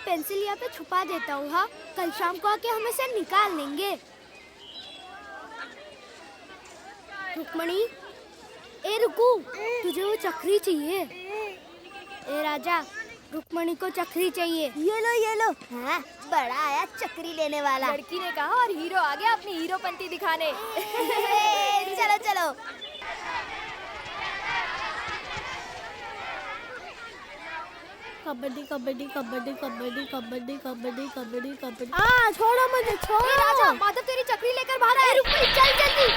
Pencil यहाँ पे छुपा देता हूँ। हाँ, कल शाम को आके हम इसे निकाल लेंगे। रुक्मणी, ए रुकू, तुझे वो चक्री चाहिए। ए राजा, रुक्मणी को चक्री चाहिए। ये लो। हाँ, बड़ा आया चक्री लेने वाला। लड़की ने कहा और हीरो आ गया अपनी हीरोपंती दिखाने। चलो चलो। कबड्डी कबड्डी कबड्डी कबड्डी कबड्डी कबड्डी कबड्डी कबड्डी। आ, छोड़ो मुझे, छोड़ो। राजा, माधव तेरी चक्री लेकर बाहर आया। रुक्मणी, चल जल्दी।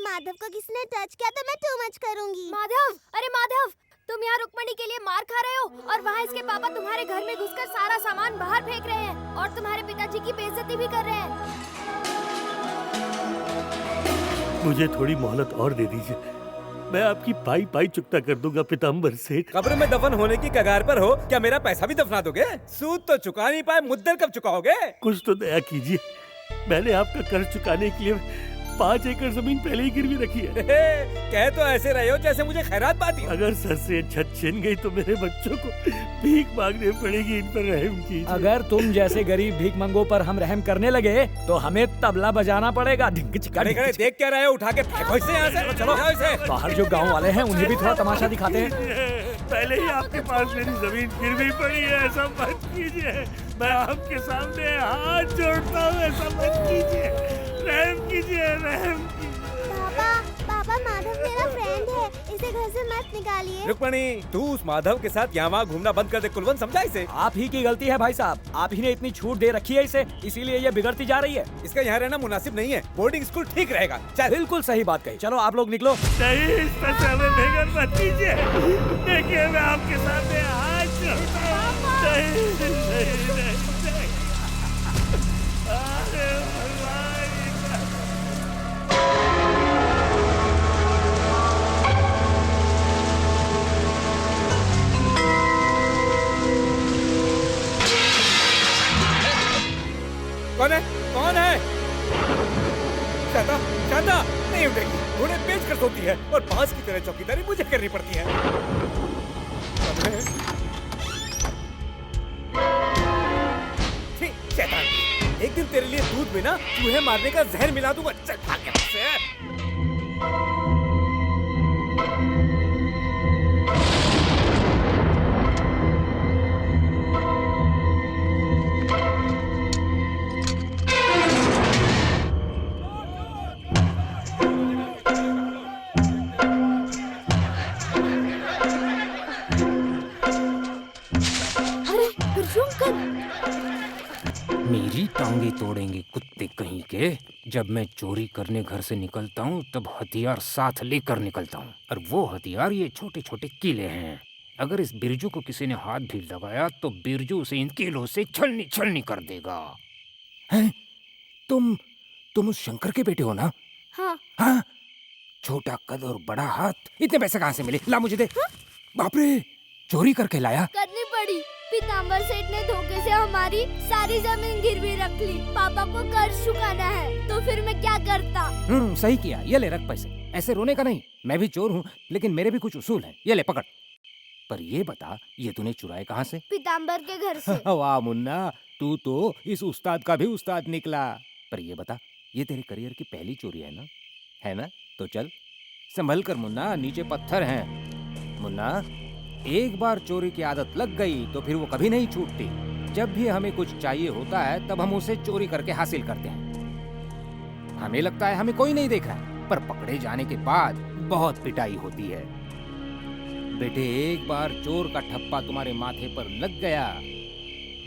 माधव को किसने टच किया तो मैं टू मच करूंगी। माधव, अरे माधव, तुम यहाँ रुक्मणी के लिए मार खा रहे हो और वहाँ इसके पापा तुम्हारे घर में घुसकर सारा सामान बाहर फेंक रहे हैं और तुम्हारे पिताजी की बेइज्जती भी कर रहे हैं। मुझे थोड़ी मोहलत और दे दीजिए, मैं आपकी पाई पाई चुकता कर दूंगा पीताम्बर सेठ। कब्र में दफन होने की कगार पर हो, क्या मेरा पैसा भी दफना दोगे? सूद तो चुका नहीं पाए, मुद्दल कब चुकाओगे? कुछ तो दया कीजिए, मैंने आपका कर्ज चुकाने के लिए 5 एकड़ जमीन पहले ही गिरवी रखी है। कह तो ऐसे रहे हो जैसे मुझे खैरात पाती। अगर सर से छत छिन गई तो मेरे बच्चों को भीख मांगने पड़ेगी, इन पर रहम कीजिए। अगर तुम जैसे गरीब भीख मंगों पर हम रहम करने लगे तो हमें तबला बजाना पड़ेगा। खड़े खड़े देख क्या रहे हो? उठा के फेंको इसे यहाँ से। चलो इसे। बाहर जो गांव वाले हैं उन्हें भी थोड़ा तमाशा दिखाते हैं। पहले ही आपके पास मेरी जमीन गिरवी पड़ी है, ऐसा मत कीजिए। मैं आपके सामने हाथ जोड़ता हूँ, ऐसा मत कीजिए। रहम कीजिए, रहम कीजिए। पापा माधव मेरा फ्रेंड है, इसे घर से मत निकालिए। रुक्मणी, तू उस माधव के साथ यहाँ घूमना बंद कर दे। कुलवंत, समझा इसे? आप ही की गलती है भाई साहब, आप ही ने इतनी छूट दे रखी है इसे, इसीलिए ये बिगड़ती जा रही है। इसका यहाँ रहना मुनासिब नहीं है, बोर्डिंग स्कूल ठीक रहेगा। चल। बिल्कुल सही बात कही। चलो आप लोग निकलो। नहीं, इस तरह से हमें बेघर मत कीजिए। देखिए मैं आपके सामने हाथ जोड़ता हूँ। नहीं, नहीं, नहीं। अरे भगवान। कौन है? कौन है? शांता, शांता, नहीं उठेगी। घोड़े बेच कर सोती है और बांस की तरह चौकीदारी मुझे करनी पड़ती है। शैतान, एक दिन तेरे लिए दूध में ना चूहे मारने का जहर मिला दूंगा। चल भाग यहाँ से। मेरी टांगे तोड़ेंगे कुत्ते कहीं के। जब मैं चोरी करने घर से निकलता हूँ तब हथियार साथ लेकर निकलता हूँ, और वो हथियार ये छोटे छोटे कीले हैं। अगर इस बिरजू को किसी ने हाथ भी लगाया तो बिरजू उसे इन कीलों से छलनी छलनी कर देगा। हैं? तुम उस शंकर के बेटे हो ना? हाँ। हाँ? छोटा कद और बड़ा हाथ, इतने पैसे कहाँ से मिले? ला मुझे दे। हाँ? बाप रे, चोरी करके लाया? करनी पड़ी। पीताम्बर सेठ ने धोखे से हमारी सारी जमीन गिरवी रख ली। पापा को कर्ज चुकाना है, तो फिर मैं क्या करता? सही किया। ये ले रख पैसे, ऐसे रोने का नहीं। मैं भी चोर हूँ लेकिन मेरे भी कुछ उसूल हैं। ये ले पकड़। पर ये बता, ये तूने चुराए कहाँ से? पीताम्बर के घर से। वाह मुन्ना, तू तो इस उस्ताद का भी उस्ताद निकला। पर ये बता, ये तेरे करियर की पहली चोरी है ना? है ना? तो चल संभल कर मुन्ना, नीचे पत्थर हैं। मुन्ना, एक बार चोरी की आदत लग गई तो फिर वो कभी नहीं छूटती। जब भी हमें कुछ चाहिए होता है तब हम उसे चोरी करके हासिल करते हैं। हमें लगता है हमें कोई नहीं देख रहा है, पर पकड़े जाने के बाद बहुत पिटाई होती है। बेटे, एक बार चोर का ठप्पा तुम्हारे माथे पर लग गया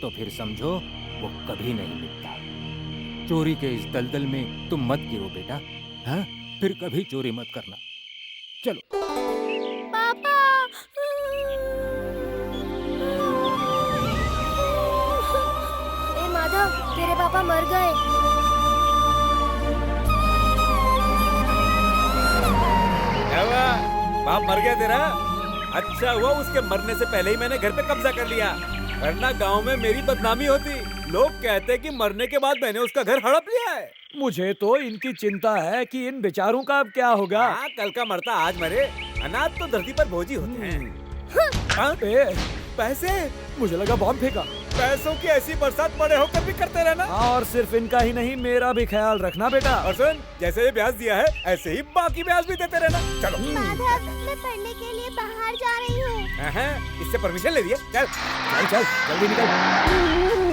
तो फिर समझो वो कभी नहीं मिटता। चोरी के इस दलदल में तुम मत गिरो बेटा। हाँ, फिर कभी चोरी मत करना। चलो। पापा, ए माधव, तेरे पापा मर गए। क्या हुआ? बाप मर गया तेरा? अच्छा हुआ उसके मरने से पहले ही मैंने घर पे कब्जा कर लिया, वरना गांव में मेरी बदनामी होती। लोग कहते हैं कि मरने के बाद मैंने उसका घर हड़प लिया है। मुझे तो इनकी चिंता है कि इन बेचारों का अब क्या होगा। हाँ, कल का मरता आज मरे। अनाथ तो धरती पर बोझ ही होते हैं। हाँ? पैसे? मुझे लगा बॉम्ब फेंका। पैसों की ऐसी बरसात बड़े होकर भी करते रहना। और सिर्फ इनका ही नहीं, मेरा भी ख्याल रखना बेटा। और सुन, जैसे ये ब्याज दिया है ऐसे ही बाकी ब्याज भी देते रहना। चलो। माधव, मैं पढ़ने के लिए बाहर जा रही हूँ। इससे परमिशन ले लिया। चल चल चल जल्दी निकल।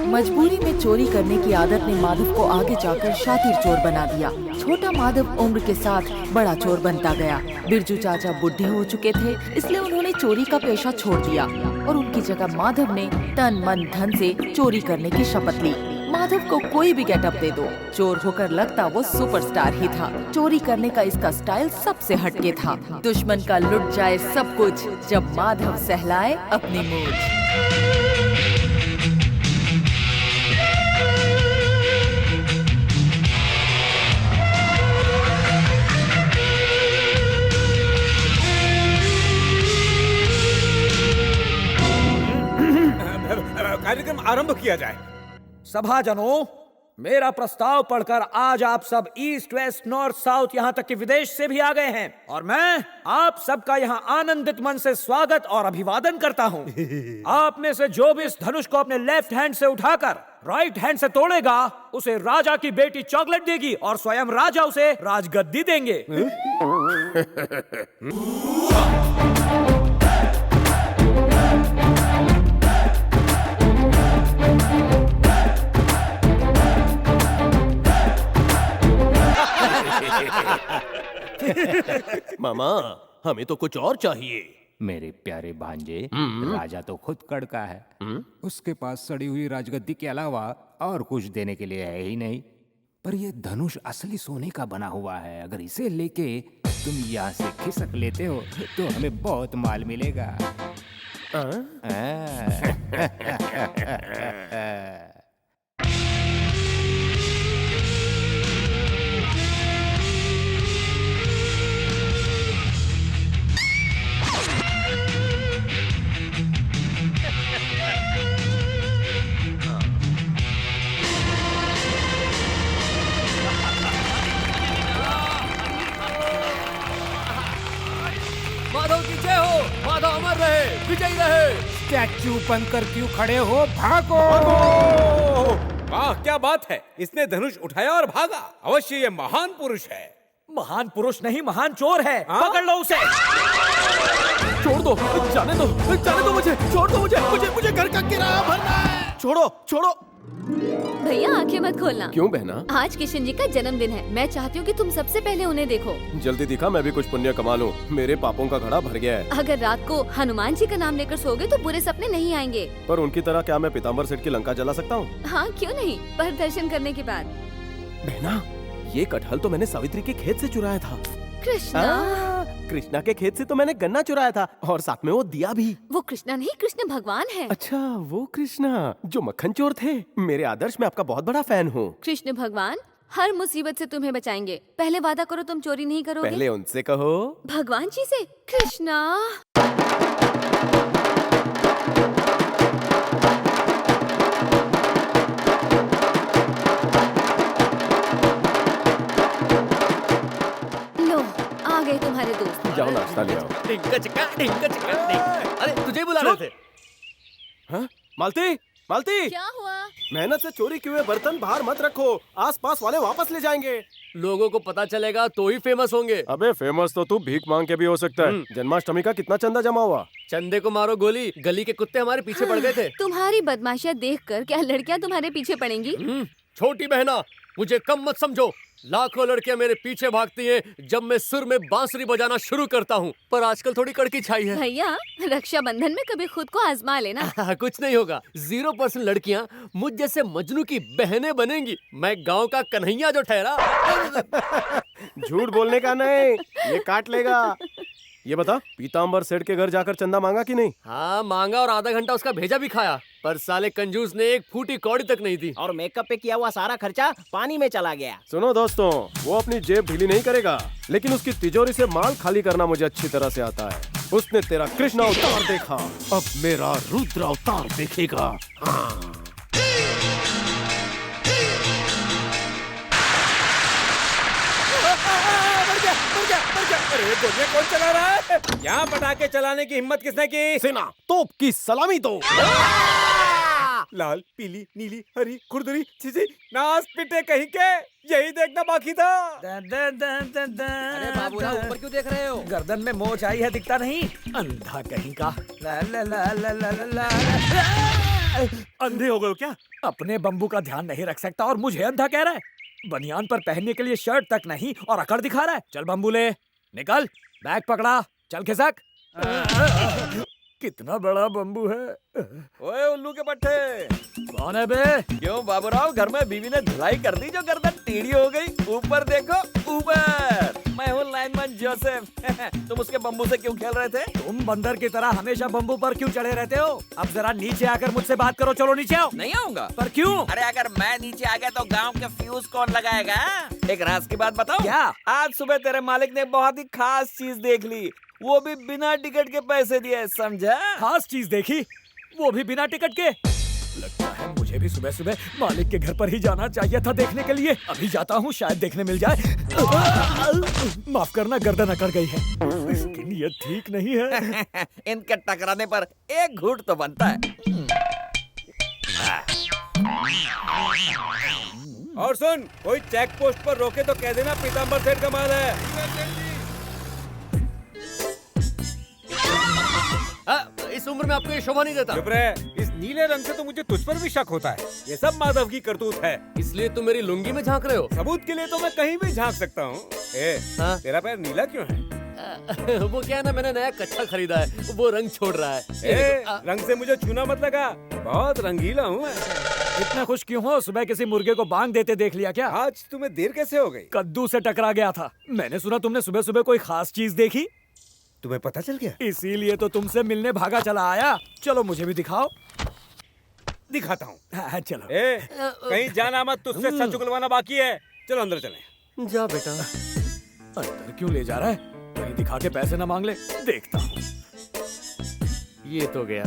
मजबूरी में चोरी करने की आदत ने माधव को आगे जाकर शातिर चोर बना दिया। छोटा माधव उम्र के साथ बड़ा चोर बनता गया। बिरजू चाचा बुढ़े हो चुके थे, इसलिए उन्होंने चोरी का पेशा छोड़ दिया और उनकी जगह माधव ने तन मन धन से चोरी करने की शपथ ली। माधव को कोई भी गेटअप दे दो, चोर होकर लगता वो सुपरस्टार ही था। चोरी करने का इसका स्टाइल सबसे हटके था। दुश्मन का लुट जाए सब कुछ, जब माधव सहलाए अपनी मूंछ। कार्यक्रम आरंभ किया जाए। सभाजनों, मेरा प्रस्ताव पढ़कर आज आप सब ईस्ट वेस्ट नॉर्थ साउथ यहाँ तक कि विदेश से भी आ गए हैं और मैं आप सबका यहाँ आनंदित मन से स्वागत और अभिवादन करता हूँ। आप में से जो भी इस धनुष को अपने लेफ्ट हैंड से उठाकर राइट हैंड से तोड़ेगा, उसे राजा की बेटी चॉकलेट देगी और स्वयं राजा उसे राजगद्दी देंगे। मामा, हमें तो कुछ और चाहिए। मेरे प्यारे भांजे, राजा तो खुद कड़का है। उसके पास सड़ी हुई राजगद्दी के अलावा और कुछ देने के लिए है ही नहीं। पर ये धनुष असली सोने का बना हुआ है। अगर इसे लेके तुम यहाँ से खिसक लेते हो तो हमें बहुत माल मिलेगा। माधव की जय हो, माधव अमर रहे, विजयी रहे। स्टैच्यू बनकर क्यों खड़े हो? भागो! वाह, क्या बात है! इसने धनुष उठाया और भागा। अवश्य ये महान पुरुष है। महान पुरुष नहीं, महान चोर है। पकड़ लो उसे। छोड़ दो, जाने दो मुझे, छोड़ दो मुझे घर का किराया भरना है। छोड़ो। भैया आंखें मत खोलना। क्यों बहना? आज किशन जी का जन्मदिन है। मैं चाहती हूँ कि तुम सबसे पहले उन्हें देखो। जल्दी दिखा, मैं भी कुछ पुण्य कमा लूं। मेरे पापों का घड़ा भर गया है। अगर रात को हनुमान जी का नाम लेकर सोओगे तो बुरे सपने नहीं आएंगे। पर उनकी तरह क्या मैं पीताम्बर सेठ की लंका जला सकता हूँ? हाँ, क्यों नहीं, पर दर्शन करने के बाद। बहना, ये कटहल तो मैंने सावित्री के खेत से चुराया था। कृष्णा, कृष्णा के खेत से तो मैंने गन्ना चुराया था और साथ में वो दिया भी। वो कृष्णा नहीं, कृष्ण भगवान है। अच्छा, वो कृष्णा जो मक्खन चोर थे। मेरे आदर्श, मैं आपका बहुत बड़ा फैन हूँ। कृष्ण भगवान हर मुसीबत से तुम्हें बचाएंगे। पहले वादा करो तुम चोरी नहीं करोगे। पहले उनसे कहो। भगवान जी से। कृष्णा, आ गए तुम्हारे दोस्त। जाओ नाश्ता ले आओ। अरे तुझे बुला रहे थे। हाँ? मालती, क्या हुआ? मेहनत से चोरी किए हुए बर्तन बाहर मत रखो, आसपास वाले वापस ले जाएंगे। लोगों को पता चलेगा तो ही फेमस होंगे। अबे फेमस तो तू भीख मांग के भी हो सकता है। जन्माष्टमी का कितना चंदा जमा हुआ? चंदे को मारो गोली, गली के कुत्ते हमारे पीछे पड़ गए थे। तुम्हारी बदमाशियां देखकर क्या लड़कियां तुम्हारे पीछे पड़ेंगी? छोटी बहना, मुझे कम मत समझो। लाखों लड़कियां मेरे पीछे भागती हैं जब मैं सुर में बांसुरी बजाना शुरू करता हूँ। पर आजकल थोड़ी कड़की छाई है। भैया, रक्षाबंधन में कभी खुद को आजमा लेना। कुछ नहीं होगा। 0% लड़कियां मुझ जैसे मजनू की बहनें बनेंगी। मैं गांव का कन्हैया जो ठहरा। झूठ बोलने का नहीं, ये काट लेगा। ये बता, पीताम्बर सेठ के घर जाकर चंदा मांगा कि नहीं? हाँ मांगा और आधा घंटा उसका भेजा भी खाया, पर साले कंजूस ने एक फूटी कौड़ी तक नहीं दी। और मेकअप पे किया हुआ सारा खर्चा पानी में चला गया। सुनो दोस्तों, वो अपनी जेब ढीली नहीं करेगा, लेकिन उसकी तिजोरी से माल खाली करना मुझे अच्छी तरह से आता है। उसने तेरा कृष्ण अवतार देखा, अब मेरा रुद्र अवतार देखेगा। हाँ। अरे गोलियां कौन चला रहा है? यहाँ पटाखे चलाने की हिम्मत किसने की? सेना, तोप की सलामी दो। लाल, पीली, नीली, हरी, खुरदरी, चीज़ें, नाच पिटे कहीं के, यही देखना बाकी था। अरे बाबूराव, ऊपर क्यों देख रहे हो? गर्दन में मोच आई है, दिखता नहीं? अंधा कहीं का। ला ला ला ला ला ला ला। अंधे हो गए हो क्या? अपने बम्बू का ध्यान नहीं रख सकता और मुझे अंधा कह रहा है। बनियान पर पहनने के लिए शर्ट तक नहीं और अकड़ दिखा रहा है। चल बम्बू ले, निकल, बैग पकड़ा, चल खिसक। कितना बड़ा बम्बू है। ओए उल्लू के पट्टे, कौन है बे? क्यों बाबूराव, घर में बीवी ने धुलाई कर दी जो गर्दन टेढ़ी हो गई? ऊपर देखो, ऊपर। मैं हूँ लाइनमैन जोसेफ। तुम उसके बम्बू से क्यों खेल रहे थे? तुम बंदर की तरह हमेशा बम्बू पर क्यों चढ़े रहते हो? अब जरा नीचे आकर मुझसे बात करो। चलो नीचे आओ। नहीं आऊंगा। पर क्यों? अरे अगर मैं नीचे आ गया तो गांव के फ्यूज कौन लगाएगा? एक राज की बात बताओ। क्या? आज सुबह तेरे मालिक ने बहुत ही खास चीज देख ली, वो भी बिना टिकट के पैसे दिए, समझा? खास चीज देखी, वो भी बिना टिकट के? लगता है मुझे भी सुबह सुबह मालिक के घर पर ही जाना चाहिए था देखने के लिए। अभी जाता हूँ, शायद देखने मिल जाए। माफ करना, गर्दन अकड़ गई है। इसकी नीयत ठीक नहीं है। इनके टकराने पर एक घूंट तो बनता है। और सुन, कोई चेक पोस्ट पर रोके तो कह देना पीताम्बर सेठ का माल है। इस उम्र में आपको ये शोभा नहीं देता। चुप रहे। इस नीले रंग से तो मुझे तुझ पर भी शक होता है। ये सब माधव की करतूत है। इसलिए तुम मेरी लुंगी में झांक रहे हो? सबूत के लिए तो मैं कहीं भी झांक सकता हूँ। हाँ? तेरा पैर नीला क्यों है? वो क्या है ना, मैंने नया कच्छा खरीदा है, वो रंग छोड़ रहा है। रंग से मुझे छूना मत लगा, बहुत रंगीला हूँ मैं। इतना खुश क्यों हो? सुबह किसी मुर्गे को बांग देते देख लिया क्या? आज तुम्हें देर कैसे हो गई? कद्दू से टकरा गया था। मैंने सुना तुमने सुबह सुबह कोई खास चीज देखी। तुम्हें पता चल गया? इसीलिए तो तुमसे मिलने भागा चला आया। चलो मुझे भी दिखाओ। दिखाता हूँ। हाँ, चलो। कहीं जाना मत, तुझसे सच उगलवाना बाकी है। चलो अंदर चलें। जा बेटा। अंदर क्यों ले जा रहा है? कहीं दिखा के पैसे ना मांग ले। देखता हूँ। ये तो गया।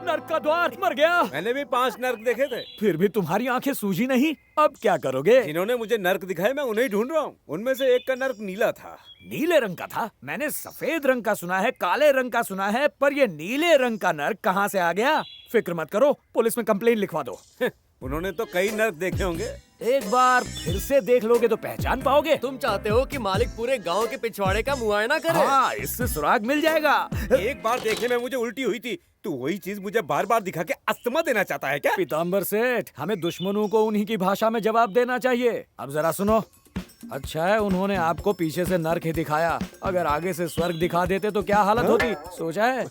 नर्क का द्वार, मर गया। मैंने भी 5 नर्क देखे थे। फिर भी तुम्हारी आंखें सूजी नहीं। अब क्या करोगे? जिन्होंने मुझे नर्क दिखाए मैं उन्हें ढूंढ रहा हूँ। उनमें से एक का नर्क नीला था। नीले रंग का था? मैंने सफेद रंग का सुना है, काले रंग का सुना है, पर ये नीले रंग का नर्क कहाँ से आ गया? फिक्र मत करो, पुलिस में कंप्लेन लिखवा दो। उन्होंने तो कई नर्क देखे होंगे। एक बार फिर से देख लोगे तो पहचान पाओगे। तुम चाहते हो कि मालिक पूरे गांव के पिछवाड़े का मुआयना करे? हाँ, इससे सुराग मिल जाएगा। एक बार देखने में मुझे उल्टी हुई थी, तो वही चीज मुझे बार बार दिखा के अस्थमा देना चाहता है क्या? पीताम्बर सेठ, हमें दुश्मनों को उन्हीं की भाषा में जवाब देना चाहिए। अब जरा सुनो। अच्छा है उन्होंने आपको पीछे से नर्क ही दिखाया, अगर आगे से स्वर्ग दिखा देते तो क्या हालत होती, सोचा है?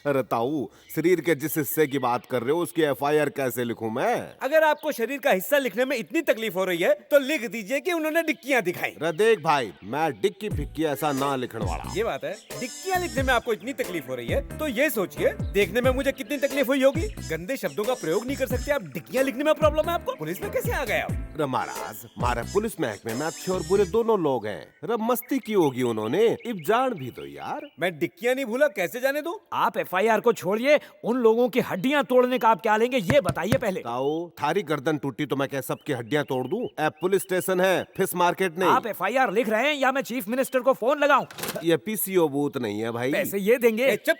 अरे ताऊ, शरीर के जिस हिस्से की बात कर रहे हो उसकी एफआईआर कैसे लिखूं मैं? अगर आपको शरीर का हिस्सा लिखने में इतनी तकलीफ हो रही है तो लिख दीजिए कि उन्होंने डिक्कियां दिखाई। अरे देख भाई, मैं डिक्की फिक्की ऐसा ना लिखने वाला। ये बात है, डिक्कियां लिखने में आपको इतनी तकलीफ हो रही है तो ये सोचिए देखने में मुझे कितनी तकलीफ हुई होगी। गंदे शब्दों का प्रयोग नहीं कर सकते आप, डिक्कियां लिखने में प्रॉब्लम है आपको। पुलिस में कैसे आ गए आप? अरे महाराज, हमारे पुलिस महकमे में अच्छे और बुरे दोनों लोग हैं। अरे मस्ती की होगी उन्होंने, अब जान भी दो यार। मैं डिक्कियां नहीं भूला, कैसे जाने दूं? आप एफआईआर को छोड़िए, उन लोगों की हड्डियां तोड़ने का आप क्या लेंगे ये बताइए पहले। ताऊ, थारी गर्दन टूटी तो मैं क्या सबकी हड्डियां तोड़ दूं? पुलिस स्टेशन है, फिश मार्केट नहीं। आप एफआईआर लिख रहे हैं या मैं चीफ मिनिस्टर को फोन लगाऊं? ये पीसीओ बूथ नहीं है भाई। पैसे ये देंगे। चुप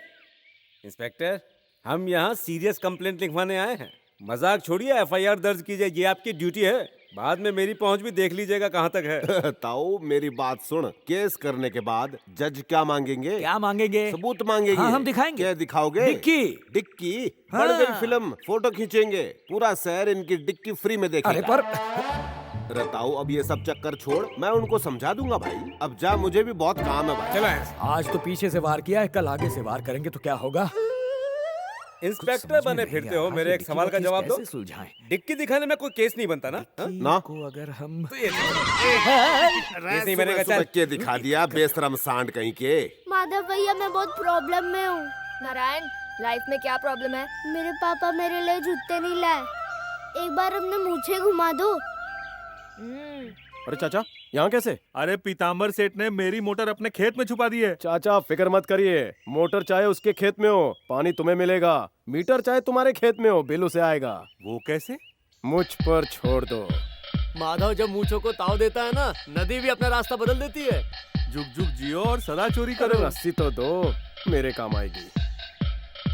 इंस्पेक्टर, हम यहाँ सीरियस कंप्लेंट लिखवाने आए हैं। मजाक छोड़िए, एफआईआर दर्ज कीजिए, ये आपकी ड्यूटी है। बाद में मेरी पहुंच भी देख लीजिएगा कहाँ तक है। ताऊ मेरी बात सुन, केस करने के बाद जज क्या मांगेंगे? क्या मांगेंगे? सबूत मांगेंगे। हाँ, हम दिखाएंगे। क्या दिखाओगे? डिक्की। डिक्की? हाँ। बढ़ गई फिल्म, फोटो खींचेंगे, पूरा शहर इनकी डिक्की फ्री में देखेगा। अरे पर अरे ताऊ, अब ये सब चक्कर छोड़, मैं उनको समझा दूंगा भाई। अब जा, मुझे भी बहुत काम है भाई। चलो, आज तो पीछे से वार किया है, कल आगे से वार करेंगे तो क्या होगा? इंस्पेक्टर बने फिरते हो, मेरे एक सवाल का जवाब दो। डिक्की दिखाने में कोई केस नहीं बनता ना? ना को अगर हम केस नहीं बनेगा। चल के दिखा दिया बेशरम सांड कहीं के। माधव भैया मैं बहुत प्रॉब्लम में हूँ। नारायण, लाइफ में क्या प्रॉब्लम है? मेरे पापा मेरे लिए जूते नहीं लाए। एक बार अपने मूछें घुमा दो। अरे चाचा, यहाँ कैसे? अरे पीताम्बर सेठ ने मेरी मोटर अपने खेत में छुपा दी है। चाचा फिक्र मत करिए, मोटर चाहे उसके खेत में हो, पानी तुम्हें मिलेगा। मीटर चाहे तुम्हारे खेत में हो, बिल उसे आएगा। वो कैसे? मुझ पर छोड़ दो। माधव जब मूंछों को ताव देता है ना, नदी भी अपना रास्ता बदल देती है। जुग जुग जियो और सदा चोरी अरे करो। रस्सी तो दो, मेरे काम आएगी।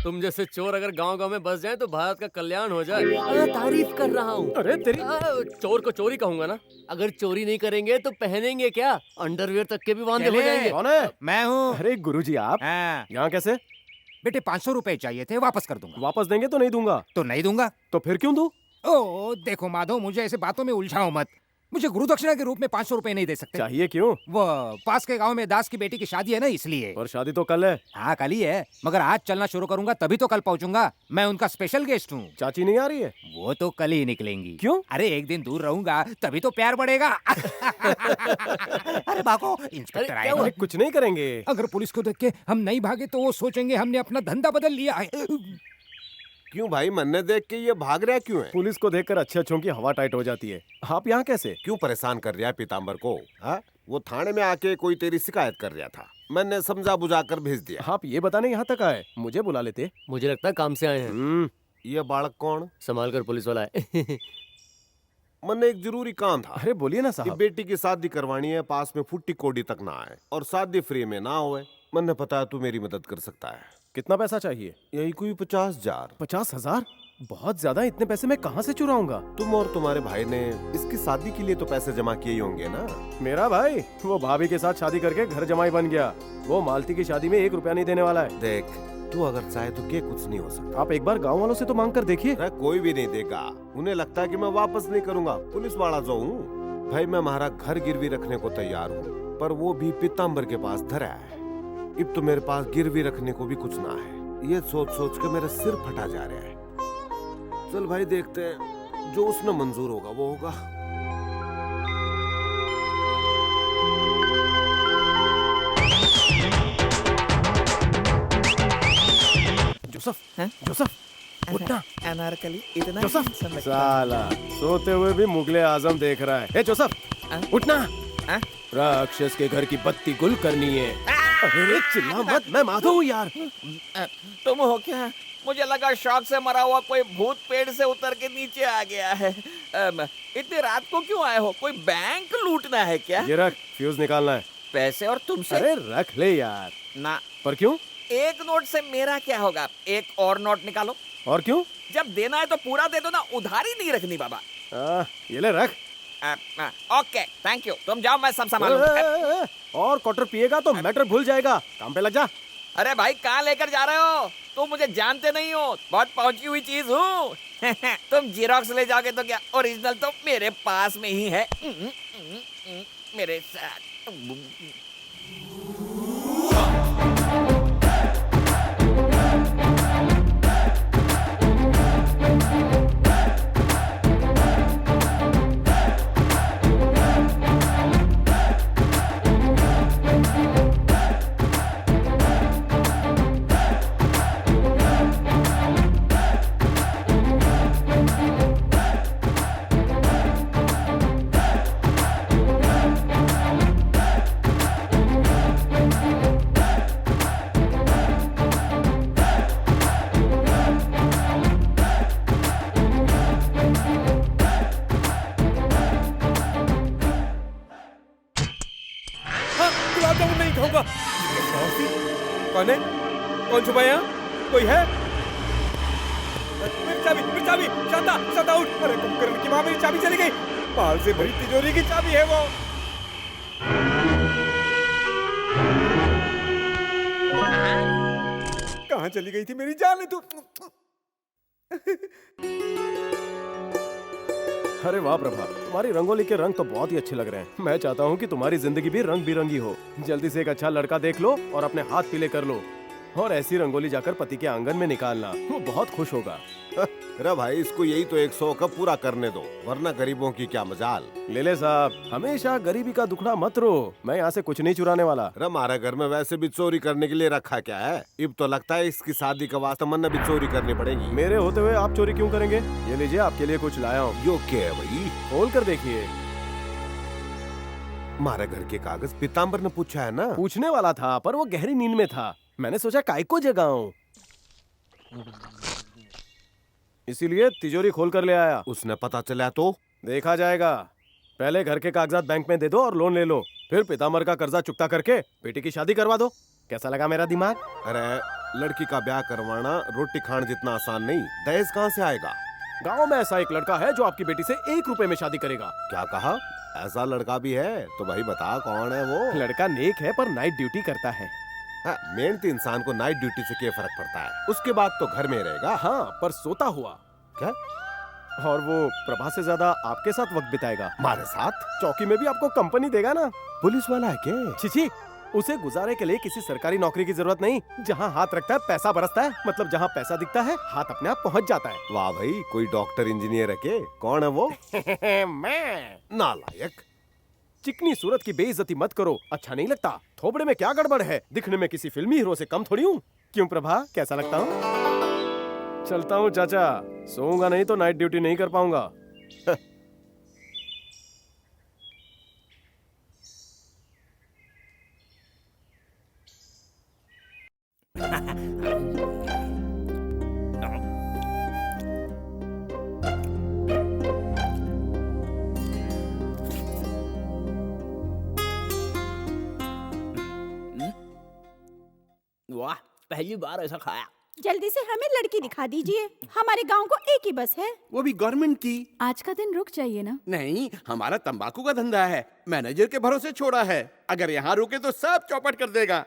तुम जैसे चोर अगर गांव-गांव में बस जाएं तो भारत का कल्याण हो जाए। तारीफ कर रहा हूँ। अरे तेरी चोर को चोरी कहूंगा ना। अगर चोरी नहीं करेंगे तो पहनेंगे क्या? अंडरवियर तक के भी वांदे हो जाएंगे। कौन है? मैं हूँ। अरे गुरुजी आप हाँ। यहाँ कैसे? बेटे 500 रुपए चाहिए थे, वापस कर दूंगा। वापस देंगे तो नहीं दूंगा। तो नहीं दूंगा। तो फिर क्यों दूं? ओ देखो माधव, मुझे ऐसे बातों में उलझाओ मत। मुझे गुरु दक्षिणा के रूप में 500 रुपए नहीं दे सकते। चाहिए क्यों? वो पास के गांव में दास की बेटी की शादी है ना, इसलिए। और शादी तो कल है। हाँ कल ही है, मगर आज चलना शुरू करूंगा तभी तो कल पहुंचूंगा। मैं उनका स्पेशल गेस्ट हूँ। चाची नहीं आ रही है? वो तो कल ही निकलेंगी। क्यों? अरे एक दिन दूर रहूंगा तभी तो प्यार बढ़ेगा। अरे भागो, इंस्पेक्टर आएगा। कुछ नहीं करेंगे। अगर पुलिस को देख के हम नहीं भागे तो वो सोचेंगे हमने अपना धंधा बदल लिया है। क्यों भाई, मन्ने देख के ये भाग रहा क्यों है? पुलिस को देखकर अच्छे अच्छों की हवा टाइट हो जाती है। आप यहाँ कैसे? क्यों परेशान कर रहा है पीताम्बर को? हाँ, वो थाने में आके कोई तेरी शिकायत कर रहा था, मैंने समझा बुझा कर भेज दिया। आप ये बताने यहाँ तक आए, मुझे बुला लेते। मुझे लगता है काम से आए हैं। ये बालक कौन? संभाल कर पुलिस वाला है। मैंने एक जरूरी काम था। अरे बोलिए ना साहब। बेटी की शादी करवानी है, पास में फुट्टी कोडी तक ना आए और शादी फ्री में ना होए। मैंने पता है तू मेरी मदद कर सकता है। कितना पैसा चाहिए? यही कोई 50,000। 50,000? बहुत ज्यादा। इतने पैसे मैं कहाँ से चुराऊंगा? तुम और तुम्हारे भाई ने इसकी शादी के लिए तो पैसे जमा किए ही होंगे ना? मेरा भाई वो भाभी के साथ शादी करके घर जमाई बन गया। वो मालती की शादी में 1 रुपया नहीं देने वाला है। देख, तू अगर चाहे तो क्या कुछ नहीं हो सकता। आप एक बार गांव वालों से तो मांग कर देखिए। कोई भी नहीं देगा। उन्हें लगता है कि मैं वापस नहीं करूंगा, पुलिस वाला जो हूँ। भाई मैं हमारा घर गिरवी रखने को तैयार हूँ, पर वो भी पीताम्बर के पास धरा है। अब तो मेरे पास गिरवी रखने को भी कुछ ना है। ये सोच सोच के मेरा सिर फटा जा रहा है। चल भाई देखते हैं, जो उसमें मंजूर होगा वो होगा। जोसेफ, जोसेफ उठना। अनारकली इतना जोसेफ साला सोते हुए भी मुगले आजम देख रहा है। ए जोसेफ उठना। राक्षस के घर की बत्ती गुल करनी है। अरे चिल्ला मत, मैं माधव हूँ यार। तुम हो क्या? मुझे लगा शौक से मरा हुआ कोई भूत पेड़ से उतर के नीचे आ गया है। इतनी रात को क्यों आए हो? कोई बैंक लूटना है क्या? ये रख, फ्यूज निकालना है। पैसे और तुमसे? अरे रख ले यार। ना। पर क्यों? एक नोट से मेरा क्या होगा? एक और नोट निकालो। और क्यों? जब देना है तो पूरा दे दो ना, उधारी नहीं रखनी बाबा। ये ले रख। ओके थैंक यू, तुम जाओ, मैं सब संभालूंगा। और क्वार्टर पिएगा तो मैटर भूल जाएगा। काम पे लग जा। अरे भाई कहाँ लेकर जा रहे हो? तुम मुझे जानते नहीं हो, बहुत पहुंची हुई चीज हूँ। तुम जीरोक्स ले जाओगे तो क्या, ओरिजिनल तो मेरे पास में ही है। मेरे साथ। कौन है? कौन छुपा यहाँ? कोई है? मेरी चाबी, मेरी चाबी, शांता, शांता उठ। अरे कुंभकर्ण की माँ, मेरी चाबी चली गई। माल से भरी तिजोरी की चाबी है वो। कहाँ चली गई थी मेरी जान? तू अरे वाह प्रभा, तुम्हारी रंगोली के रंग तो बहुत ही अच्छे लग रहे हैं। मैं चाहता हूँ कि तुम्हारी जिंदगी भी रंग बिरंगी हो। जल्दी से एक अच्छा लड़का देख लो और अपने हाथ पीले कर लो। और ऐसी रंगोली जाकर पति के आंगन में निकालना, वो बहुत खुश होगा। अरे भाई इसको यही तो 100 का पूरा करने दो, वरना गरीबों की क्या मजाल। ले साहब, हमेशा गरीबी का दुखड़ा मत रो। मैं यहाँ से कुछ नहीं चुराने वाला। अरे हमारे घर में वैसे भी चोरी करने के लिए रखा क्या है। अब तो लगता है इसकी शादी का वास्ते मन्ना भी चोरी करनी पड़ेगी। मेरे होते हुए आप चोरी क्यों करेंगे? ये लीजिए, आपके लिए कुछ लाया हूँ। यो क्या है भाई? खोल कर देखिए। हमारे घर के कागज पीताम्बर ने पूछा है ना? पूछने वाला था पर वो गहरी नींद में था। मैंने सोचा काय को जगाऊं, इसीलिए तिजोरी खोल कर ले आया। उसने पता चला तो? देखा जाएगा। पहले घर के कागजात बैंक में दे दो और लोन ले लो, फिर पीताम्बर का कर्जा चुकता करके बेटी की शादी करवा दो। कैसा लगा मेरा दिमाग? अरे लड़की का ब्याह करवाना रोटी खाने जितना आसान नहीं। दहेज कहाँ से आएगा? गांव में ऐसा एक लड़का है जो आपकी बेटी से 1 रुपए में शादी करेगा। क्या कहा? ऐसा लड़का भी है? तो भाई बता कौन है वो? लड़का नेक है पर नाइट ड्यूटी करता है। मेहनती इंसान को नाइट ड्यूटी से क्या फर्क पड़ता है? उसके बाद तो घर में रहेगा। हाँ, पर सोता हुआ। क्या? और वो प्रभा से ज्यादा आपके साथ वक्त बिताएगा। हमारे साथ? चौकी में भी आपको कंपनी देगा ना। पुलिस वाला है क्या? छिछी, उसे गुजारे के लिए किसी सरकारी नौकरी की जरूरत नहीं। जहाँ हाथ रखता है पैसा बरसता है, मतलब जहाँ पैसा दिखता है हाथ अपने आप पहुँच जाता है। वाह भाई, कोई डॉक्टर इंजीनियर है के? कौन है वो? मैं। नालायक। चिकनी सूरत की बेइज्जती मत करो, अच्छा नहीं लगता। थोबड़े में क्या गड़बड़ है? दिखने में किसी फिल्मी हीरो से कम थोड़ी हूँ। क्यों प्रभा, कैसा लगता हूँ? चलता हूँ चाचा, सोऊंगा नहीं तो नाइट ड्यूटी नहीं कर पाऊंगा। वाह, पहली बार ऐसा खाया। जल्दी से हमें लड़की दिखा दीजिए। हमारे गांव को एक ही बस है, वो भी गवर्नमेंट की। आज का दिन रुक जाइए ना। नहीं, हमारा तंबाकू का धंधा है, मैनेजर के भरोसे छोड़ा है। अगर यहाँ रुके तो सब चौपट कर देगा।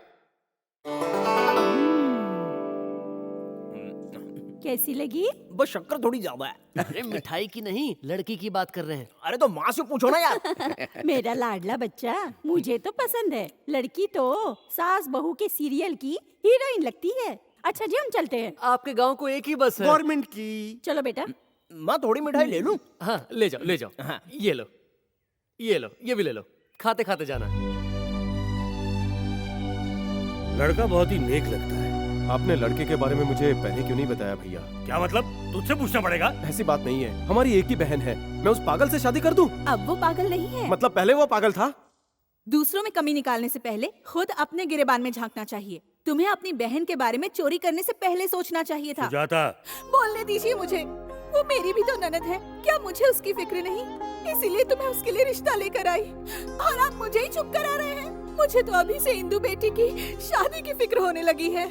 कैसी लगी? बस शक्कर थोड़ी ज्यादा है। अरे मिठाई की नहीं, लड़की की बात कर रहे हैं। अरे तो माँ से पूछो ना यार। मेरा लाडला बच्चा, मुझे तो पसंद है। लड़की तो सास बहू के सीरियल की हीरोइन लगती है। अच्छा जी, हम चलते हैं। आपके गांव को एक ही बस है, गवर्नमेंट की। चलो बेटा। माँ थोड़ी मिठाई ले लूं? हाँ ले जाओ ले जाओ। हाँ, ये लो, ये भी ले लो, खाते खाते जाना। लड़का बहुत ही नेक लगता है। आपने लड़के के बारे में मुझे पहले क्यों नहीं बताया भैया? क्या मतलब? तुझसे पूछना पड़ेगा। ऐसी बात नहीं है, हमारी एक ही बहन है। मैं उस पागल से शादी कर दूं? अब वो पागल नहीं है। मतलब पहले वो पागल था? दूसरों में कमी निकालने से पहले खुद अपने गिरेबान में झांकना चाहिए। तुम्हें अपनी बहन के बारे में चोरी करने से पहले सोचना चाहिए था। सुजाता, बोलने दीजिए मुझे। वो मेरी भी तो ननद है, क्या मुझे उसकी फिक्र नहीं? इसीलिए तो मैं उसके लिए रिश्ता लेकर आई और आप मुझे ही चुप करा रहे हैं। मुझे तो अभी से इंदु बेटी की शादी की फिक्र होने लगी है।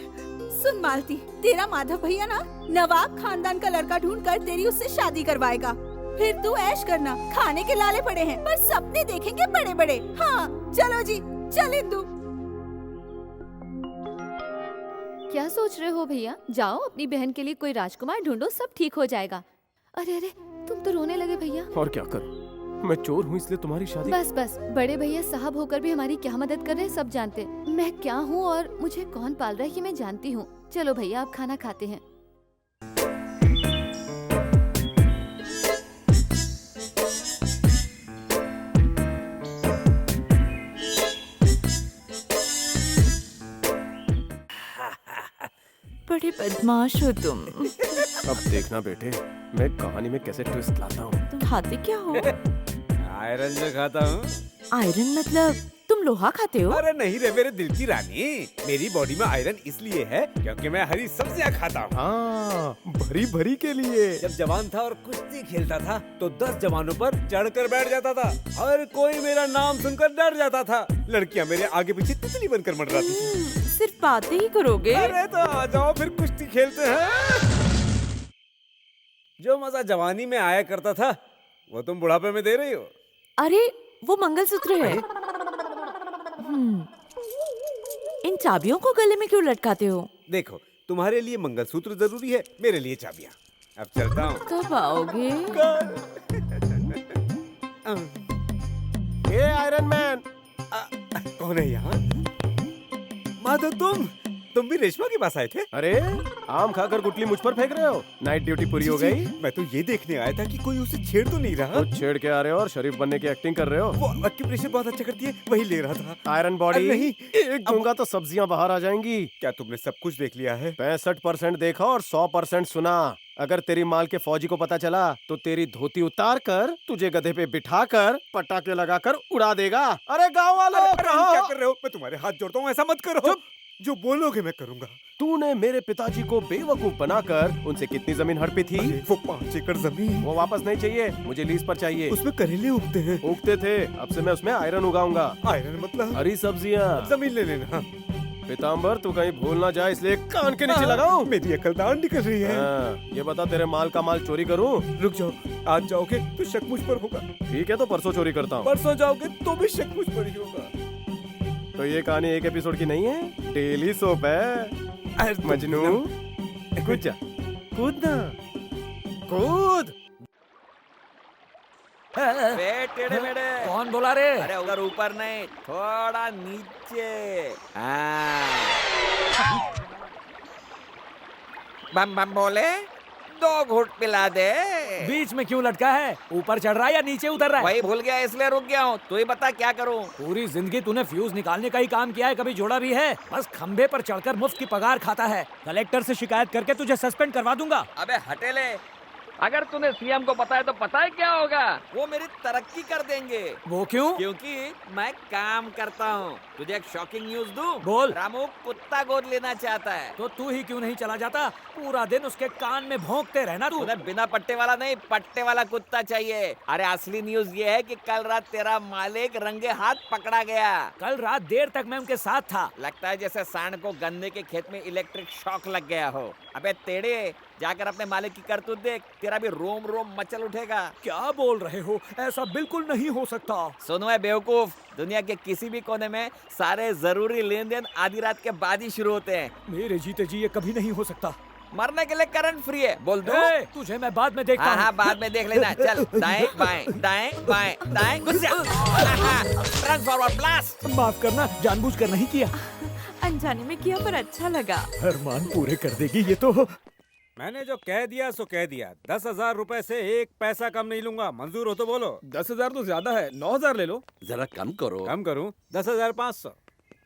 सुन मालती, तेरा माधव भैया ना नवाब खानदान का लड़का ढूंढ कर तेरी उससे शादी करवाएगा। फिर तू ऐश करना। खाने के लाले पड़े हैं पर सपने देखेंगे बड़े बड़े। हाँ चलो जी, चल इंदु। क्या सोच रहे हो भैया? जाओ अपनी बहन के लिए कोई राजकुमार ढूंढो, सब ठीक हो जाएगा। अरे अरे, तुम तो रोने लगे भैया। और क्या करूं? मैं चोर हूँ इसलिए तुम्हारी शादी। बस बस, बड़े भैया साहब होकर भी हमारी क्या मदद कर रहे हैं सब जानते। मैं क्या हूँ और मुझे कौन पाल रहा है ये मैं जानती हूँ। चलो भैया, आप खाना खाते हैं। बड़े बदमाश हो तुम। अब देखना बेटे, मैं कहानी में कैसे ट्विस्ट लाता हूँ। तुम खाते क्या हो? आयरन जो खाता हूँ। आयरन मतलब तुम लोहा खाते हो? अरे नहीं रे मेरे दिल की रानी, मेरी बॉडी में आयरन इसलिए है क्योंकि मैं हरी सब्जियाँ खाता हूँ। हाँ, भरी भरी के लिए। जब जवान था और कुश्ती खेलता था तो 10 जवानों पर चढ़कर बैठ जाता था। हर कोई मेरा नाम सुनकर डर जाता था। लड़कियाँ मेरे आगे पीछे तितली बनकर मंडराती थी। सिर्फ बातें ही करोगे? अरे तो आ जाओ फिर कुश्ती खेलते हैं। जो मजा जवानी में आया करता था वो तुम बुढ़ापे में दे रही हो। अरे वो मंगलसूत्र है। इन चाबियों को गले में क्यों लटकाते हो? देखो, तुम्हारे लिए मंगलसूत्र जरूरी है, मेरे लिए चाबियाँ। अब चलता हूँ। कब आओगे? ये आयरन मैन कौन है यहाँ? माधव, तुम भी रेशमा के पास आए थे? अरे आम खाकर गुटली मुझ पर फेंक रहे हो? नाइट ड्यूटी पूरी हो गई? मैं तो ये देखने आया था कि कोई उसे छेड़ तो नहीं रहा। तो छेड़ के आ रहे हो और शरीफ बनने की एक्टिंग कर रहे हो? वो एक्यूप्रेशर बहुत अच्छा करती है, वही ले रहा था। आयरन बॉडी नहीं, एक दूंगा तो सब्जियां बाहर आ जाएंगी। क्या तुमने सब कुछ देख लिया है? 65% देखा और 100% सुना। अगर तेरी माल के फौजी को पता चला तो तेरी धोती उतार कर तुझे गधे पे बिठा कर पटाखे लगाकर उड़ा देगा। अरे गाँव वालों, क्या कर रहे हो? मैं तुम्हारे हाथ जोड़ता हूँ, ऐसा मत करो। जो बोलोगे मैं करूँगा। तूने मेरे पिताजी को बेवकूफ बनाकर उनसे कितनी जमीन हड़पी थी? वो 5 एकड़ जमीन। वो वापस नहीं चाहिए, मुझे लीज पर चाहिए। उसमें करेले उगते हैं। उगते थे, अब से मैं उसमें आयरन उगाऊंगा। आयरन मतलब? हरी सब्जियाँ। जमीन ले लेना। पीताम्बर, तू कहीं भूल ना जाए इसलिए कान के नीचे लगाऊं। मेरी अकल दान निकल रही है। ये बता, तेरे माल का माल चोरी करूं? रुक जाओ, आज जाओगे तो शक मुझ पर होगा। ठीक है, तो परसों चोरी करता हूँ। परसों जाओगे तो भी शक मुझ पर ही होगा। तो ये कहानी एक एपिसोड की नहीं है, डेली सोप है। मजनू कूद जा, कूद ना, कूद। टेढ़े मेढ़े। कौन बोला रे? अरे उधर ऊपर नहीं, थोड़ा नीचे। बम बम बोले, 2 घूंट पिला दे। बीच में क्यों लटका है? ऊपर चढ़ रहा है या नीचे उतर रहा है? वही भूल गया इसलिए रुक गया हूँ। तू ही बता क्या करूँ? पूरी जिंदगी तूने फ्यूज निकालने का ही काम किया है, कभी जोड़ा भी है? बस खंबे पर चढ़कर मुफ्त की पगार खाता है। कलेक्टर से शिकायत करके तुझे सस्पेंड करवा दूंगा। अबे हटेले, अगर तूने सीएम को बताया तो पता है क्या होगा? वो मेरी तरक्की कर देंगे। वो क्यों? क्योंकि मैं काम करता हूँ। तुझे एक शॉकिंग न्यूज दूं? बोल। रामू कुत्ता गोद लेना चाहता है। तो तू ही क्यों नहीं चला जाता? पूरा दिन उसके कान में भौंकते रहना तू। उन्हें बिना पट्टे वाला नहीं, पट्टे वाला कुत्ता चाहिए। अरे असली न्यूज ये है कि कल रात तेरा मालिक रंगे हाथ पकड़ा गया। कल रात देर तक मैं उनके साथ था। लगता है जैसे सांड को गन्ने के खेत में इलेक्ट्रिक शॉक लग गया हो। अबे तेड़े, जाकर अपने मालिक की करतूत देख, तेरा भी रोम रोम मचल उठेगा। क्या बोल रहे हो? ऐसा बिल्कुल नहीं हो सकता। सुनो है बेवकूफ, दुनिया के किसी भी कोने में सारे जरूरी लेन देन आधी रात के बाद ही शुरू होते हैं। मेरे जीते जी ये कभी नहीं हो सकता। मरने के लिए करंट फ्री है, बोल दो। तुझे मैं बाद में देखता हूँ। हाँ, बाद में देख लेना। चल, दाएं बाएं, दाएं बाएं, दाएं घुस जा। Transformer blast. माफ करना, जानबूझकर नहीं किया। अनजाने में किया पर अच्छा लगा। अरमान पूरे कर देगी ये तो। मैंने जो कह दिया सो कह दिया। 10,000 रुपए से 1 पैसा कम नहीं लूंगा। मंजूर हो तो बोलो। 10,000 तो ज्यादा है, 9,000 ले लो। जरा कम करो। कम करूं? 10,500।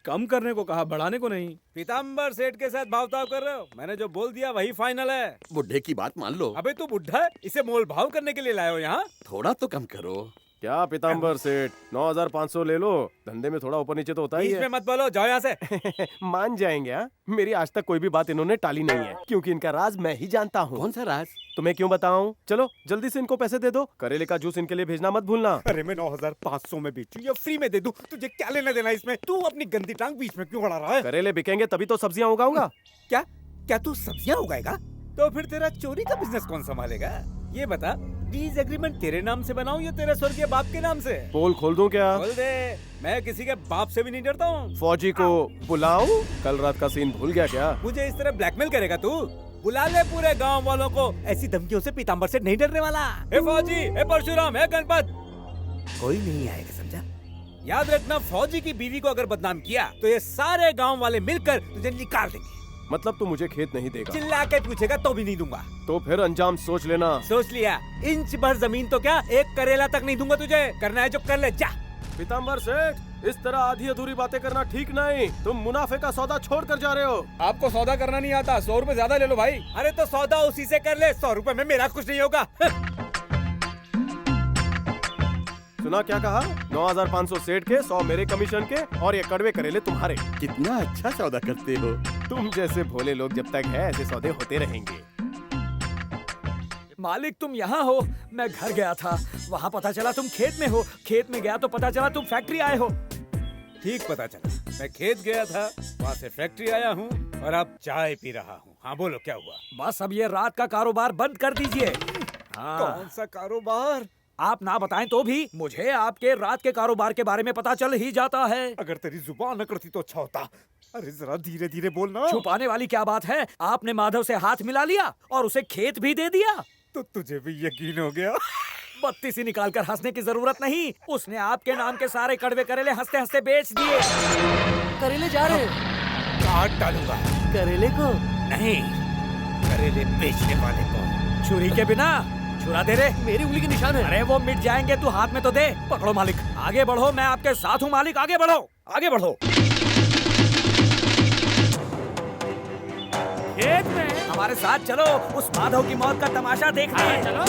कम करने को कहा, बढ़ाने को नहीं। पीताम्बर सेठ के साथ भाव-ताव कर रहे हो? मैंने जो बोल दिया वही फाइनल है। बुढ़े की बात मान लो। अबे तू बुढ़ा है, इसे मोल भाव करने के लिए लाए हो यहाँ? थोड़ा तो कम करो। क्या पीताम्बर सेठ, 9,500 ले लो। धंधे में थोड़ा ऊपर नीचे तो होता ही है। बीच में मत बोलो, जाओ यहाँ से। मान जाएंगे। हाँ, मेरी आज तक कोई भी बात इन्होंने टाली नहीं है, क्योंकि इनका राज मैं ही जानता हूँ। कौन सा राज? तुम्हें क्यों बताऊं? चलो जल्दी से इनको पैसे दे दो। करेले का जूस इनके लिए भेजना मत भूलना। अरे मैं 9,500 में बेचूं या फ्री में दे दूं, तुझे क्या लेना देना इसमें? तू अपनी गंदी टांग बीच में क्यों अड़ा रहा है? करेले बिकेंगे तभी तो सब्जियां उगाऊंगा। क्या तू सब्जियां उगाएगा? तो फिर तेरा चोरी का बिजनेस कौन संभालेगा? ये बता, लीज एग्रीमेंट तेरे नाम से बनाऊं या तेरे स्वर्गीय बाप के नाम से? पोल खोल दूं क्या? खोल दे, मैं किसी के बाप से भी नहीं डरता हूँ। फौजी को बुलाऊं? कल रात का सीन भूल गया क्या? मुझे इस तरह ब्लैकमेल करेगा तू? बुला ले पूरे गांव वालों को। ऐसी धमकियों से पीताम्बर से नहीं डरने वाला। हे फौजी, हे परशुराम, हे गणपत, कोई नहीं आएगा, समझा? याद रखना, फौजी की बीवी को अगर बदनाम किया तो ये सारे गांव वाले मिलकर तुझे निकाल देंगे। मतलब तू मुझे खेत नहीं देगा? चिल्ला के पूछेगा तो भी नहीं दूंगा। तो फिर अंजाम सोच लेना। सोच लिया। इंच भर जमीन तो क्या, 1 करेला तक नहीं दूंगा तुझे। करना है जो कर ले, जा। पीताम्बर सेठ, इस तरह आधी अधूरी बातें करना ठीक नहीं। तुम मुनाफे का सौदा छोड़ कर जा रहे हो। आपको सौदा करना नहीं आता, 100 रुपए ज्यादा ले लो भाई। अरे तो सौदा उसी से कर ले, 100 रुपए में मेरा कुछ नहीं होगा। सुना क्या कहा? 9,500 सेठ के, 100 मेरे कमीशन के, और ये कड़वे करेले तुम्हारे। कितना अच्छा सौदा करते हो। तुम जैसे भोले लोग जब तक है ऐसे सौदे होते रहेंगे। मालिक तुम यहाँ हो, मैं घर गया था, वहाँ पता चला तुम खेत में हो। खेत में गया तो पता चला तुम फैक्ट्री आए हो। ठीक पता चला, मैं खेत गया था, वहाँ से फैक्ट्री आया हूँ और अब चाय पी रहा हूँ। हाँ बोलो, क्या हुआ? बस अब ये रात का कारोबार बंद कर दीजिए। हाँ। कौन सा कारोबार? आप ना बताएं तो भी मुझे आपके रात के कारोबार के बारे में पता चल ही जाता है। अगर तेरी जुबान न करती तो अच्छा होता। अरे जरा धीरे धीरे बोलना। छुपाने वाली क्या बात है? आपने माधव से हाथ मिला लिया और उसे खेत भी दे दिया। तो तुझे भी यकीन हो गया? बत्ती सी निकाल कर हंसने की जरूरत नहीं। उसने आपके नाम के सारे कड़वे करेले हंसते हंसते बेच दिए। करेले जा रहे। काट डालूंगा। करेले को नहीं, करेले बेचने वाले को। छुरी के बिना छुरा दे रे। मेरी उंगली के निशान है। अरे वो मिट जाएंगे, तू हाथ में तो दे। पकड़ो मालिक, आगे बढ़ो, मैं आपके साथ हूँ मालिक, आगे बढ़ो, आगे बढ़ो। खेत में हमारे साथ चलो, उस माधव की मौत का तमाशा देखने। चलो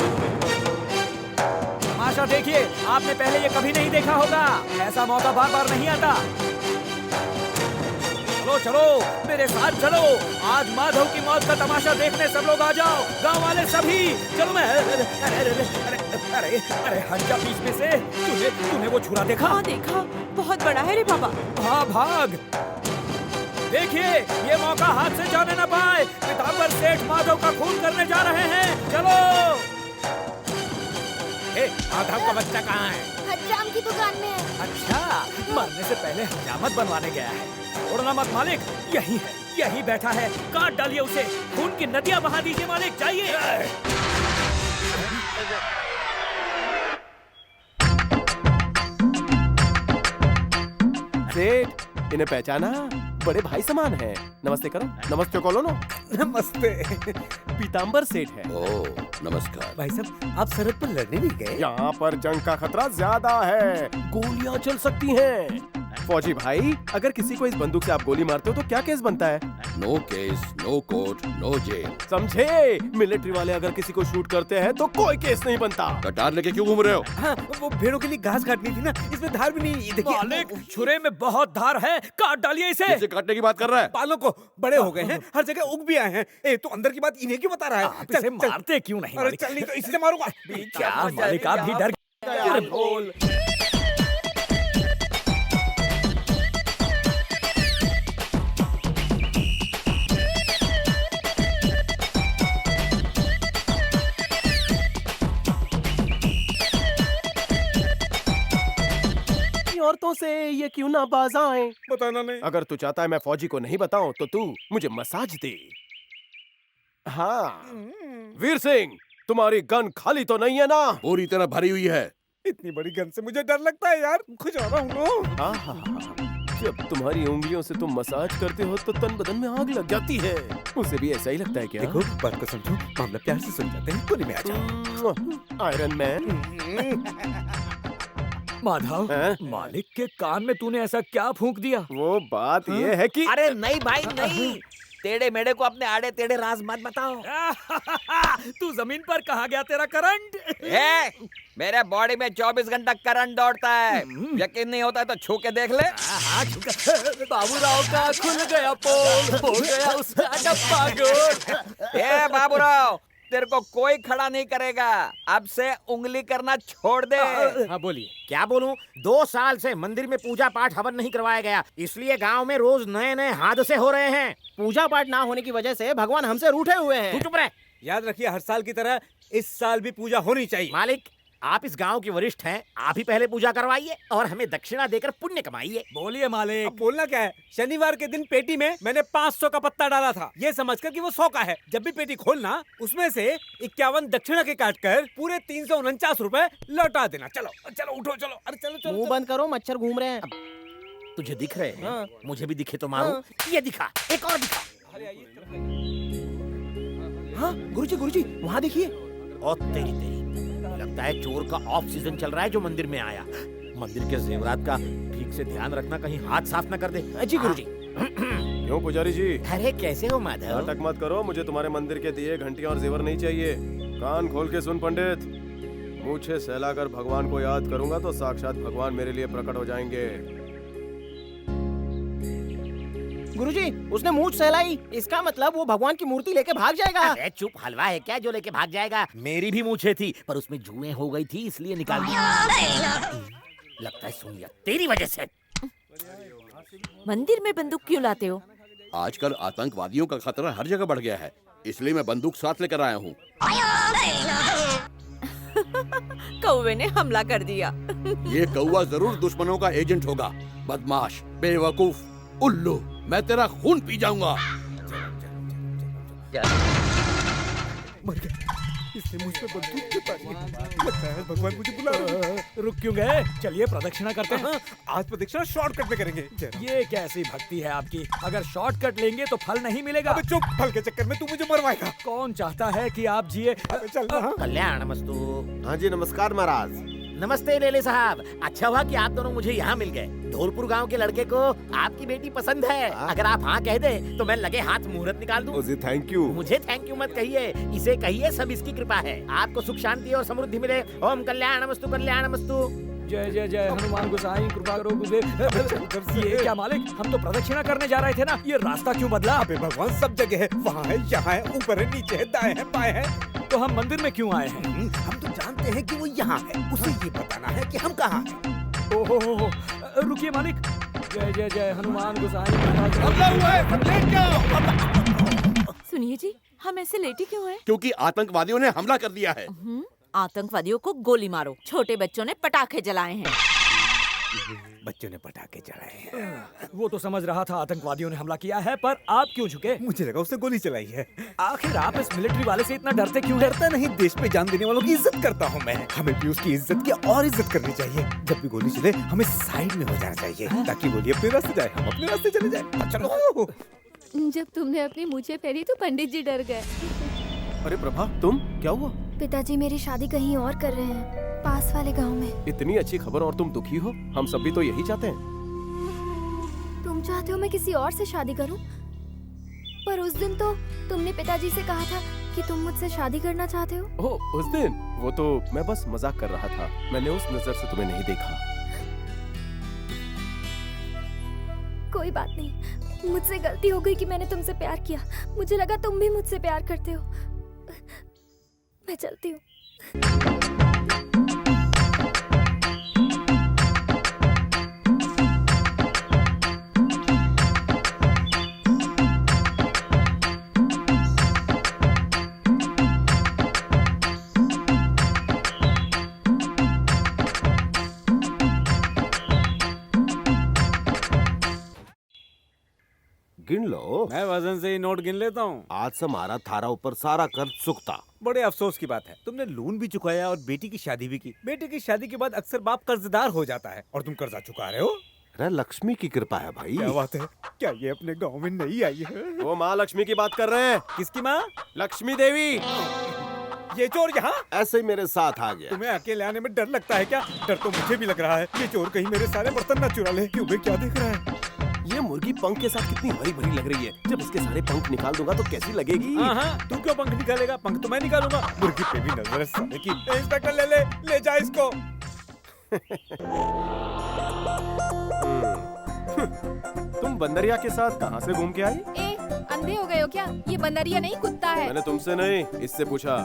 तमाशा देखिए, आपने पहले ये कभी नहीं देखा होगा, ऐसा मौका बार बार नहीं आता। चलो चलो मेरे साथ चलो, आज माधव की मौत का तमाशा देखने सब लोग आ जाओ, गांव वाले सभी। चलो मैं अरे हट जा बीच में से। तूने वो छुरा देखा? हाँ देखा, बहुत बड़ा है रे बाबा। हाँ भाग। देखिए ये मौका हाथ से जाने न पाए, पीताम्बर सेठ माधव का खून करने जा रहे हैं। चलो। माधव का बच्चा कहाँ है? हज्जाम की दुकान में है। अच्छा, मरने से पहले हजामत बनवाने गया है। छोड़ना मत मालिक, यही है, यही बैठा है, काट डालिए उसे, खून की नदियां बहा दीजिए मालिक, जाइए। सेठ, इन्हें पहचाना? बड़े भाई समान है। नमस्ते करो। नमस्ते करो ना। नमस्ते। पीताम्बर सेठ है। ओह नमस्कार। भाई साहब, आप सरहद पर लड़ने नहीं गए? यहाँ पर जंग का खतरा ज्यादा है, गोलियाँ चल सकती हैं। फौजी भाई, अगर किसी को इस बंदूक से आप गोली मारते हो तो क्या केस बनता है? No case, no court, no jail. समझे? मिलिट्री वाले अगर किसी को शूट करते हैं तो कोई केस नहीं बनता। कटार लेके क्यों घूम रहे हो? हाँ, वो भेड़ों के लिए घास काटनी थी ना, इसमें धार भी नहीं। देखिए मालिक, छुरे में बहुत धार है, काट डालिए इसे। किसे काटने की बात कर रहा है? बालों को बड़े हो गए हैं, हर जगह उग भी आए हैं। ए, तो अंदर की बात इन्हें क्यों बता रहा है? आप इसे मारते क्यों नहीं? अरे चल, नहीं तो इससे मारूंगा। क्या मालिक, आप भी डर बोल। औरतों से ये क्यों ना बाज आए? बताना नहीं। अगर तू चाहता है मैं फौजी को नहीं बताऊं तो तू मुझे मसाज दे। हाँ वीर सिंह, तुम्हारी गन खाली तो नहीं है ना? पूरी तरह भरी हुई है। इतनी बड़ी गन से मुझे डर लगता है यार, खुजा रहा हूँ। जब तुम्हारी उंगलियों से तुम मसाज करते हो तो तन बदन में आग लग जाती है। उसे भी ऐसा ही लगता है क्या? देखो बात को समझो, मामला प्यार से सुलझाते हैं, कोने में आ जाओ। Iron man. माधव, मालिक के कान में तूने ऐसा क्या फूंक दिया? वो बात ये है कि अरे नहीं भाई नहीं, टेढ़े मेढ़े को अपने आड़े टेढ़े राज मत बताओ। तू जमीन पर कहाँ गया तेरा करंट? मेरे बॉडी में 24 घंटा करंट दौड़ता है, यकीन नहीं होता है तो छू के देख ले। बाबूराव का खुल गया पोल, हो गया उसका डब्बा गोल। ए बाबूराव, तेरे को कोई खड़ा नहीं करेगा, अब से उंगली करना छोड़ दे। हाँ बोलिए। क्या बोलूं? 2 साल से मंदिर में पूजा पाठ हवन नहीं करवाया गया, इसलिए गांव में रोज नए नए हादसे हो रहे हैं। पूजा पाठ ना होने की वजह से भगवान हमसे रूठे हुए हैं। तू चुप रह। याद रखिए, हर साल की तरह इस साल भी पूजा होनी चाहिए। मालिक, आप इस गांव के वरिष्ठ हैं, आप ही पहले पूजा करवाइए और हमें दक्षिणा देकर पुण्य कमाइए। बोलिए मालिक। अब बोलना क्या है? शनिवार के दिन पेटी में मैंने 500 का पत्ता डाला था, ये समझकर कि वो 100 का है। जब भी पेटी खोलना, उसमें से 51 दक्षिणा के काटकर पूरे 349 रुपए लौटा देना। चलो चलो उठो, चलो। अरे चलो चलो। मुंह बंद करो, मच्छर घूम रहे हैं। तुझे दिख रहे हैं? हाँ। मुझे भी दिखे तो मारो। ये दिखा, एक और दिखा। हाँ गुरुजी, गुरुजी वहाँ देखिए। और तेरी लगता है चोर का ऑफ सीजन चल रहा है जो मंदिर में आया। मंदिर के जेवरात का ठीक से ध्यान रखना, कहीं हाथ साफ न कर दे। जी गुरुजी। क्यों पुजारी जी? अरे कैसे हो माधव? नाटक मत करो, मुझे तुम्हारे मंदिर के दिए, घंटियां और जेवर नहीं चाहिए। कान खोल के सुन पंडित, मुझे सहलाकर भगवान को याद करूंगा तो साक्षात भगवान मेरे लिए प्रकट हो जाएंगे। गुरुजी, उसने मूंछ सहलाई, इसका मतलब वो भगवान की मूर्ति लेके भाग जाएगा। अरे चुप, हलवा है क्या जो लेके भाग जाएगा? मेरी भी मूछें थी, पर उसमें जुएं हो गई थी, इसलिए निकाल दी। लगता है सुन लिया तेरी वजह से। मंदिर में बंदूक क्यों लाते हो? आजकल आतंकवादियों का खतरा हर जगह बढ़ गया है, इसलिए मैं बंदूक साथ लेकर आया हूँ। कौवे ने हमला कर दिया। ये कौवा जरूर दुश्मनों का एजेंट होगा। बदमाश, बेवकूफ, उल्लू, मैं तेरा खून पी जाऊंगा। मर गया। इसने मुझ पे बंदूक के तारी लगता है भगवान मुझे बुला रहे हैं। रुक क्यों गए? चलिए प्रदक्षिणा करते हैं। आज प्रदक्षिणा शॉर्टकट में करेंगे। ये कैसी भक्ति है आपकी? अगर शॉर्टकट लेंगे तो फल नहीं मिलेगा। अबे चुप, फल के चक्कर में तू मुझे मरवाएगा। कौन चाहता है कि आप जिए? चल कल्याणमस्तु। हाँ जी नमस्कार महाराज। नमस्ते लेले साहब, अच्छा हुआ कि आप दोनों मुझे यहाँ मिल गए। धौलपुर गांव के लड़के को आपकी बेटी पसंद है। अगर आप हाँ कह दे तो मैं लगे हाथ मुहूर्त निकाल दूं। जी थैंक यू। मुझे थैंक यू मत कहिए, इसे कहिए सब इसकी कृपा है। आपको सुख शांति और समृद्धि मिले। ओम कल्याणमस्तु कल्याणमस्तु। जय जय जय हनुमान गोसाई कृपा करो गुरुदेव। ये क्या मालिक, हम तो प्रदक्षिणा करने जा रहे थे ना, ये रास्ता क्यों बदला? अबे भगवान सब जगह है, वहाँ है, यहाँ है, ऊपर है, नीचे है, दाएं है, बाएं है। तो हम मंदिर में क्यों आए हैं? हम तो जानते हैं कि वो यहाँ है, उसे ये बताना है कि हम कहाँ हैं। ओहो रुकिए मालिक। जय जय जय हनुमान गोसाई। सुनिए जी, हम ऐसे लेटे क्यों हैं? क्योंकि आतंकवादियों ने हमला कर दिया है। आतंकवादियों को गोली मारो, छोटे बच्चों ने पटाखे जलाए हैं। बच्चों ने पटाखे चलाए हैं। वो तो समझ रहा था आतंकवादियों ने हमला किया है, पर आप क्यों झुके? मुझे लगा उसने गोली चलाई है। आखिर आप इस मिलिट्री वाले से इतना डरते क्यों? डरता नहीं, देश पे जान देने वालों की इज्जत करता हूँ मैं। हमें भी उसकी इज्जत की और इज्जत करनी चाहिए। जब भी गोली चले हमें साइड में हो जाना चाहिए ताकि गोली अपने रास्ते जाए, हम अपने रास्ते चले जाए। चलो। जब तुमने अपनी मूछें फेरी तो पंडित जी डर गए। अरे प्रभा, तुम क्या हुआ? पिताजी मेरी शादी कहीं और कर रहे हैं, पास वाले गांव में। इतनी अच्छी खबर और तुम दुखी हो? हम सब भी तो यही चाहते हैं। तुम चाहते हो मैं किसी और से शादी करूं? पर उस दिन तो तुमने पिताजी से कहा था कि तुम मुझसे शादी करना चाहते हो। ओह, उस दिन? वो तो मैं बस मजाक कर रहा था, मैंने उस नजर से तुम्हें नहीं देखा। कोई बात नहीं, मुझसे गलती हो गई कि मैंने तुमसे प्यार किया। मुझे लगा तुम भी मुझसे प्यार करते हो। मैं चलती हूँ। गिन लो। मैं वजन से ही नोट गिन लेता हूँ। आज से हमारा थारा ऊपर सारा कर्ज चुकता। बड़े अफसोस की बात है, तुमने लोन भी चुकाया और बेटी की शादी भी की। बेटी की शादी के बाद अक्सर बाप कर्जदार हो जाता है और तुम कर्जा चुका रहे हो। अरे लक्ष्मी की कृपा है भाई। क्या बात है, क्या ये अपने गांव में नहीं आई है? वो माँ लक्ष्मी की बात कर रहे हैं। किसकी माँ? लक्ष्मी देवी। ये चोर यहाँ ऐसे ही मेरे साथ आ गया। तुम्हें अकेले आने में डर लगता है क्या? डर तो मुझे भी लग रहा है। ये चोर कहीं मेरे सारे बर्तन न चुरा ले। क्यों बे, क्या देख रहा है? ये मुर्गी पंख के साथ कितनी हरी भरी लग रही है। जब इसके सारे पंख निकाल दूंगा तो कैसी लगेगी? हाँ, तू क्यों पंख निकालेगा? पंख तो मैं निकालूंगा। मुर्गी पे भी नजर है साले की। इंस्पेक्टर ले जा इसको। तुम बंदरिया के साथ कहाँ से घूम के आई? अंधे हो गए हो क्या? ये बंदरिया नहीं, कुत्ता है। मैंने तुमसे नहीं, इससे पूछा।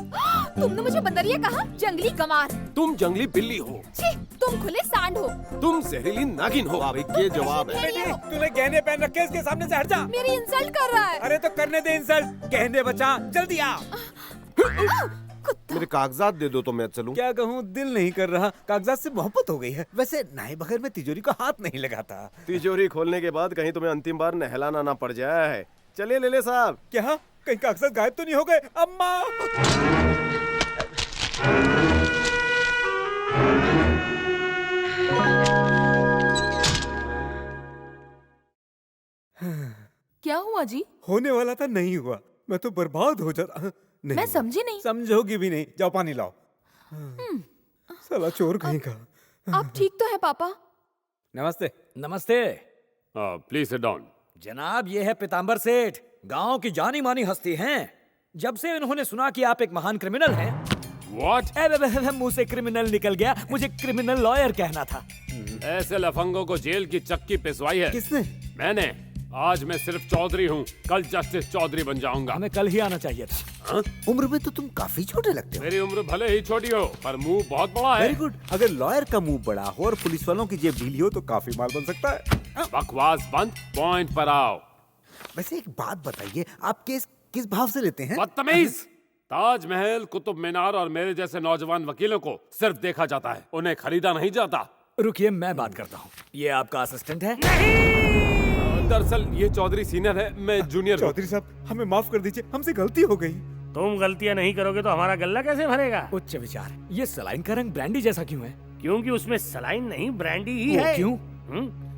तुमने मुझे बंदरिया कहा? जंगली गंवार। तुम जंगली बिल्ली हो। छी, तुम खुले सांड हो। तुम जहरीली नागिन हो। ये जवाब है। तूने गहने पहन रखे, इसके सामने से हट जा। मेरी इंसल्ट कर रहा है। अरे तो करने दे इंसल्ट। गहने बचा, जल्दी आ। मेरे कागजात दे दो तो मैं चलूं। क्या कहूँ, दिल नहीं कर रहा। कागजात से मोहब्बत हो गई है। वैसे नए बगैर में तिजोरी को हाथ नहीं लगाता। तिजोरी खोलने के बाद कहीं तुम्हें अंतिम बार नहलाना ना पड़ जाए। चलिए लेले साहब। क्या कहीं कागजात गायब तो नहीं हो गए? अम्मा। क्या हुआ जी? होने वाला था, नहीं हुआ। मैं तो बर्बाद हो जाता। मैं समझी नहीं। समझोगी भी नहीं। जाओ पानी लाओ। साला चोर कहीं का। आप ठीक तो है पापा? नमस्ते। नमस्ते। Please sit down. जनाब, ये है पीतांबर सेठ, गांव की जानी मानी हस्ती हैं। जब से इन्होंने सुना कि आप एक महान क्रिमिनल हैं। What? मुंह से क्रिमिनल निकल गया, मुझे क्रिमिनल लॉयर कहना था। ऐसे लफंगों को जेल की चक्की पिसवाई है। किसने? मैंने। आज मैं सिर्फ चौधरी हूँ, कल जस्टिस चौधरी बन जाऊंगा। हमें कल ही आना चाहिए था। उम्र में तो तुम काफी छोटे लगते हो। मेरी उम्र भले ही छोटी हो, पर मुंह बहुत बड़ा है। Very good. अगर लॉयर का मुंह बड़ा हो और पुलिस वालों की जेब ढीली हो तो काफी माल बन सकता है। बकवास बंद, पॉइंट पर आओ। वैसे एक बात बताइए, आप केस किस भाव से लेते हैं? बदतमीज। ताजमहल, कुतुब मीनार और मेरे जैसे नौजवान वकीलों को सिर्फ देखा जाता है, उन्हें खरीदा नहीं जाता। रुकिए, मैं बात करता हूँ। ये आपका असिस्टेंट है? दरअसल ये चौधरी सीनियर है, मैं जूनियर। चौधरी साहब, हमें माफ कर दीजिए, हमसे गलती हो गई। तुम गलतियां नहीं करोगे तो हमारा गल्ला कैसे भरेगा? उच्च विचार। ये सलाइन का रंग ब्रांडी जैसा क्यों है? क्योंकि उसमें सलाइन नहीं ब्रांडी ही है। क्यों?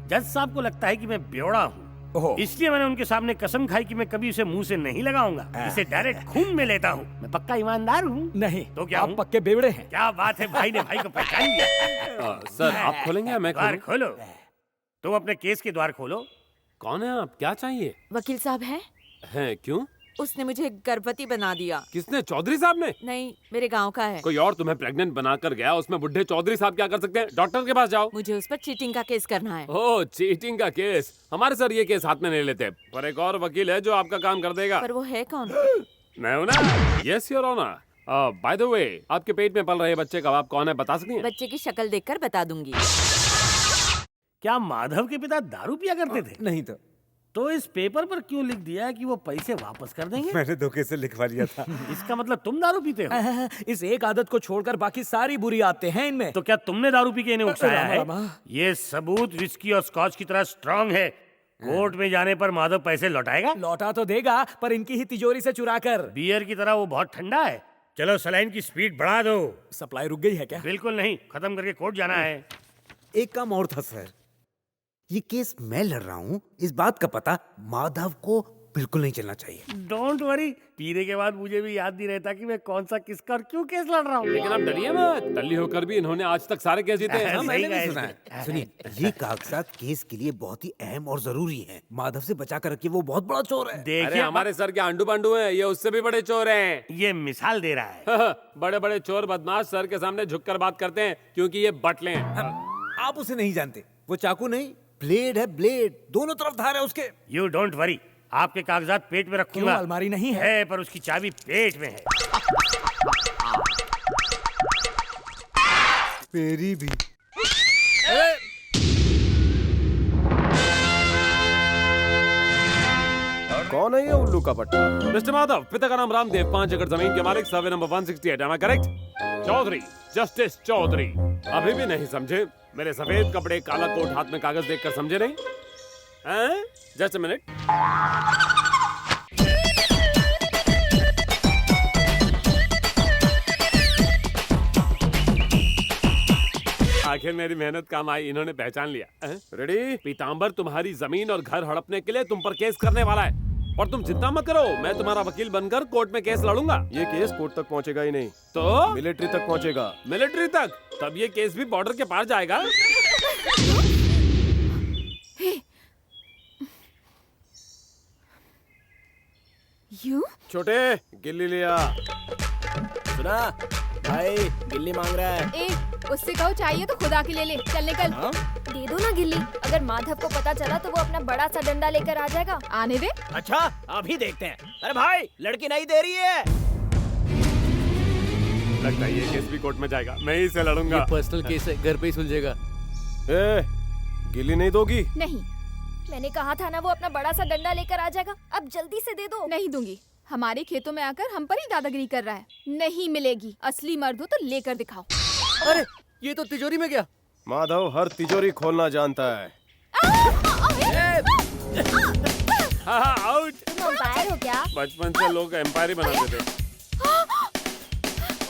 जज साहब को लगता है कि मैं बेवड़ा हूँ, इसलिए मैंने उनके सामने कसम खाई कि मैं कभी उसे मुंह से नहीं लगाऊंगा, इसे डायरेक्ट खून में लेता हूँ। मैं पक्का ईमानदार हूँ। नहीं तो क्या आप पक्के बेवड़े हैं। क्या बात है, भाई ने भाई को पहचान लिया। सर आप खोलेंगे या मैं द्वार खोलूं? खोलो, तुम अपने केस के द्वार खोलो। कौन है आप, क्या चाहिए? वकील साहब हैं? क्यों? उसने मुझे गर्भवती बना दिया। किसने? चौधरी साहब ने? नहीं, मेरे गांव का है। कोई और तुम्हें प्रेग्नेंट बनाकर गया, उसमें बुढ़े चौधरी साहब क्या कर सकते हैं? डॉक्टर के पास जाओ। मुझे उस पर चीटिंग का केस करना है। ओह, चीटिंग का केस? हमारे सर ये केस हाथ में नहीं लेते, पर एक और वकील है जो आपका काम कर देगा। पर वो है कौन? मैं हूं ना। Yes your honour. By the way, आपके पेट में पल रहे बच्चे का बाप कौन है, बता सकती हैं? बच्चे की शक्ल देखकर बता दूंगी। क्या माधव के पिता दारू पिया करते थे? नहीं तो इस पेपर पर क्यों लिख दिया है कि वो पैसे वापस कर देंगे? मैंने धोखे से लिखवा लिया था। इसका मतलब तुम दारू पीते हो? इस एक आदत को छोड़कर बाकी सारी बुरी आदतें हैं इनमें। तो क्या तुमने दारू पी के इन्हें उकसाया है? रामा। ये सबूत विस्की और स्कॉच की तरह स्ट्रांग है। कोर्ट में जाने पर माधव पैसे लौटाएगा? लौटा तो देगा, पर इनकी ही तिजोरी से चुरा कर। बियर की तरह वो बहुत ठंडा है। चलो सलाइन की स्पीड बढ़ा दो। सप्लाई रुक गई है क्या? बिल्कुल नहीं, खत्म करके कोर्ट जाना है। एक काम और था सर, ये केस मैं लड़ रहा हूँ, इस बात का पता माधव को बिल्कुल नहीं चलना चाहिए। डोंट वरी, पीने के बाद मुझे भी याद नहीं रहता कि मैं कौन सा किसका और क्यों केस लड़ रहा हूँ। लेकिन आप डरिए मत, टल्ली होकर भी इन्होंने आज तक सारे केस जीते हैं। सही मैंने भी सुना है। सुनिए, ये कागजात केस के लिए बहुत ही अहम और जरूरी हैं। माधव से बचा कर रखिए, वो बहुत बड़ा चोर है। अरे हमारे सर के आंडू पांडू हैं, ये उससे भी बड़े चोर हैं। ये मिसाल दे रहा है। बड़े बड़े चोर बदमाश सर के सामने झुककर बात करते हैं, क्योंकि ये बटले हैं। आप उसे नहीं जानते, वो चाकू नहीं, ब्लेड है, ब्लेड। दोनों तरफ धार है उसके। यू डोंट वरी, आपके कागजात पेट में रखूंगा। क्यों, अलमारी नहीं है? पर उसकी चाबी पेट में है। मेरी भी। कौन है ये उल्लू का पट्टा? मिस्टर माधव, पिता का नाम रामदेव, 5 एकड़ जमीन के मालिक, survey number 168, am I correct? Chaudhary, justice Chaudhary. अभी भी नहीं समझे? मेरे सफेद कपड़े, काला कोट, हाथ में कागज देखकर समझे नहीं? Just a minute. आखिर मेरी मेहनत काम आई, इन्होंने पहचान लिया। रेडी? पीताम्बर तुम्हारी जमीन और घर हड़पने के लिए तुम पर केस करने वाला है, और तुम चिंता मत करो, मैं तुम्हारा वकील बनकर कोर्ट में केस लड़ूंगा। ये केस कोर्ट तक पहुंचेगा ही नहीं, तो मिलिट्री तक पहुंचेगा। मिलिट्री तक? तब ये केस भी बॉर्डर के पार जाएगा। यू? छोटे, गिल्ली लिया। सुना भाई, गिल्ली मांग रहा है। उससे कहो चाहिए तो खुदा की ले ले। चल निकल। दे दो ना गिल्ली। अगर माधव को पता चला तो वो अपना बड़ा सा डंडा लेकर आ जाएगा। आने दे। अच्छा, अभी देखते हैं। अरे भाई, लड़की नहीं दे रही है। लगता है ये केस भी कोर्ट में जाएगा, मैं ही से लड़ूंगा। ये पर्सनल केस है, घर पे ही सुलझेगा। गिल्ली नहीं दोगी? नहीं, मैंने कहा था ना वो अपना बड़ा सा डंडा लेकर आ जाएगा। अब जल्दी से दे दो। नहीं दूंगी। हमारे खेतों में आकर हम पर ही दादागिरी कर रहा है। नहीं मिलेगी। असली मर्द हो तो लेकर दिखाओ। अरे ये तो तिजोरी में गया। माधव हर तिजोरी खोलना जानता है। आउट। तुम अंपायर हो क्या? बचपन से लोग एम्पायर ही बनाते थे।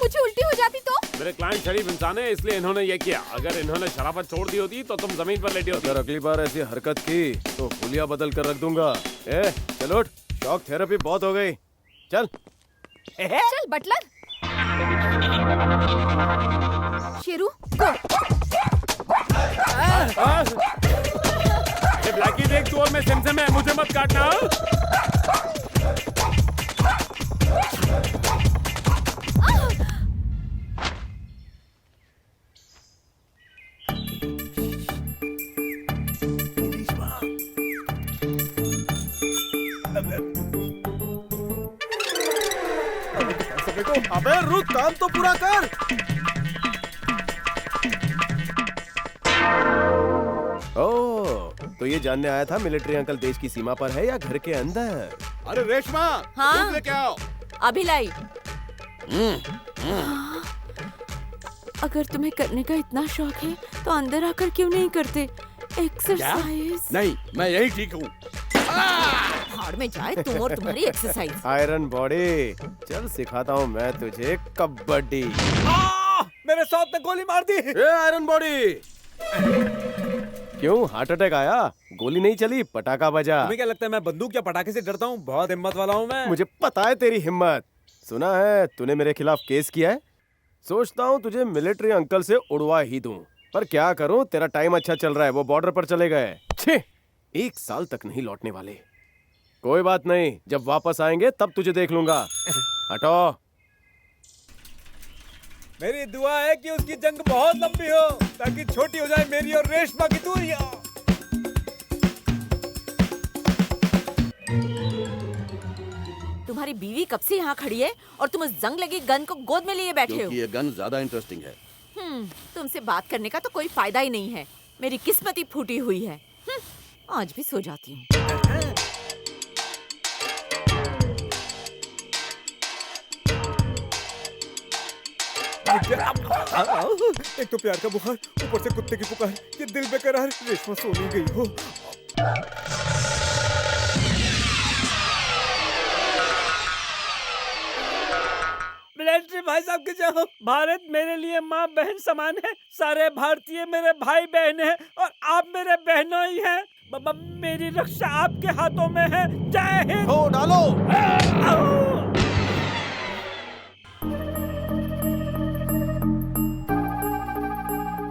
मुझे उल्टी हो जाती तो? मेरे क्लाइंट शरीफ इंसान है, इसलिए इन्होंने ये किया। अगर इन्होंने शराफत छोड़ दी होती तो तुम जमीन पर लेटी होती। अगर अगली बार ऐसी हरकत की तो हुलिया बदल कर रख दूंगा। चल उठ, शॉक थेरेपी बहुत हो गई। चल चल बटलर। शेरू गो। ये ब्लैकी देख, तू और मैं सिमसिम है, मुझे मत काटना। अबे रुक, काम तो पूरा कर। तो ये जानने आया था मिलिट्री अंकल देश की सीमा पर है या घर के अंदर? अरे रेशमा, दूध लेके आओ। अभी लाई। अगर तुम्हें करने का इतना शौक है तो अंदर आकर क्यों नहीं करते एक्सरसाइज? नहीं, मैं यही ठीक हूँ। भाड़ में जाए तुम और तुम्हारी एक्सरसाइज। आयरन बॉडी, चल सिखाता हूँ मैं तुझे कबड्डी। मेरे सौत ने गोली मार दी। आयरन बॉडी, क्यों हार्ट अटैक आया? गोली नहीं चली, पटाखा बजा। तुम्हें क्या लगता है मैं बंदूक या पटाखे से डरता हूँ? बहुत हिम्मत वाला हूँ मैं। मुझे पता है तेरी हिम्मत। सुना है तूने मेरे खिलाफ केस किया है। सोचता हूँ तुझे मिलिट्री अंकल से उड़वा ही दूं, पर क्या करूँ, तेरा टाइम अच्छा चल रहा है, वो बॉर्डर पर चले गए। छे, 1 साल तक नहीं लौटने वाले। कोई बात नहीं, जब वापस आएंगे तब तुझे देख लूंगा। हटो। मेरी दुआ है कि उसकी जंग बहुत लंबी हो, ताकि छोटी हो जाए मेरी और रेशमा की दूरियां। तुम्हारी बीवी कब से यहाँ खड़ी है और तुम उस जंग लगी गन को गोद में लिए बैठे हो? ये गन ज्यादा इंटरेस्टिंग है। तुमसे बात करने का तो कोई फायदा ही नहीं है। मेरी किस्मत ही फूटी हुई है। आज भी सो जाती हूँ। एक तो प्यार का बुखार, ऊपर से कुत्ते की पुकार, ये दिल बेकरार। रेशमा सोने गई हो। मिलिट्री भाई साहब की जय हो। भारत मेरे लिए माँ बहन समान है। सारे भारतीय मेरे भाई बहन हैं और आप मेरे बहनों ही हैं। मेरी रक्षा आपके हाथों में है। जय हिंद। डालो।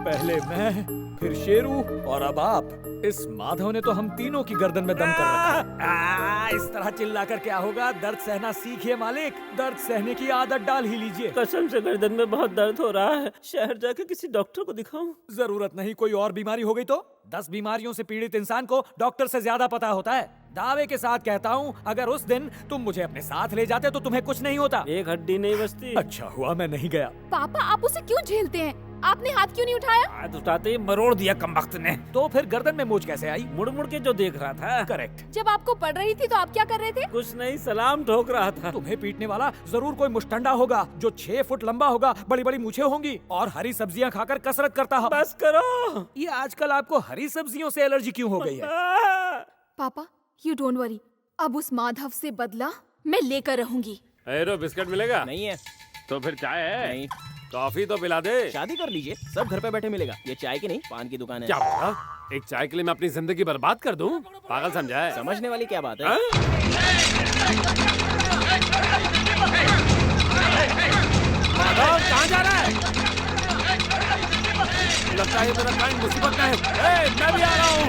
पहले मैं, फिर शेरू और अब आप। इस माधव ने तो हम तीनों की गर्दन में दम कर रखा। इस तरह चिल्लाकर क्या होगा? दर्द सहना सीखिए मालिक, दर्द सहने की आदत डाल ही लीजिए। कसम से गर्दन में बहुत दर्द हो रहा है। शहर जाकर किसी डॉक्टर को दिखाऊं? जरूरत नहीं। कोई और बीमारी हो गई तो 10 बीमारियों से पीड़ित इंसान को डॉक्टर से ज्यादा पता होता है। दावे के साथ कहता हूँ, अगर उस दिन तुम मुझे अपने साथ ले जाते तो तुम्हें कुछ नहीं होता। एक हड्डी नहीं बचती। अच्छा हुआ मैं नहीं गया। पापा आप उसे क्यों झेलते हैं? आपने हाथ क्यों नहीं उठाया? हाथ उठाते ही मरोड़ दिया कमबख्त ने। तो फिर गर्दन में मोच कैसे आई? मुड़ मुड़ के जो देख रहा था। करेक्ट। जब आपको पड़ रही थी तो आप क्या कर रहे थे? कुछ नहीं, सलाम ठोक रहा था। तुम्हें पीटने वाला जरूर कोई मुष्टंडा होगा जो 6 फुट लंबा होगा, बड़ी बड़ी मूछें होंगी और हरी सब्जियां खाकर कसरत करता हो। बस करो। ये आजकल आपको हरी सब्जियों से एलर्जी क्यों हो गई है? पापा यू डोंट वरी, अब उस माधव से बदला मैं लेकर रहूंगी। एरो बिस्किट मिलेगा? नहीं है। तो फिर चाय है? नहीं। कॉफी तो पिला दे। शादी कर लीजिए, सब घर पे बैठे मिलेगा। ये चाय की नहीं, पान की दुकान है। क्या बोला? एक चाय के लिए मैं अपनी जिंदगी बर्बाद कर दूं? पागल समझा है? समझने वाली क्या बात है? कहाँ जा रहा है? लगता है मेरा टाइम मुसीबत में है। मैं भी आ रहा हूँ।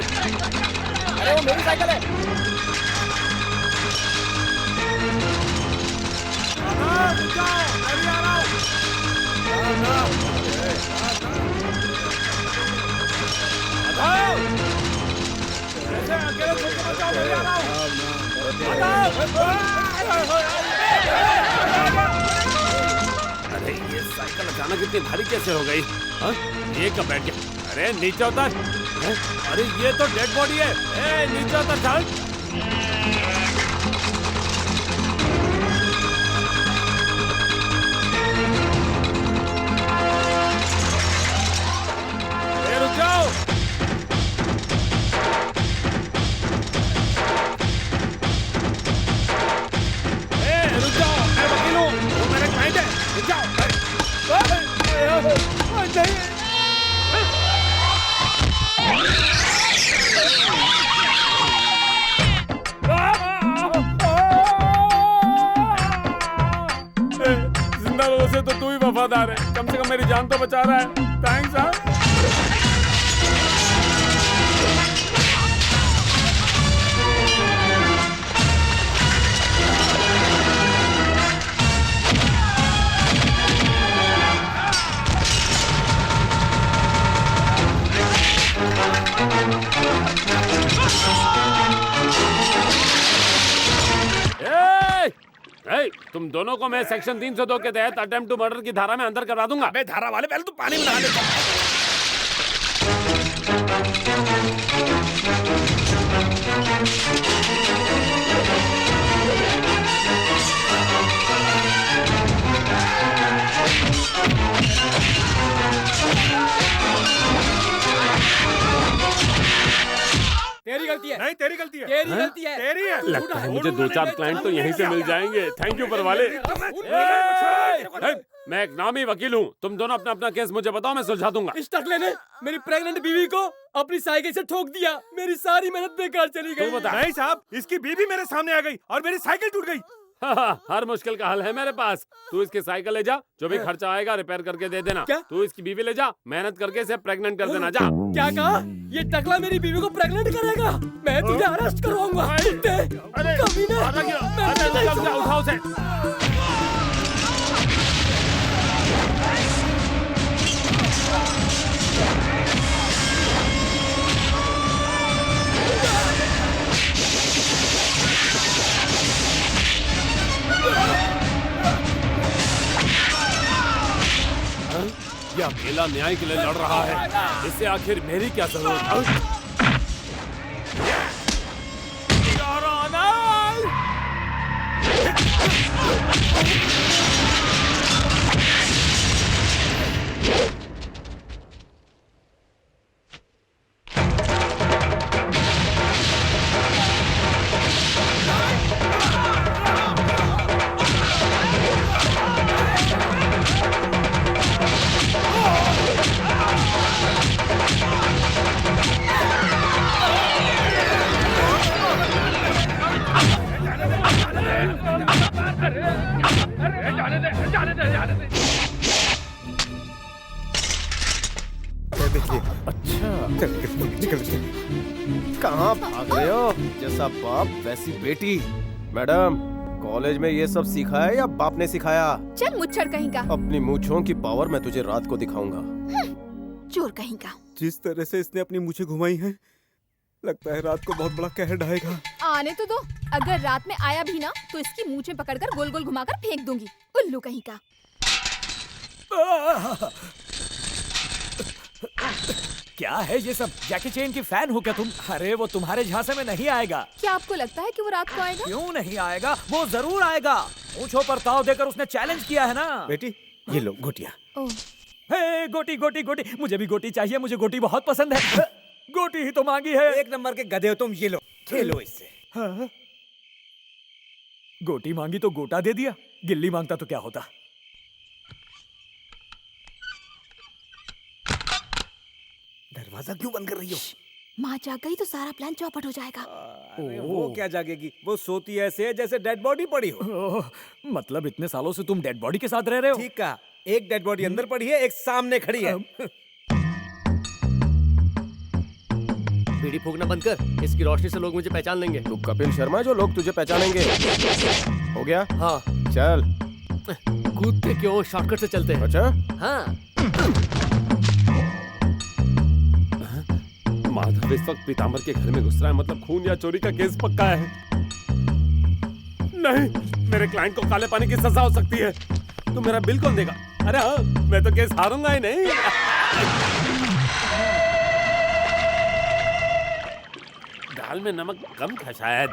अरे वो मेरी साइकिल है। मैं भी आ रहा हूँ। अरे ये साइकिल अचानक इतनी भारी कैसे हो गई? हाँ? ये कब बैठ गया? अरे नीचे उतर। अरे ये तो डेड बॉडी है। ए, नीचे उतर चल। रुक जाओ। रुक जाओ, मैं वकील हूँ, वो मेरे क्लाइंट है। रुक जाओ। जिंदा लोगों से तो तू ही वफादार है। कम से कम मेरी जान तो बचा रहा है। थैंक्स हाँ। तुम दोनों को मैं सेक्शन 302 के तहत अटेम्प्ट टू मर्डर की धारा में अंदर करवा दूंगा। अबे धारा वाले, पहले तू पानी में नहा ले। तेरी गलती है। नहीं तेरी गलती है। तेरी गलती है। तेरी है। लगता है मुझे 2-4 क्लाइंट तो यहीं से मिल जाएंगे। थैंक यू पर वाले। मैं एक नामी वकील हूँ। तुम दोनों अपना अपना केस मुझे बताओ, मैं सुलझा दूंगा। इस टकले ने मेरी प्रेग्नेंट बीवी को अपनी साइकिल से ठोक दिया। मेरी सारी मेहनत बेकार चली गई। तू बता। नहीं साहब, इसकी बीवी मेरे सामने आ गई और मेरी साइकिल टूट गई। हर मुश्किल का हल है मेरे पास। तू इसकी साइकिल ले जा, जो भी खर्चा आएगा रिपेयर करके दे देना। क्या? तू इसकी बीवी ले जा, मेहनत करके इसे प्रेग्नेंट कर देना। जा। क्या कहा? ये टकला मेरी बीवी को प्रेग्नेंट करेगा? मैं तुझे अरेस्ट करवाऊंगा। कमीना। उठाओ उसे। ये अकेला न्याय के लिए लड़ रहा है। इससे आखिर मेरी क्या जरूरत है? कहाँ भाग रहे हो? जैसा बाप वैसी बेटी। मैडम, कॉलेज में ये सब सीखा है या बाप ने सिखाया? चल मुच्छड़ कहीं का। अपनी मूंछों की पावर मैं तुझे रात को दिखाऊंगा। चोर कहीं का। जिस तरह से इसने अपनी मूछें घुमाई हैं, लगता है रात को बहुत बड़ा कहर ढाएगा। आने तो दो। अगर रात में आया भी ना तो इसकी मूंछें पकड़कर गोल गोल घुमाकर फेंक दूंगी। उल्लू कहीं का। क्या है ये सब? जैकी चैन की फैन हो क्या तुम? अरे वो तुम्हारे झांसे में नहीं आएगा। क्या आपको लगता है कि वो रात को आएगा? क्यों नहीं आएगा? वो जरूर आएगा। पूछो पर ताव देकर उसने चैलेंज किया है ना। बेटी ये लो गोटियां। हे गोटी गोटी गोटी, मुझे भी गोटी चाहिए। मुझे गोटी बहुत पसंद है। गोटी ही तो मांगी है। एक नंबर के गधे हो तुम। ये लो, खेलो इससे। हाँ। गोटी मांगी तो गोटा दे दिया। गिल्ली मांगता तो क्या होता? दरवाजा क्यों बंद कर रही हो? माँ जाग गई तो सारा प्लान चौपट हो जाएगा। वो क्या जागेगी? वो सोती ऐसे है जैसे डेड बॉडी पड़ी हो। मतलब इतने सालों से तुम डेड बॉडी के साथ रह रहे हो? ठीक कहा। एक डेड बॉडी अंदर पड़ी है, एक सामने खड़ी है। बीड़ी फूकना बंद कर। इसकी रोशनी से लोग मुझे पहचान लेंगे। तू कपिल शर्मा जो लोग तुझे पहचानेंगे। हो गया? हाँ। चल। कूदते क्यों? शॉर्टकट से चलते हैं। अच्छा? हाँ। माधव इस वक्त पीताम्बर के घर में घुस रहा है, मतलब खून या चोरी का केस पक्का है। नहीं, मेरे क्लाइंट को काले पानी की सजा हो सकती है। तो मेरा बिल कौन देगा? अरे हाँ, मैं तो केस हारूंगा ही नहीं। दाल में नमक कम था शायद।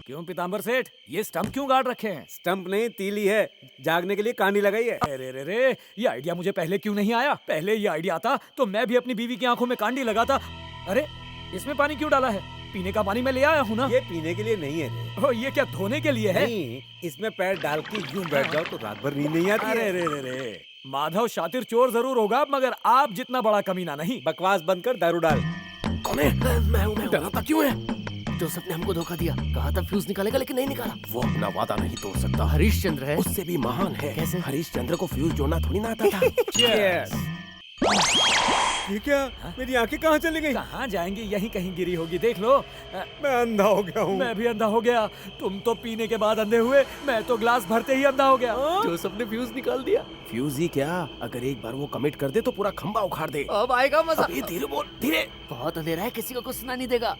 क्यों पीताम्बर सेठ, ये स्टंप क्यों गाड़ रखे हैं? स्टंप नहीं, तीली है। जागने के लिए कांडी लगाई है। अरे रे रे, ये आइडिया मुझे पहले क्यों नहीं आया? पहले ये आइडिया आता तो मैं भी अपनी बीवी की आंखों में कांडी लगाता। अरे इसमें पानी क्यों डाला है? पीने का पानी मैं ले आया हूँ ना। ये पीने के लिए नहीं है रे। ओ, ये क्या धोने के लिए है? नहीं, इसमें पैर डाल के यूं बैठ जाओ तो रात भर नींद नहीं आती है। अरे रे रे रे, माधव शातिर चोर जरूर होगा, मगर आप जितना बड़ा कमीना नहीं। बकवास बंद कर, दारू डाल। कौन है? मैं हूँ। डराता क्यों है? जोसेफ ने हमको धोखा दिया। कहा था फ्यूज निकालेगा, लेकिन नहीं निकाला। वो अपना वादा नहीं तोड़ सकता। हरीशचंद्र है। उससे भी महान है। कैसे? हरीशचंद्र को फ्यूज जोड़ना थोड़ी ना आता था। Cheers। ये क्या? मेरी आंखें कहाँ चली गई? कहाँ जाएंगी? यहीं कहीं गिरी होगी, देख लो। मैं अंधा हो गया हूँ। मैं भी अंधा हो गया। तुम तो पीने के बाद अंधे हुए, मैं तो ग्लास भरते ही अंधा हो गया। जोसेफ ने फ्यूज निकाल दिया। फ्यूज ही क्या, अगर एक बार वो कमिट कर दे तो पूरा खंबा उखाड़ दे। अब आएगा मजा। अभी धीरे बोल, धीरे। बहुत अंधेरा है, किसी को कुछ सुना नहीं देगा।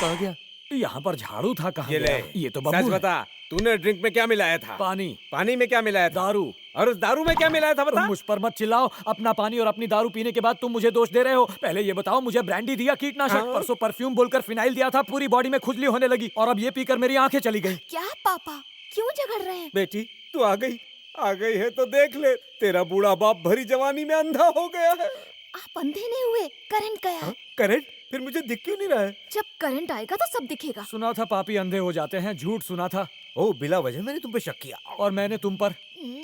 कहाँ गया? यहाँ पर झाड़ू था। कहाँ ये ले। ये तो सच बब्बू है। बता, तूने ड्रिंक में क्या मिलाया था? पानी। पानी में क्या मिलाया था? दारू। और उस दारू में क्या मिलाया था बता? तुम मुझ पर मत चिल्लाओ। अपना पानी और अपनी दारू पीने के बाद तुम मुझे दोष दे रहे हो। पहले ये बताओ, मुझे ब्रांडी दिया कीटनाशक? परसों परफ्यूम बोलकर फिनाइल दिया था, पूरी बॉडी में खुजली होने लगी, और अब ये पीकर मेरी आंखें चली गई। क्या पापा, क्यों झगड़ रहे हैं? बेटी तू आ गई, आ गई है तो देख ले, तेरा बूढ़ा बाप भरी जवानी में अंधा हो गया है। आप अंधे नहीं हुए, करंट गया है। करंट? फिर मुझे दिख क्यों नहीं रहा है? जब करंट आएगा तो सब दिखेगा। सुना था पापी अंधे हो जाते हैं, झूठ सुना था। ओ, बिला वजह मैंने तुम पे शक किया। और मैंने तुम पर।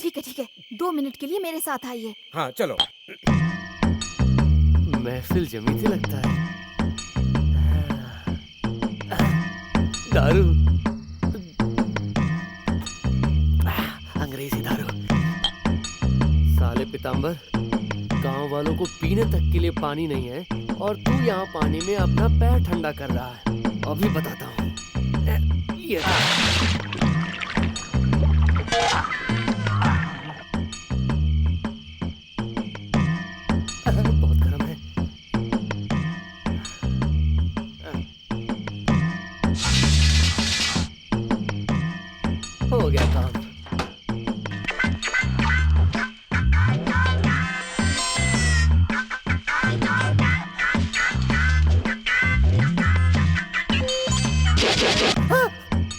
ठीक है, 2 मिनट के लिए मेरे साथ आइए। हाँ चलो। महफिल जमी थी लगता है। दारू, अंग्रेजी दारू। साले पीताम्बर, गांव वालों को पीने तक के लिए पानी नहीं है और तू यहाँ पानी में अपना पैर ठंडा कर रहा है। अभी बताता हूँ। ये बहुत गर्म है। हो गया काम।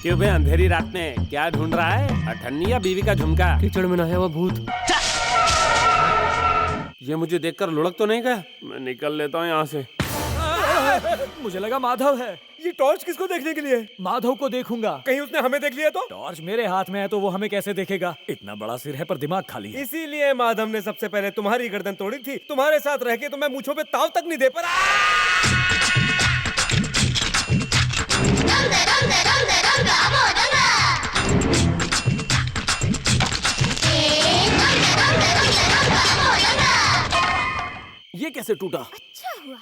क्यों बे, अंधेरी रात में क्या ढूंढ रहा है? अठन्नी या बीवी का झुमका? कीचड़ में नहाया हुआ भूत। ये मुझे देखकर लुढ़क तो नहीं गया? मैं निकल लेता हूँ यहाँ से। मुझे लगा माधव है। ये टॉर्च किसको देखने के लिए? माधव को देखूंगा। कहीं उसने हमें देख लिया तो? टॉर्च मेरे हाथ में है तो वो हमें कैसे देखेगा? इतना बड़ा सिर है पर दिमाग खाली है। इसीलिए माधव ने सबसे पहले तुम्हारी गर्दन तोड़ी थी। तुम्हारे साथ रह के तो मैं मूंछों पे ताव तक नहीं दे पा। ये कैसे टूटा? अच्छा हुआ।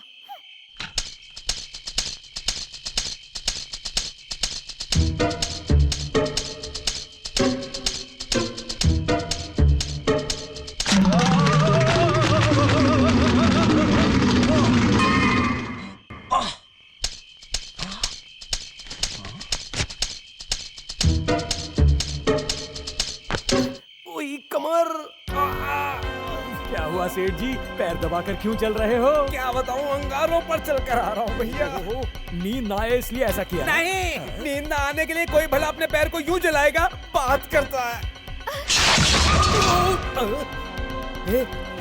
कमर। क्या हुआ सेठ जी, पैर दबाकर क्यों चल रहे हो? क्या बताऊं, अंगारों पर चलकर आ रहा हूँ भैया। नींद ना आए इसलिए ऐसा किया? नहीं, नींद ना आने के लिए कोई भला अपने पैर को यूं जलाएगा? बात करता है।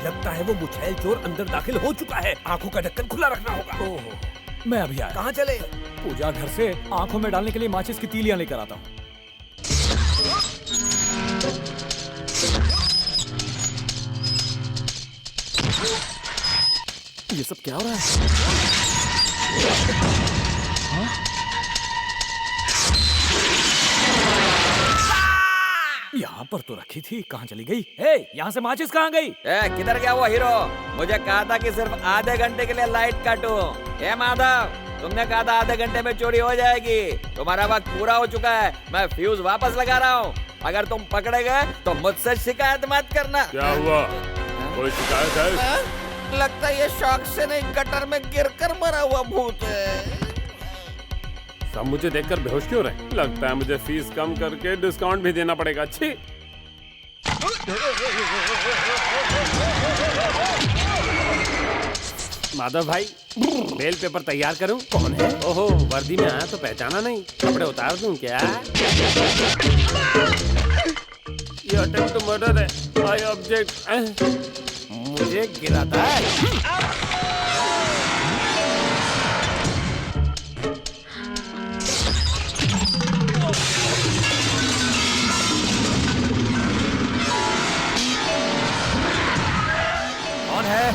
लगता है वो मुछैल चोर अंदर दाखिल हो चुका है। आंखों का ढक्कन खुला रखना होगा। ओहो, मैं अभी आया। कहाँ चले? पूजा घर से आंखों में डालने के लिए माचिस की तीलियां लेकर आता हूँ। ये सब क्या हो रहा है? यहाँ पर तो रखी थी, कहाँ चली गई? यहाँ से माचिस कहाँ गई? किधर गया वो हीरो? मुझे कहा था कि सिर्फ आधे घंटे के लिए लाइट काटो। माधव, तुमने कहा था आधे घंटे में चोरी हो जाएगी। तुम्हारा वक्त पूरा हो चुका है। मैं फ्यूज वापस लगा रहा हूँ। अगर तुम पकड़े गए तो मुझसे शिकायत मत करना। क्या हुआ? कोई शिकायत है? लगता है ये शॉक से नहीं, गटर में गिरकर मरा हुआ भूत है। सब मुझे देखकर बेहोश क्यों रहे? लगता है मुझे फीस कम करके डिस्काउंट भी देना पड़ेगा। अच्छी। माधव भाई, बेल पेपर तैयार करूं? कौन है? ओहो, वर्दी में आया तो पहचाना नहीं। कपड़े उतार दूं क्या? ये अटेम्प्ट टू मर्डर है। I object. मुझे गिराता है। कौन है?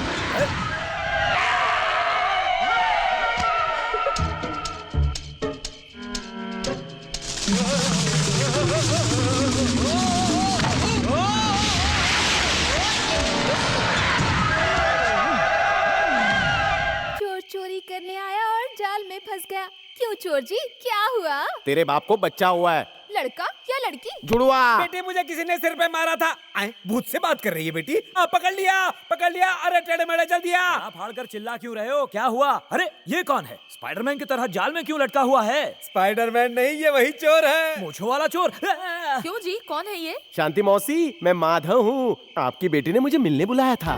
चोर चोरी करने आया और जाल में फंस गया। क्यों चोर जी, क्या हुआ? तेरे बाप को बच्चा हुआ है। लड़का या लड़की? जुड़वा। बेटी, मुझे किसी ने सिर पे मारा था। भूत से बात कर रही है बेटी। पकड़ लिया, पकड़ लिया। अरे टेढ़े मेढ़े चल दिया। आप फाड़ कर चिल्ला क्यों रहे हो? क्या हुआ? अरे ये कौन है? स्पाइडरमैन की तरह जाल में क्यों लटका हुआ है? स्पाइडरमैन नहीं, ये वही चोर है। मूंछों वाला चोर। क्यों जी, कौन है ये? शांति मौसी, मैं माधव हूँ। आपकी बेटी ने मुझे मिलने बुलाया था।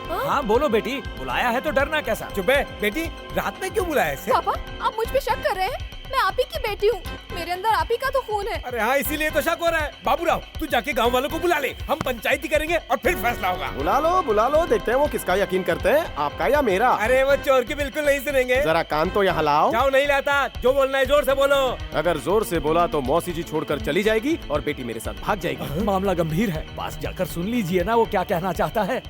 हाँ बोलो बेटी, बुलाया है तो डरना कैसा? चुप है बेटी, रात में क्यों बुलाया इसे? पापा, आप मुझ पे शक कर रहे हैं? मैं आप ही की बेटी हूँ, मेरे अंदर आप ही का तो खून है। अरे हाँ, इसीलिए तो शक हो रहा है। बाबूराव, तू जाके गांव वालों को बुला ले, हम पंचायती करेंगे और फिर फैसला होगा। बुला लो, देखते हैं वो किसका यकीन करते हैं, आपका या मेरा। अरे वो चोर की बिल्कुल नहीं सुनेंगे। जरा कान तो यहाँ लाओ। जाओ, नहीं लाता, जो बोलना है जोर से बोलो। अगर जोर से बोला तो मौसी जी छोड़कर चली जाएगी और बेटी मेरे साथ भाग जाएगी। मामला गंभीर है, पास जाकर सुन लीजिए ना वो क्या कहना चाहता है।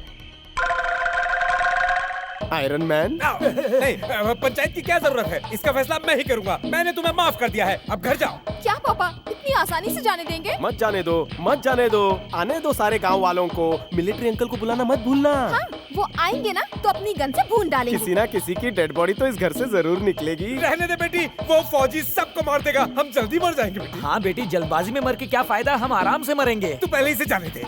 Iron man. नहीं, पंचायत की क्या जरूरत है, इसका फैसला मैं ही करूंगा। मैंने तुम्हें माफ कर दिया है, अब घर जाओ। क्या पापा इतनी आसानी से जाने देंगे? मत जाने दो, आने दो सारे गांव वालों को। मिलिट्री अंकल को बुलाना मत भूलना। हाँ, वो आएंगे ना तो अपनी गन से भून डालेंगे। किसी ना किसी की डेड बॉडी तो इस घर से जरूर निकलेगी। रहने दे बेटी, वो फौजी सबको मार देगा, हम जल्दी मर जाएंगे बेटी। हाँ बेटी, जल्दबाजी में मर के क्या फायदा, हम आराम से मरेंगे। तू पहले ही से जाने दे।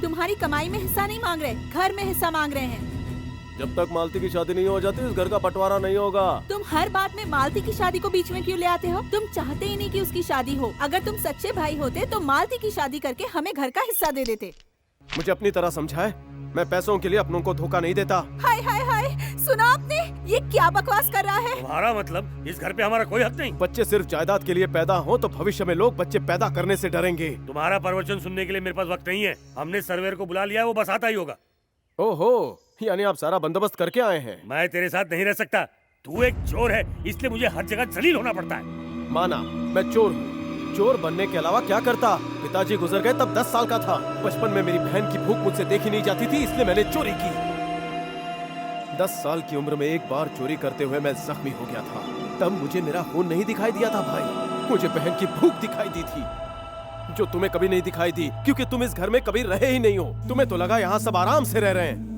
तुम्हारी कमाई में हिस्सा नहीं मांग रहे, घर में हिस्सा मांग रहे हैं। जब तक मालती की शादी नहीं हो जाती इस घर का बंटवारा नहीं होगा। तुम हर बात में मालती की शादी को बीच में क्यों ले आते हो? तुम चाहते ही नहीं कि उसकी शादी हो। अगर तुम सच्चे भाई होते तो मालती की शादी करके हमें घर का हिस्सा दे देते। मुझे अपनी तरह समझा है, मैं पैसों के लिए अपनों को धोखा नहीं देता। हाय हाय हाय, सुना आपने? ये क्या बकवास कर रहा है? तुम्हारा मतलब इस घर पे हमारा कोई हक नहीं? बच्चे सिर्फ जायदाद के लिए पैदा हो तो भविष्य में लोग बच्चे पैदा करने से डरेंगे। तुम्हारा प्रवचन सुनने के लिए मेरे पास वक्त नहीं है। हमने सर्वेयर को बुला लिया, वो बस आता ही होगा। ओहो, यानी आप सारा बंदोबस्त करके आए हैं। मैं तेरे साथ नहीं रह सकता, तू एक चोर है, इसलिए मुझे हर जगह जलील होना पड़ता है। माना, मैं चोर हूँ। चोर बनने के अलावा क्या करता? पिताजी गुजर गए तब 10 साल का था। बचपन में मेरी बहन की भूख मुझसे देखी नहीं जाती थी, इसलिए मैंने चोरी की। 10 साल की उम्र में एक बार चोरी करते हुए मैं जख्मी हो गया था। तब मुझे मेरा खून नहीं दिखाई दिया था भाई, मुझे बहन की भूख दिखाई दी थी, जो तुम्हें कभी नहीं दिखाई दी क्योंकि तुम इस घर में कभी रहे ही नहीं हो। तुम्हें तो लगा यहाँ सब आराम से रह रहे हैं।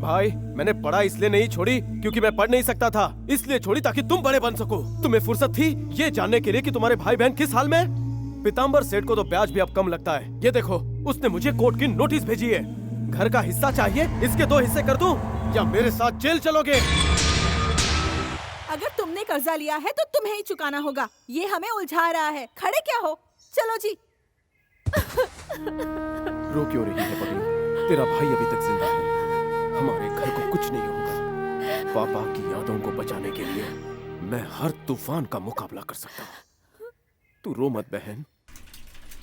भाई, मैंने पढ़ा इसलिए नहीं छोड़ी क्योंकि मैं पढ़ नहीं सकता था, इसलिए छोड़ी ताकि तुम बड़े बन सको। तुम्हें फुर्सत थी ये जानने के लिए कि तुम्हारे भाई बहन किस हाल में। पीताम्बर सेठ को तो ब्याज भी अब कम लगता है। ये देखो, उसने मुझे कोर्ट की नोटिस भेजी है। घर का हिस्सा चाहिए, इसके 2 हिस्से कर दूं या मेरे साथ जेल चलोगे? अगर तुमने कर्जा लिया है तो तुम्हें ही चुकाना होगा। ये हमें उलझा रहा है। खड़े क्या हो, चलो जी। रो क्यों रही है पगली? तेरा भाई अभी तक जिंदा है, हमारे घर को कुछ नहीं होगा। पापा की यादों को बचाने के लिए मैं हर तूफान का मुकाबला कर सकता हूँ। तू रो मत बहन।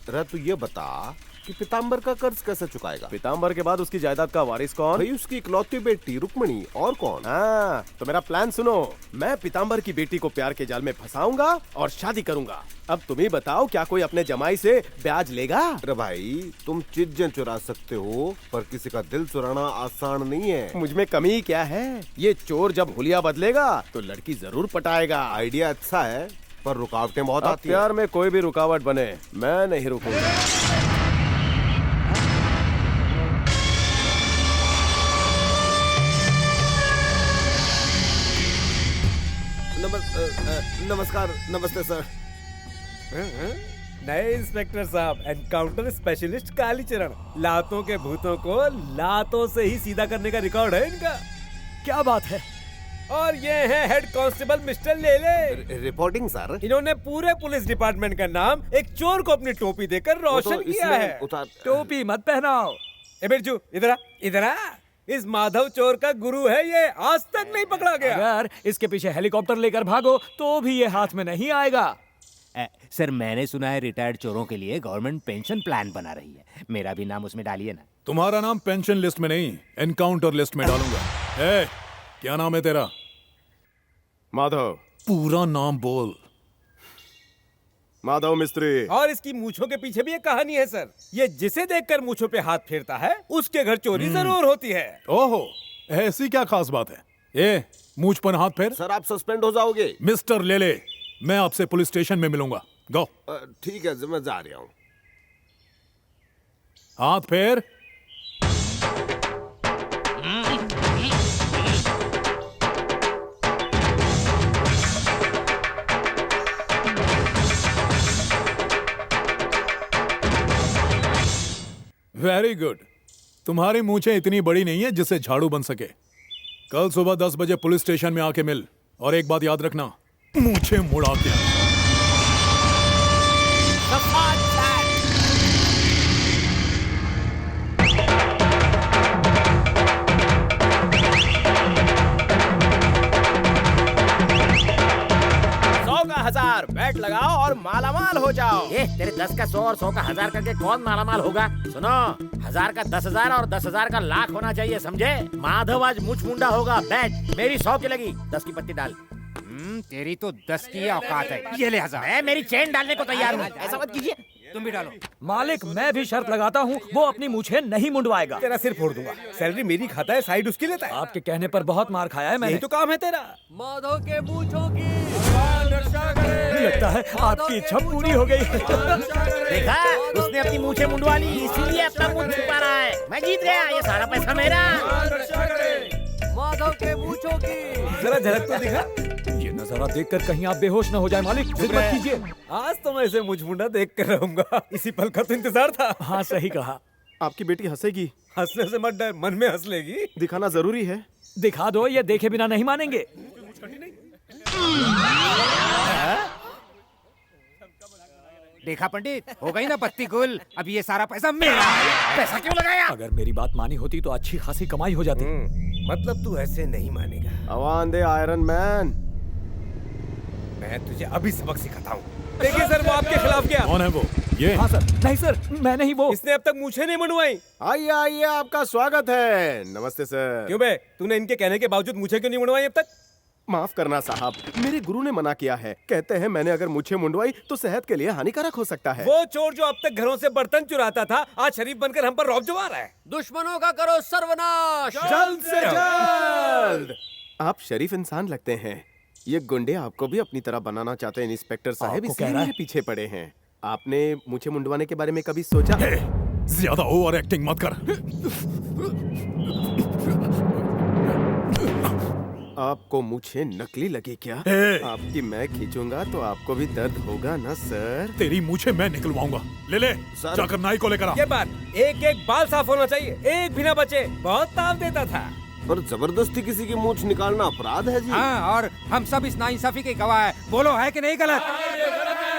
तू ये बता कि पीताम्बर का कर्ज कैसे चुकाएगा? पीताम्बर के बाद उसकी जायदाद का वारिस कौन? भाई उसकी इकलौती बेटी रुक्मणी, और कौन? हाँ, तो मेरा प्लान सुनो। मैं पीताम्बर की बेटी को प्यार के जाल में फंसाऊंगा और शादी करूंगा। अब तुम ही बताओ, क्या कोई अपने जमाई से ब्याज लेगा? अरे भाई, तुम चीजें चुरा सकते हो पर किसी का दिल चुराना आसान नहीं है। मुझ में कमी क्या है? ये चोर जब हुलिया बदलेगा तो लड़की जरूर पटाएगा। आइडिया अच्छा है पर रुकावटें बहुत आती हैं। प्यार में कोई भी रुकावट बने, मैं नहीं रुकूंगा। नमस्कार, नमस्ते सर। नए इंस्पेक्टर साहब, एनकाउंटर स्पेशलिस्ट कालीचरण। लातों के भूतों को लातों से ही सीधा करने का रिकॉर्ड है इनका। क्या बात है? और ये है हेड कांस्टेबल मिस्टर लेले। Reporting sir. इन्होंने पूरे पुलिस डिपार्टमेंट का नाम एक चोर को अपनी टोपी देकर रोशन किया है। टोपी मत पहनाओ। ए बिरजू, इधर आ, इधर आ। इस माधव चोर का गुरु है ये, आज तक नहीं पकड़ा गया। अगर इसके पीछे हेलीकॉप्टर लेकर भागो तो भी ये हाथ में नहीं आएगा। सर, मैंने सुना है रिटायर्ड चोरों के लिए गवर्नमेंट पेंशन प्लान बना रही है। मेरा भी नाम उसमें डालिए ना। तुम्हारा नाम पेंशन लिस्ट में नहीं, एनकाउंटर लिस्ट में डालूंगा। क्या नाम है तेरा? माधव। पूरा नाम बोल। माधव मिस्त्री। और इसकी मूछों के पीछे भी एक कहानी है सर। ये जिसे देखकर मूछों पे हाथ फेरता है उसके घर चोरी जरूर होती है। ओहो, ऐसी क्या खास बात है? ए, मूछ पर हाथ फेर। सर, आप सस्पेंड हो जाओगे। मिस्टर लेले, मैं आपसे पुलिस स्टेशन में मिलूंगा। गो। ठीक है, मैं जा रहा हूँ। हाथ फेर। Very good. तुम्हारी मूछें इतनी बड़ी नहीं है जिससे झाड़ू बन सके। कल सुबह 10 बजे पुलिस स्टेशन में आके मिल। और एक बात याद रखना, मूछें मुड़ा के। लगाओ और मालामाल हो जाओ। ये तेरे 10 का 100 और 100 का 1000 करके कौन मालामाल होगा? सुनो, 1000 का 10,000 और 10,000 का लाख होना चाहिए, समझे? माधव आज मुछ मुंडा होगा। बैठ, मेरी 100 की लगी, 10 की पत्ती डाल। तेरी तो 10 की औकात है। ये ले 1000। मैं मेरी चेन डालने को तैयार हूँ। ऐसा मत कीजिए। तुम भी डालो। मालिक, मैं भी शर्त लगाता हूँ, वो अपनी मूछें नहीं मुंडवाएगा। तेरा सिर फोड़ दूंगा। सैलरी मेरी खाता है, साइड उसकी लेता है। आपके कहने पर बहुत मार खाया है मैंने। यही तो काम है तेरा। माधव के मूंछों की लगता है आपकी इच्छा पूरी हो गई। देखा, उसने अपनी मूछें मुंडवा ली, इसीलिए अपना मुंह छुपा रहा है। मैं जीत गया, ये सारा पैसा मेरा। माधव के मूंछों की जरा झलक तो दिखा। ये नजारा देखकर कहीं आप बेहोश न हो जाए मालिक। जिद मत कीजिए। आज तो मैं इसे मुझ मुंडा देख कर रहूंगा। इसी पल का तो इंतजार था। हाँ, सही कहा। आपकी बेटी हंसेगी। हंसने से मत डर, मन में हंस लेगी। दिखाना जरूरी है। दिखा दो, ये देखे बिना नहीं मानेंगे। देखा पंडित, हो गई ना पत्ती गुल। अब ये सारा पैसा मेरा है। पैसा क्यों लगाया? अगर मेरी बात मानी होती तो अच्छी खासी कमाई हो जाती। मतलब तू ऐसे नहीं मानेगा। आवाज दे आयरन मैन। मैं तुझे अभी सबक सिखाता हूँ। देखिए सर, वो आपके खिलाफ गया। कौन है वो? ये? हाँ सर। नहीं सर, मैं नहीं वो। इसने अब तक मूछें नहीं मुंडवाई। आइए आइए, आपका स्वागत है। नमस्ते सर। क्यों बे, तूने इनके कहने के बावजूद मूछें क्यों नहीं मुंडवाई अब तक? माफ करना साहब, मेरे गुरु ने मना किया है। कहते हैं मैंने अगर मूछें मुंडवाई तो सेहत के लिए हानिकारक हो सकता है। वो चोर जो अब तक घरों से बर्तन चुराता था, आज शरीफ बनकर हम पर रौब जमा रहा है। दुश्मनों का करो सर्वनाश। जल्द से जल्द। आप शरीफ इंसान लगते हैं। ये गुंडे आपको भी अपनी तरह बनाना चाहते हैं इंस्पेक्टर साहब, इसलिए मेरे पीछे पड़े हैं। आपने मूछें मुंडवाने के बारे में कभी सोचा? ज्यादा ओवर एक्टिंग मत कर। आपको मूछें नकली लगी क्या? आपकी मैं खींचूंगा तो आपको भी दर्द होगा ना सर? तेरी मूछें मैं निकलवाऊंगा। ले ले, जाकर नाई को लेकर आ। ये बात, एक एक बाल साफ होना चाहिए, एक भी ना बचे। बहुत ताव देता था। पर जबरदस्ती किसी की मूछ निकालना अपराध है जी। हाँ, और हम सब इस नाइंसाफी के गवाह है। बोलो, है कि नहीं गलत?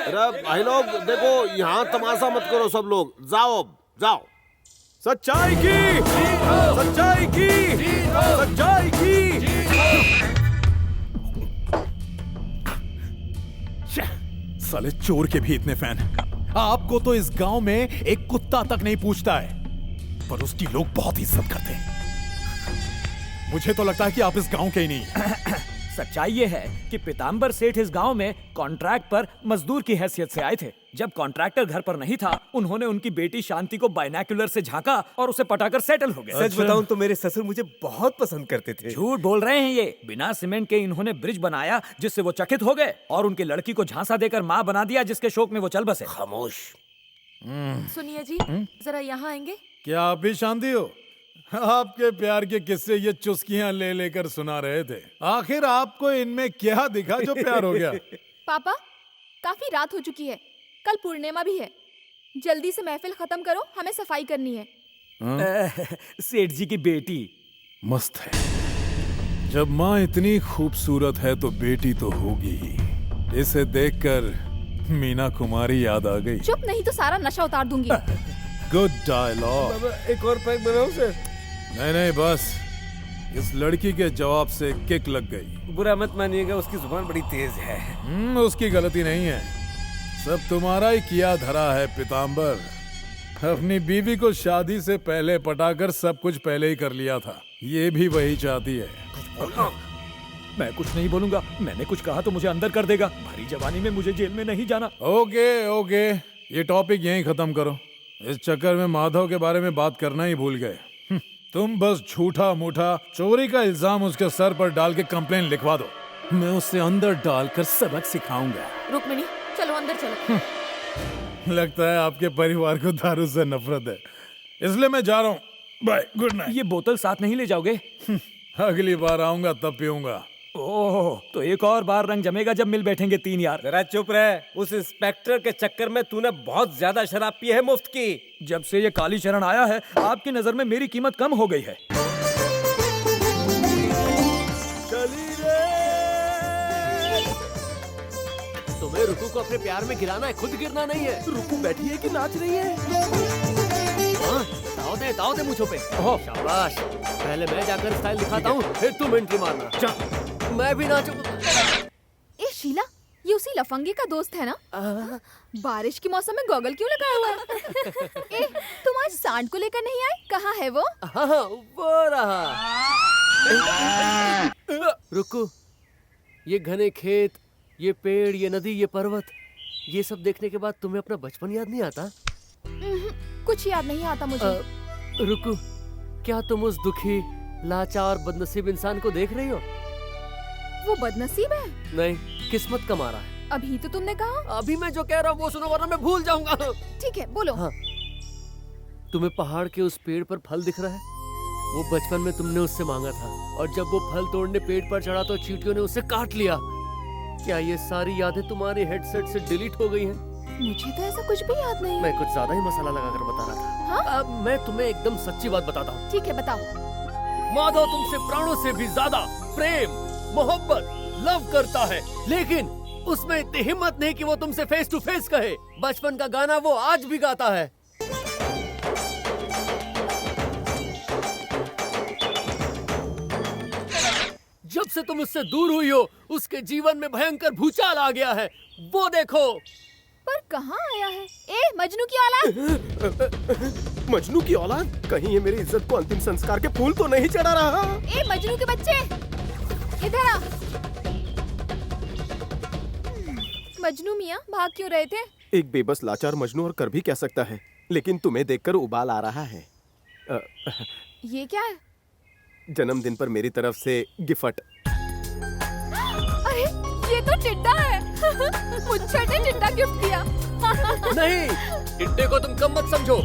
अरे भाई लोग देखो, यहाँ तमाशा मत करो सब लोग। जाओ जाओ। सच्चाई की, सच्चाई की, सच्चाई की। साले चोर के भी इतने फैन। आपको तो इस गांव में एक कुत्ता तक नहीं पूछता है, पर उसकी लोग बहुत इज्जत करते हैं। मुझे तो लगता है कि आप इस गांव के ही नहीं। सच्चाई ये है कि पीताम्बर सेठ इस गांव में कॉन्ट्रैक्ट पर मजदूर की हैसियत से आए थे। जब कॉन्ट्रैक्टर घर पर नहीं था, उन्होंने उनकी बेटी शांति को बाइनोक्यूलर से झांका और उसे पटाकर सेटल हो गए। सच बताऊं तो मेरे ससुर मुझे बहुत पसंद करते थे। झूठ बोल रहे हैं ये। बिना सीमेंट के इन्होंने ब्रिज बनाया जिससे वो चकित हो गए और उनकी लड़की को झांसा देकर माँ बना दिया, जिसके शोक में वो चल बसे। खामोश। सुनिए जी, जरा यहाँ आएंगे? क्या आप भी शांति हो? आपके प्यार के किस्से ये चुस्कियां ले लेकर सुना रहे थे। आखिर आपको इनमें क्या दिखा जो प्यार हो गया? पापा, काफी रात हो चुकी है, कल पूर्णिमा भी है। जल्दी से महफिल खत्म करो, हमें सफाई करनी है। सेठ जी की बेटी मस्त है। जब माँ इतनी खूबसूरत है तो बेटी तो होगी ही। इसे देखकर मीना कुमारी याद आ गई। चुप, नहीं तो सारा नशा उतार दूंगी। Good dialogue. एक और पैक बनाओ सर। नहीं नहीं, बस इस लड़की के जवाब से किक लग गई। बुरा मत मानिएगा, उसकी जुबान बड़ी तेज है। उसकी गलती नहीं है, सब तुम्हारा ही किया धरा है पीताम्बर। अपनी बीवी को शादी से पहले पटाकर सब कुछ पहले ही कर लिया था। ये भी वही चाहती है। मैं कुछ नहीं बोलूंगा। मैंने कुछ कहा तो मुझे अंदर कर देगा। भरी जवानी में मुझे जेल में नहीं जाना। ओके ओके, ये टॉपिक यहीं खत्म करो। इस चक्कर में माधव के बारे में बात करना ही भूल गए। तुम बस झूठा मूठा चोरी का इल्जाम उसके सर पर डाल के कंप्लेन लिखवा दो। मैं उसे अंदर डालकर सबक सिखाऊंगा। रुक्मिणी, चलो अंदर चलो। लगता है आपके परिवार को दारू से नफरत है, इसलिए मैं जा रहा हूँ। Bye, good night. ये बोतल साथ नहीं ले जाओगे? अगली बार आऊंगा तब पीऊंगा। ओह, तो एक और बार रंग जमेगा जब मिल बैठेंगे तीन यार। जरा चुप रहे। उस इंस्पेक्टर के चक्कर में तूने बहुत ज्यादा शराब पी है मुफ्त की। जब से ये काली चरण आया है, आपकी नजर में मेरी कीमत कम हो गई है। तुम्हें रुकू को अपने प्यार में गिराना है, खुद गिरना नहीं है। रुकू बैठी है कि नाच रही है? ताव दे मुझो पे। शाबाश। पहले मैं जाकर स्टाइल दिखाता हूँ, फिर तुम एंट्री मारना। मैं भी नाचूंगा। ए शीला, ये उसी लफंगे का दोस्त है ना? बारिश के मौसम में गॉगल क्यों लगाया हुआ है? ए, तुम आज सांड को लेकर नहीं आए? कहाँ है वो? हाँ, वो रहा। रुको, ये घने खेत, ये पेड़, ये नदी, ये पर्वत, ये सब देखने के बाद तुम्हें अपना बचपन याद नहीं आता? कुछ याद नहीं आता मुझे। रुको, क्या तुम उस दुखी, लाचार, बदनसीब इंसान को देख रही हो? वो बदनसीब है? नहीं, किस्मत का मारा है। अभी तो तुमने कहा। अभी मैं जो कह रहा हूँ वो सुनो वरना मैं भूल जाऊंगा। ठीक है, बोलो। हाँ, तुम्हें पहाड़ के उस पेड़ पर फल दिख रहा है? वो बचपन में तुमने उससे मांगा था और जब वो फल तोड़ने पेड़ पर चढ़ा तो चींटियों ने उसे काट लिया। क्या ये सारी यादें तुम्हारे हेडसेट से डिलीट हो गई हैं? मुझे तो ऐसा कुछ भी याद नहीं। मैं कुछ ज्यादा ही मसाला लगाकर बता रहा था। हाँ? अब मैं तुम्हें एकदम सच्ची बात बताता हूँ। ठीक है, बताओ। माधव तुमसे प्राणों से भी ज्यादा प्रेम, मोहब्बत, लव करता है, लेकिन उसमें इतनी हिम्मत नहीं कि वो तुमसे फेस टू फेस कहे। बचपन का गाना वो आज भी गाता है। जब से तुम उससे दूर हुई हो, उसके जीवन में भयंकर भूचाल आ गया है। वो देखो। पर कहाँ आया है? ए, मजनू की औलाद! मजनू की औलाद? कहीं ये मेरी इज्जत को अंतिम संस्कार के फूल तो नहीं चढ़ा रहा? ए, मजनू के बच्चे, इधर आ। मजनू मियाँ, भाग क्यों रहे थे? एक बेबस लाचार मजनू और कर भी कह सकता है, लेकिन तुम्हें देखकर उबाल आ रहा है। ये क्या है? जन्मदिन पर मेरी तरफ से गिफ्ट। अरे, ये तो टिड्डा है। मुझे ने टिड्डा गिफ्ट दिया। नहीं, टिड्डे को तुम कम मत समझो।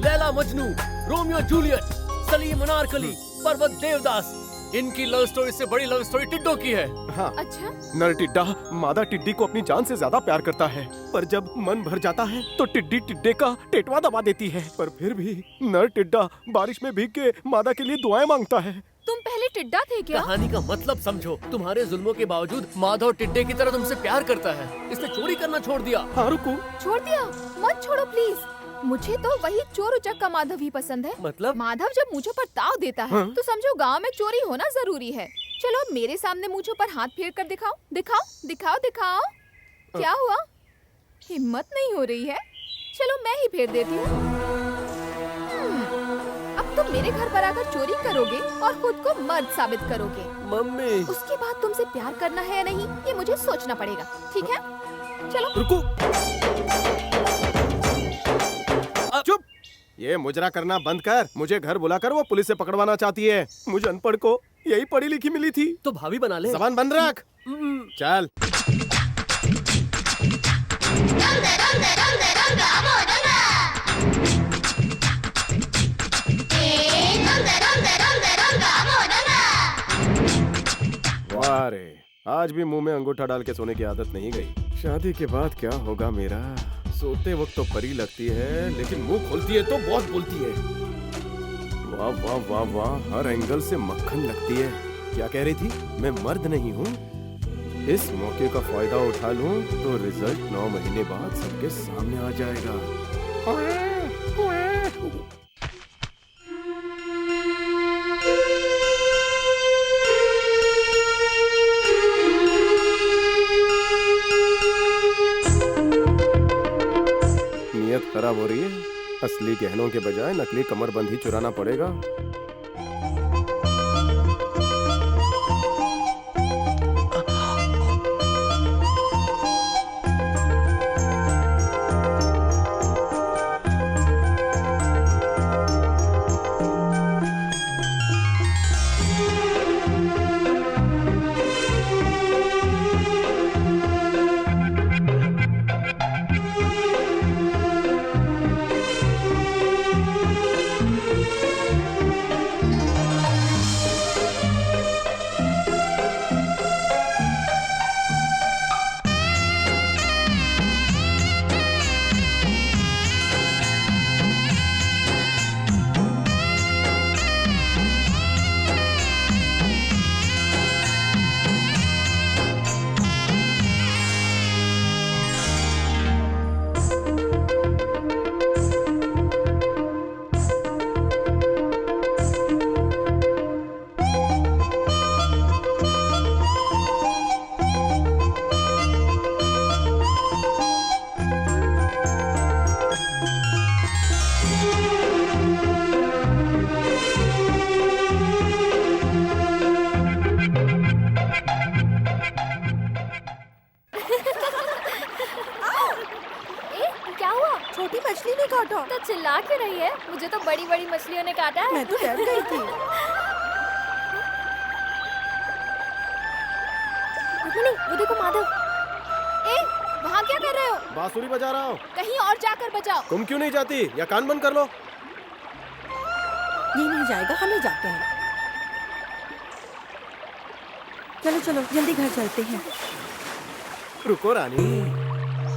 लैला मजनू, रोमियो जूलियट, सलीम अनारकली, पर्वत देवदास, इनकी लव स्टोरी से बड़ी लव स्टोरी टिड्डों की है। हाँ। अच्छा? नर टिड्डा मादा टिड्डी को अपनी जान से ज्यादा प्यार करता है, पर जब मन भर जाता है तो टिड्डी टिड्डे का टेटवा दबा देती है। पर फिर भी नर टिड्डा बारिश में भीग के मादा के लिए दुआएं मांगता है। तुम पहले टिड्डा थे क्या? कहानी का मतलब समझो। तुम्हारे जुल्मों के बावजूद माधव टिड्डे की तरह तुमसे प्यार करता है। इसने चोरी करना छोड़ दिया। हाँ, रुको। छोड़ दिया? मत छोड़ो प्लीज। मुझे तो वही चोर उचक का माधव ही पसंद है। मतलब? माधव जब मूंछों पर ताव देता है तो समझो गांव में चोरी होना जरूरी है। चलो मेरे सामने मूंछों पर हाथ फेर कर दिखाओ, दिखाओ, दिखाओ, दिखाओ। क्या हुआ? हिम्मत नहीं हो रही है? चलो मैं ही फेर देती हूँ। अब तुम मेरे घर पर आकर चोरी करोगे और खुद को मर्द साबित करोगे। मम्मी। उसके बाद तुमसे प्यार करना है या नहीं, ये मुझे सोचना पड़ेगा। ठीक है? चलो। रुको। चुप। ये मुजरा करना बंद कर। मुझे घर बुलाकर वो पुलिस से पकड़वाना चाहती है। मुझे अनपढ़ को यही पढ़ी लिखी मिली थी। तो भाभी बना ले। जबान बंद रख। चल। वाह रे, आज भी मुंह में अंगूठा डाल के सोने की आदत नहीं गई। शादी के बाद क्या होगा मेरा? सोते वक्त तो परी लगती है, लेकिन मुंह खोलती है तो बहुत बोलती है। वाह वाह वाह वाह, हर एंगल से मक्खन लगती है। क्या कह रही थी? मैं मर्द नहीं हूँ? इस मौके का फायदा उठा लूं तो रिजल्ट 9 महीने बाद सबके सामने आ जाएगा। नियत खराब हो रही है। असली गहनों के बजाय नकली कमरबंद ही चुराना पड़ेगा। हो? तो चिल्ला क्यों रही है? मुझे तो बड़ी बड़ी मछलियों ने काटा है। मैं तो डर गई थी। रुक्मिणी, वो देखो माधव। वहाँ क्या कर रहे हो? बांसुरी बजा रहा हूँ। कहीं और जाकर बजाओ। तुम क्यों नहीं जाती? या कान बंद कर लो। ये नहीं जाएगा, हमें जाते हैं। चलो चलो जल्दी घर चलते हैं। रुको रानी,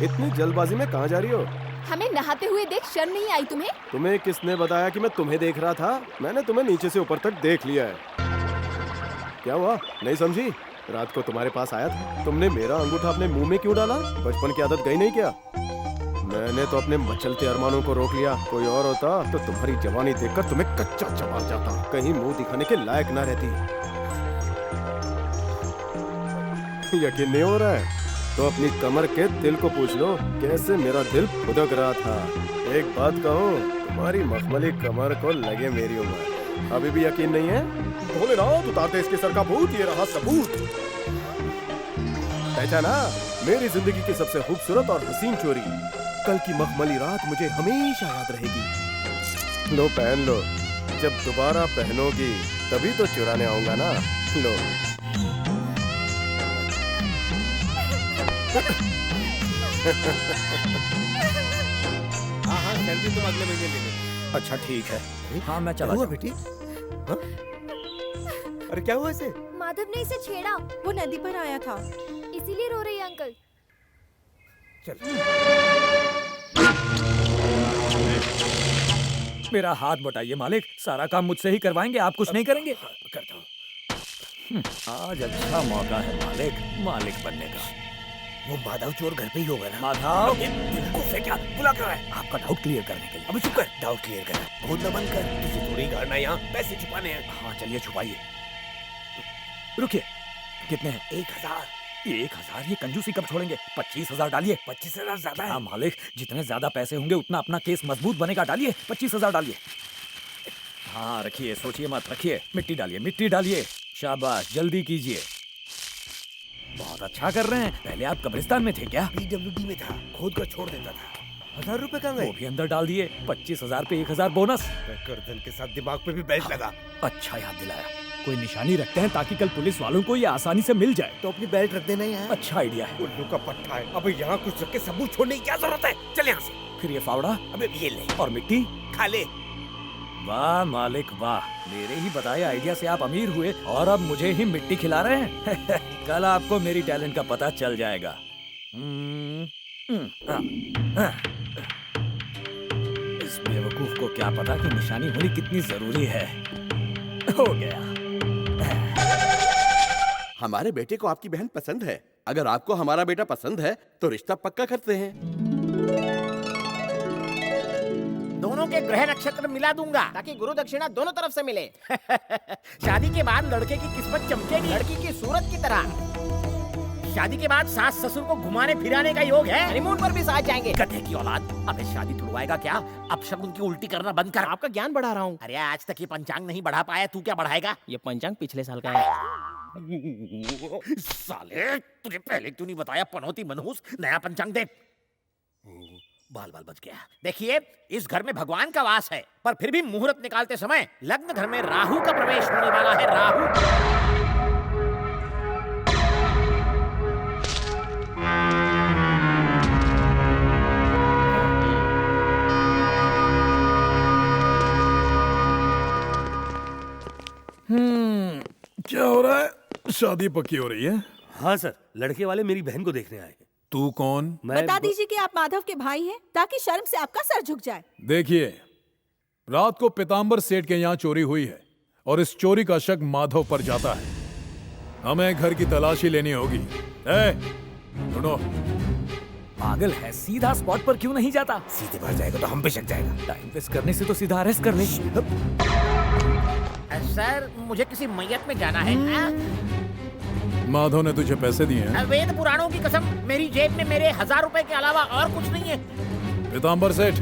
इतनी जल्दबाजी में कहाँ जा रही हो? हमें नहाते हुए देख शर्म नहीं आई तुम्हें? तुम्हें किसने बताया कि मैं तुम्हें देख रहा था? मैंने तुम्हें नीचे से ऊपर तक देख लिया है। क्या हुआ, नहीं समझी? रात को तुम्हारे पास आया था, तुमने मेरा अंगूठा अपने मुंह में क्यों डाला? बचपन की आदत गई नहीं क्या? मैंने तो अपने मचलते अरमानों को रोक लिया। कोई और होता तो तुम्हारी जवानी देखकर तुम्हें कच्चा चबा जाता, कहीं मुंह दिखाने के लायक ना रहती। यकीन नहीं हो रहा है तो अपनी कमर के दिल को पूछ लो, कैसे मेरा दिल खुदक रहा था। एक बात कहूँ, तुम्हारी मखमली कमर को लगे मेरी उम्र। अभी भी यकीन नहीं है? भोलेनाथ उतारते इसके सर का भूत, ये रहा सबूत। पहचाना? मेरी जिंदगी की सबसे खूबसूरत और हसीन चोरी। कल की मखमली रात मुझे हमेशा याद रहेगी। लो पहन लो, जब दोबारा पहनोगी तभी तो चुराने आऊंगा ना। लो। हाँ सेल्फी तुम अगले महीने ले लेना। अच्छा ठीक है। हाँ मैं चला हुआ जाऊँ। बेटी? अरे क्या हुआ इसे? माधव ने इसे छेड़ा, वो नदी पर आया था, इसीलिए रो रही है अंकल। मेरा हाथ बटाइए मालिक, सारा काम मुझसे ही करवाएंगे, आप कुछ नहीं करेंगे? करता हूँ। आज अच्छा मौका है मालिक, मालिक बनने का। वो माधव चोर घर पे ही होगा ना? माधव से क्या बुला क्यों है? आपका डाउट क्लियर करने के लिए। अबे चुप कर, डाउट क्लियर कर। खोदना बंद कर, तुझे थोड़ी गाड़ना यहाँ, पैसे छुपाने हैं। हाँ चलिए छुपाइए। रुकिए, कितने हैं? 1000। 1000? ये कंजूसी कब छोड़ेंगे? 25,000 डालिए। 25,000 ज्यादा है। हाँ मालिक, जितने ज्यादा पैसे होंगे उतना अपना केस मजबूत बनेगा। डालिए 25,000 डालिए। हाँ रखिए, सोचिए मत, रखिए। मिट्टी डालिए, मिट्टी डालिए। शाबाश, जल्दी कीजिए। बहुत अच्छा कर रहे हैं। पहले आप कब्रिस्तान में थे क्या? PWD में था, खोद कर छोड़ देता था। 1000 रुपए कहाँ गए? वो भी अंदर डाल दिए। 25,000 पे 1,000 बोनस। गर्दन के साथ दिमाग पे भी बेल्ट लगा। अच्छा याद दिलाया। कोई निशानी रखते हैं ताकि कल पुलिस वालों को ये आसानी से मिल जाए। तो अपनी बेल्ट रख देना यहाँ। अच्छा आइडिया है। उल्लू का पट्टा है। अबे यहाँ कुछ रख के सबूत छोड़ने की क्या जरूरत है? चल यहाँ से। फिर ये फावड़ा। अबे ये ले। और मिट्टी खा ले। वाह मालिक वाह, मेरे ही बताए आइडिया से आप अमीर हुए और अब मुझे ही मिट्टी खिला रहे हैं। कल आपको मेरी टैलेंट का पता चल जाएगा। इस बेवकूफ को क्या पता कि निशानी होनी कितनी जरूरी है। हो गया। हमारे बेटे को आपकी बहन पसंद है। अगर आपको हमारा बेटा पसंद है तो रिश्ता पक्का करते हैं। दोनों के ग्रह नक्षत्र मिला दूंगा ताकि गुरु दक्षिणा दोनों तरफ से मिले। शादी के बाद लड़के की किस्मत चमकेगी लड़की की सूरत की तरह। शादी के बाद सास ससुर को घुमाने फिराने का योग है। हनीमून पर भी साथ जाएंगे। गधे की औलाद, अबे शादी तुड़वाएगा क्या? अब शगुन की उल्टी करना बंद कर। आपका ज्ञान बढ़ा रहा हूँ। अरे आज तक ये पंचांग नहीं बढ़ा पाया, तू क्या बढ़ाएगा? ये पंचांग पिछले साल का है। साले तुझे पहले क्यों नहीं बताया? पनौती मनहूस, नया पंचांग दे। बाल बाल बच गया। देखिए, इस घर में भगवान का वास है, पर फिर भी मुहूर्त निकालते समय लग्न घर में राहु का प्रवेश होने वाला है। राहु। क्या हो रहा है? शादी पक्की हो रही है? हाँ सर, लड़के वाले मेरी बहन को देखने आए। तू कौन? बता दीजिए कि आप माधव के भाई हैं, ताकि शर्म से आपका सर झुक जाए। देखिए, रात को पीतांबर सेठ के यहाँ चोरी हुई है और इस चोरी का शक माधव पर जाता है। हमें घर की तलाशी लेनी होगी। सुनो, पागल है, सीधा स्पॉट पर क्यों नहीं जाता? सीधे भर जाएगा तो हम पे शक जाएगा। टाइम वेस्ट करने से तो सीधा अरेस्ट कर ले। सर, मुझे किसी मैयत में जाना है। माधव ने तुझे पैसे दिए हैं? वेद पुराणों की कसम, मेरी जेब में मेरे 1000 रुपए के अलावा और कुछ नहीं है। पीतांबर सेठ,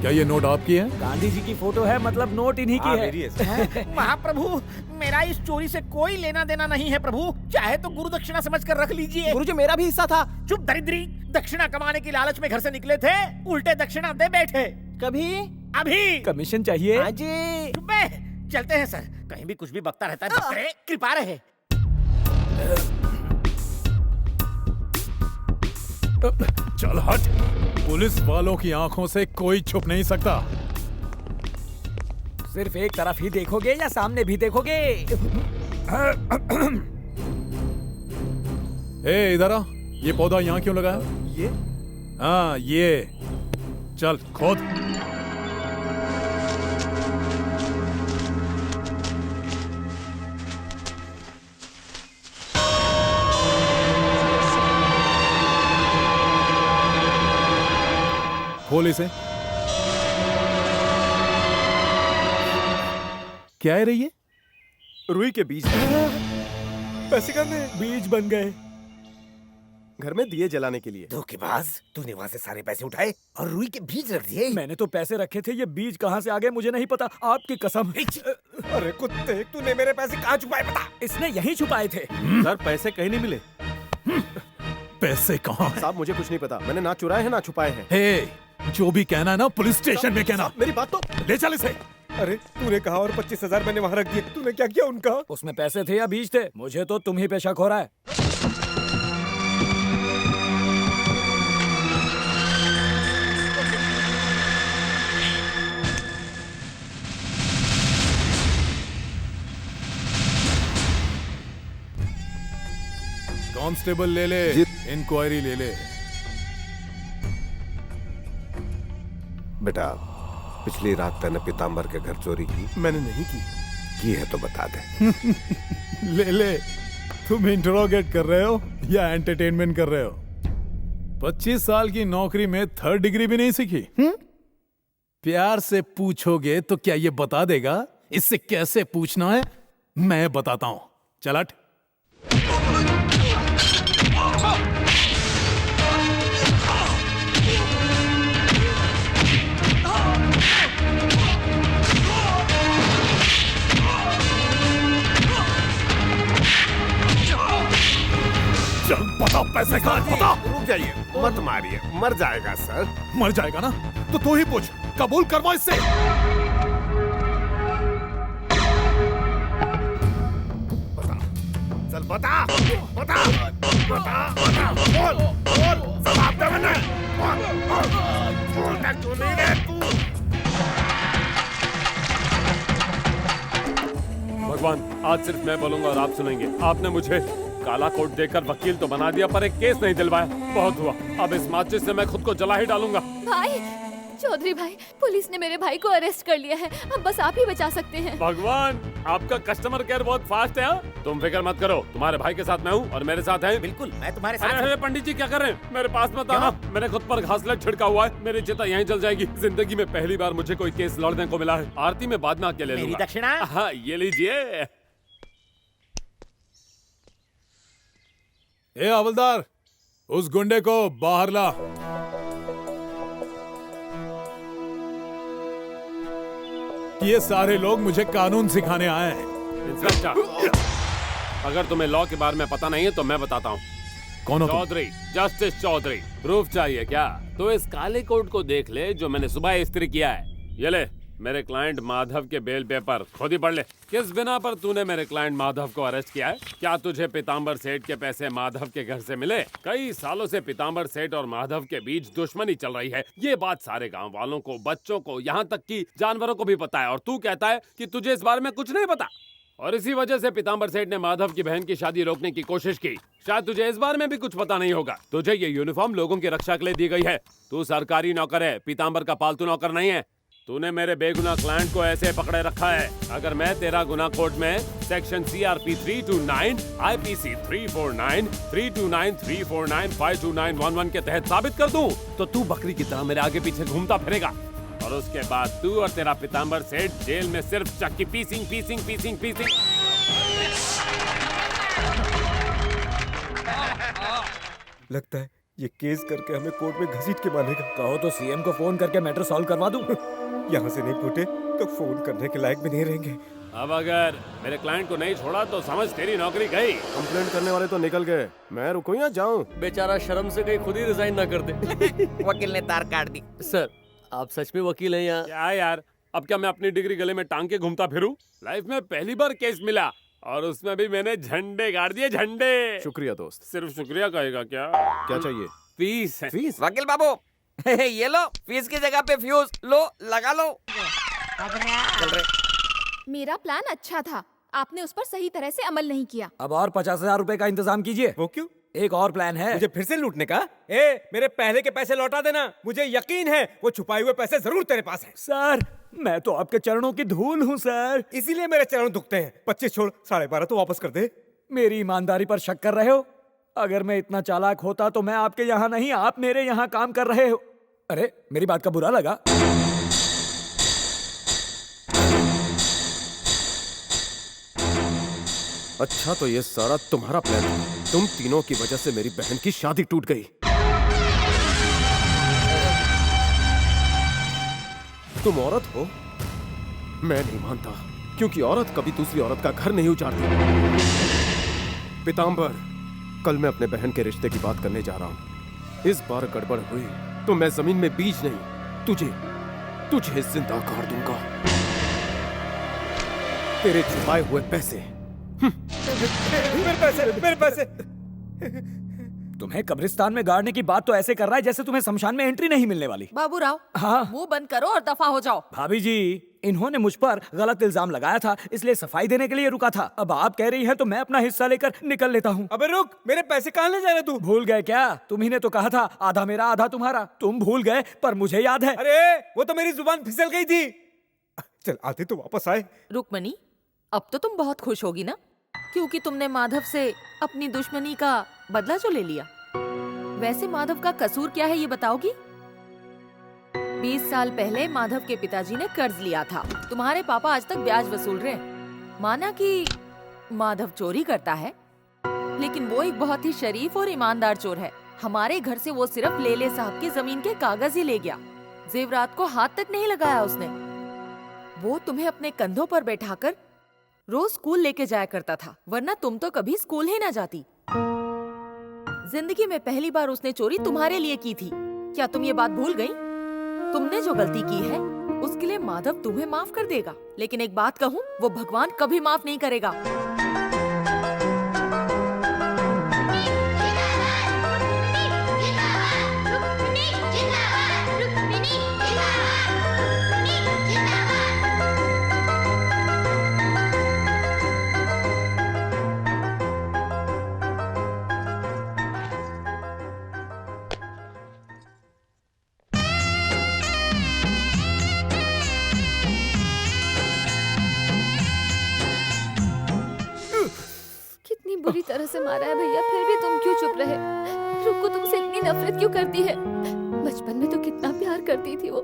क्या ये नोट आपकी है? गांधी जी की फोटो है, मतलब नोट इन्हीं की है। महाप्रभु, मेरा इस चोरी से कोई लेना देना नहीं है प्रभु। चाहे तो गुरु दक्षिणा समझ कर रख लीजिए। गुरुजी मेरा भी हिस्सा था। चुप दरिद्री, दक्षिणा कमाने की लालच में घर से निकले थे, उल्टे दक्षिणा दे बैठे। कभी अभी कमीशन चाहिए? हाँ जी। चुप बे, चलते हैं सर। कहीं भी कुछ भी बकता रहता है, बकरे कृपा रहे। चल हट। पुलिस वालों की आंखों से कोई छुप नहीं सकता। सिर्फ एक तरफ ही देखोगे या सामने भी देखोगे? ए इधर आ, ये पौधा यहाँ क्यों लगा है? ये? हाँ ये। चल खोद। खोल इसे। क्या है रही है? रुई के बीज। पैसे करने बीज बन गए। घर में दिए जलाने के लिए। धोखेबाज, तूने वहाँ से सारे पैसे उठाए और रुई के बीज रख दिए। मैंने तो पैसे रखे थे, ये बीज कहाँ से आ गए मुझे नहीं पता, आपकी कसम। अरे कुत्ते, तूने मेरे पैसे कहाँ छुपाए बता? इसने यहीं छुपाए थे। सर पैसे कहीं नहीं मिले। पैसे कहाँ हैं? साहब मुझे कुछ नहीं पता, मैंने ना चुराए हैं ना छुपाए हैं। हे, जो भी कहना है ना पुलिस स्टेशन में कहना। मेरी बात तो ले चल इसे। अरे तूने कहा और 25,000 मैंने वहाँ रख दिए, तूने क्या किया उनका? उसमें पैसे थे या बीज थे? मुझे तो तुम ही पे शक हो रहा है। कांस्टेबल ले ले, इंक्वायरी ले ले। बेटा, पिछली रात तूने पीताम्बर के घर चोरी की? मैंने नहीं की है तो बता दे। ले ले। तुम इंटरोगेट कर रहे हो या एंटरटेनमेंट कर रहे हो? 25 साल की नौकरी में 3rd डिग्री भी नहीं सीखी? प्यार से पूछोगे तो क्या ये बता देगा इससे कैसे पूछना है? मैं बताता हूं। चल हट। चल बता पैसे कहाँ? बता। रुक जाइए, मत मारिए, मर जाएगा सर। मर जाएगा ना तो तू ही पूछ, कबूल करवा इससे। बता, चल बता, बता, बता, बता, बोल, बोल, जवाब दे मैंने। बोलना क्यों नहीं है तू? भगवान, आज सिर्फ मैं बोलूंगा और आप सुनेंगे। आपने मुझे काला कोट देकर वकील तो बना दिया, पर एक केस नहीं दिलवाया। बहुत हुआ, अब इस माचिस से मैं खुद को जला ही डालूंगा। भाई, चौधरी भाई, पुलिस ने मेरे भाई को अरेस्ट कर लिया है। अब बस आप ही बचा सकते हैं। भगवान, आपका कस्टमर केयर बहुत फास्ट है। तुम फिक्र मत करो, तुम्हारे भाई के साथ मैं हूँ और मेरे साथ है। बिल्कुल, मैं तुम्हारे साथ अरे पंडित जी क्या कर रहे हैं? मेरे पास मत आना, मैंने खुद पर घासलेट छिड़का हुआ है, मेरी चिता यहीं जल जाएगी। जिंदगी में पहली बार मुझे कोई केस लड़ने को मिला है। आरती में बाद में आके ले लूंगा। दक्षिणा? हाँ, ये लीजिए। ए हवलदार, उस गुंडे को बाहर ला। ये सारे लोग मुझे कानून सिखाने आए हैं। इंस्पेक्टर, अगर तुम्हें लॉ के बारे में पता नहीं है तो मैं बताता हूँ। कौन हो तुम? चौधरी, जस्टिस चौधरी। प्रूफ चाहिए क्या? तो इस काले कोट को देख ले जो मैंने सुबह इस्त्री किया है। ये ले, मेरे क्लाइंट माधव के बेल पेपर, खुद ही पढ़ ले। किस बिना पर तूने मेरे क्लाइंट माधव को अरेस्ट किया है? क्या तुझे पीताम्बर सेठ के पैसे माधव के घर से मिले? कई सालों से पीताम्बर सेठ और माधव के बीच दुश्मनी चल रही है। ये बात सारे गांव वालों को, बच्चों को, यहाँ तक कि जानवरों को भी पता है, और तू कहता है कि तुझे इस बारे में कुछ नहीं पता। और इसी वजह से पीताम्बर सेठ ने माधव की बहन की शादी रोकने की कोशिश की। शायद तुझे इस बारे में भी कुछ पता नहीं होगा। तुझे ये यूनिफॉर्म लोगों की रक्षा के लिए दी गई है। तू सरकारी नौकर है, पीताम्बर का पालतू नौकर नहीं है। तूने मेरे बेगुनाह क्लाइंट को ऐसे पकड़े रखा है। अगर मैं तेरा गुनाह कोड में सेक्शन CRP 329, IPC 349, 329, 349, 52911 के तहत साबित कर दूं, तो तू बकरी की तरह मेरे आगे पीछे घूमता फिरेगा। और उसके बाद तू और तेरा पीताम्बर सेठ जेल में सिर्फ चक्की पीसिंग पीसिंग पीसिंग पीसिंग। लगता है ये केस करके हमें कोर्ट में घसीट के मारेगा। कहो तो सीएम को फोन करके मैटर सॉल्व करवा दूं। यहाँ से नहीं फूटे तो फोन करने के लायक भी नहीं रहेंगे। अब अगर मेरे क्लाइंट को नहीं छोड़ा तो समझ तेरी नौकरी गई। कंप्लेंट करने वाले तो निकल गए, मैं रुकूं या जाऊं? बेचारा शर्म से कहीं खुद ही रिजाइन ना कर दे। वकील ने तार काट दी। सर आप सच में वकील हैं या? क्या यार, अब क्या मैं अपनी डिग्री गले में टांग के घूमता फिरूं? लाइफ में पहली बार केस मिला और उसमें भी मैंने झंडे गाड़ दिए, झंडे। शुक्रिया दोस्त। सिर्फ शुक्रिया कहेगा क्या? क्या चाहिए? फीस। फीस? वकील बाबू ये लो, फीस की जगह पे फ्यूज लो, लगा लो। चल रहे। मेरा प्लान अच्छा था, आपने उस पर सही तरह से अमल नहीं किया। अब और 50,000 रुपए का इंतजाम कीजिए। वो क्यों? एक और प्लान है। मुझे फिर से लूटने का? मेरे पहले के पैसे लौटा देना। मुझे यकीन है वो छुपाए हुए पैसे जरूर तेरे पास हैं। सर मैं तो आपके चरणों की धूल हूँ सर। इसीलिए मेरे चरण दुखते हैं। 25 छोड़, 12.5 तो वापस कर दे। मेरी ईमानदारी पर शक कर रहे हो? अगर मैं इतना चालाक होता तो मैं आपके यहाँ नहीं, आप मेरे यहाँ काम कर रहे हो। अरे मेरी बात का बुरा लगा? अच्छा तो ये सारा तुम्हारा प्लान था। तुम तीनों की वजह से मेरी बहन की शादी टूट गई। तुम औरत हो? मैं नहीं मानता, क्योंकि औरत कभी दूसरी औरत का घर नहीं उजाड़ती। पीताम्बर, कल मैं अपने बहन के रिश्ते की बात करने जा रहा हूँ। इस बार गड़बड़ हुई तो मैं जमीन में बीज नहीं, तुझे जिंदा गाड़ दूंगा। तेरे छुपाए हुए पैसे। मेरे पैसे। तुम्हें कब्रिस्तान में गाड़ने की बात तो ऐसे कर रहा है जैसे तुम्हें शमशान में एंट्री नहीं मिलने वाली। बाबूराव, हाँ मुंह बंद करो और दफा हो जाओ। भाभी जी, इन्होंने मुझ पर गलत इल्जाम लगाया था, इसलिए सफाई देने के लिए रुका था। अब आप कह रही हैं तो मैं अपना हिस्सा लेकर निकल लेता हूँ। अबे रुक, मेरे पैसे कहाँ ले जा रहे तू? भूल गए क्या? तुम्ही ने तो कहा था आधा मेरा आधा तुम्हारा। तुम भूल गए पर मुझे याद है। अरे वो तो मेरी जुबान फिसल गई थी। चल आते तो वापस आए। रुकमणी, अब तो तुम बहुत खुश होगी ना, क्योंकि तुमने माधव से अपनी दुश्मनी का बदला जो ले लिया। वैसे माधव का कसूर क्या है ये बताओगी? 20 साल पहले माधव के पिताजी ने कर्ज लिया था। तुम्हारे पापा आज तक ब्याज वसूल रहे हैं। माना कि माधव चोरी करता है, लेकिन वो एक बहुत ही शरीफ और ईमानदार चोर है। हमारे घर से वो सिर्फ लेले साहब की जमीन के कागज ही ले गया, जेवरात को हाथ तक नहीं लगाया उसने। वो तुम्हें अपने कंधों पर बैठाकर रोज स्कूल लेके जाया करता था, वरना तुम तो कभी स्कूल ही ना जाती। जिंदगी में पहली बार उसने चोरी तुम्हारे लिए की थी। क्या तुम ये बात भूल गई? तुमने जो गलती की है उसके लिए माधव तुम्हें माफ कर देगा, लेकिन एक बात कहूँ, वो भगवान कभी माफ नहीं करेगा। बुरी तरह से मारा है भैया, फिर भी तुम क्यों चुप रहे? रुक को तुमसे इतनी नफरत क्यों करती है? बचपन में तो कितना प्यार करती थी वो।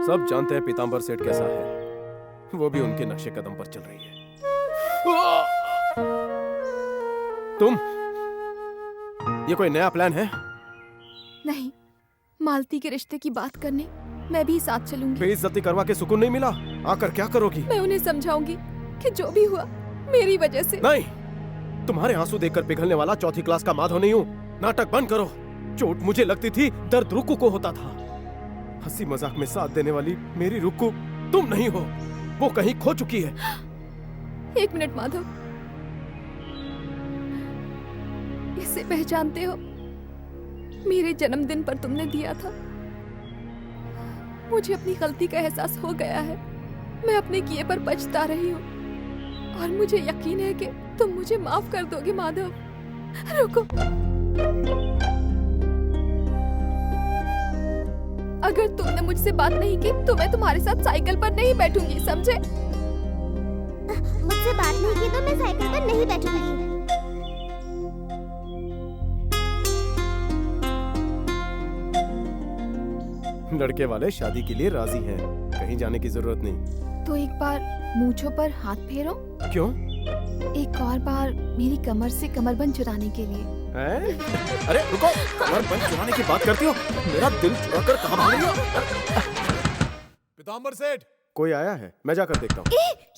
सब जानते हैं पीताम्बर सेठ कैसा है, वो भी उनके नक्शे कदम पर चल रही है। तुम, ये कोई नया प्लान है? नहीं, मालती के रिश्ते की बात करने मैं भी साथ चलूंगी। बेइज्जती करवा के सुकून नहीं मिला, आकर क्या करोगी? मैं उन्हें समझाऊंगी कि जो भी हुआ मेरी वजह से। नहीं, तुम्हारे आंसू देखकर पिघलने वाला चौथी क्लास का माधव नहीं हूँ। नाटक बंद करो। चोट मुझे लगती थी, दर्द रुक्कू को होता था। हंसी मजाक में साथ देने वाली मेरी रुक्कू तुम नहीं हो, वो कहीं खो चुकी है। 1 मिनट माधव, इसे पहचानते हो? मेरे जन्मदिन पर तुमने दिया था। मुझे अपनी गलती का एहसास हो गया है। मैं अपने किए पर पछता रही हूँ और मुझे यकीन है कि तुम मुझे माफ कर दोगे माधव। रुको, अगर तुमने मुझसे बात नहीं की तो मैं तुम्हारे साथ साइकिल पर नहीं बैठूंगी, समझे? मुझसे बात नहीं की तो मैं साइकिल पर नहीं बैठूंगी। लड़के वाले शादी के लिए राजी हैं, कहीं जाने की जरूरत नहीं। तो एक बार मूंछों पर हाथ फेरो। क्यों? एक और बार मेरी कमर से कमरबंद चुराने के लिए। अरे रुको, कमरबंद चुराने की बात करती हो? मेरा दिल चुरा कर कहाँ भाग रही हो? पीताम्बर सेठ, कोई आया है, मैं जाकर देखता हूँ।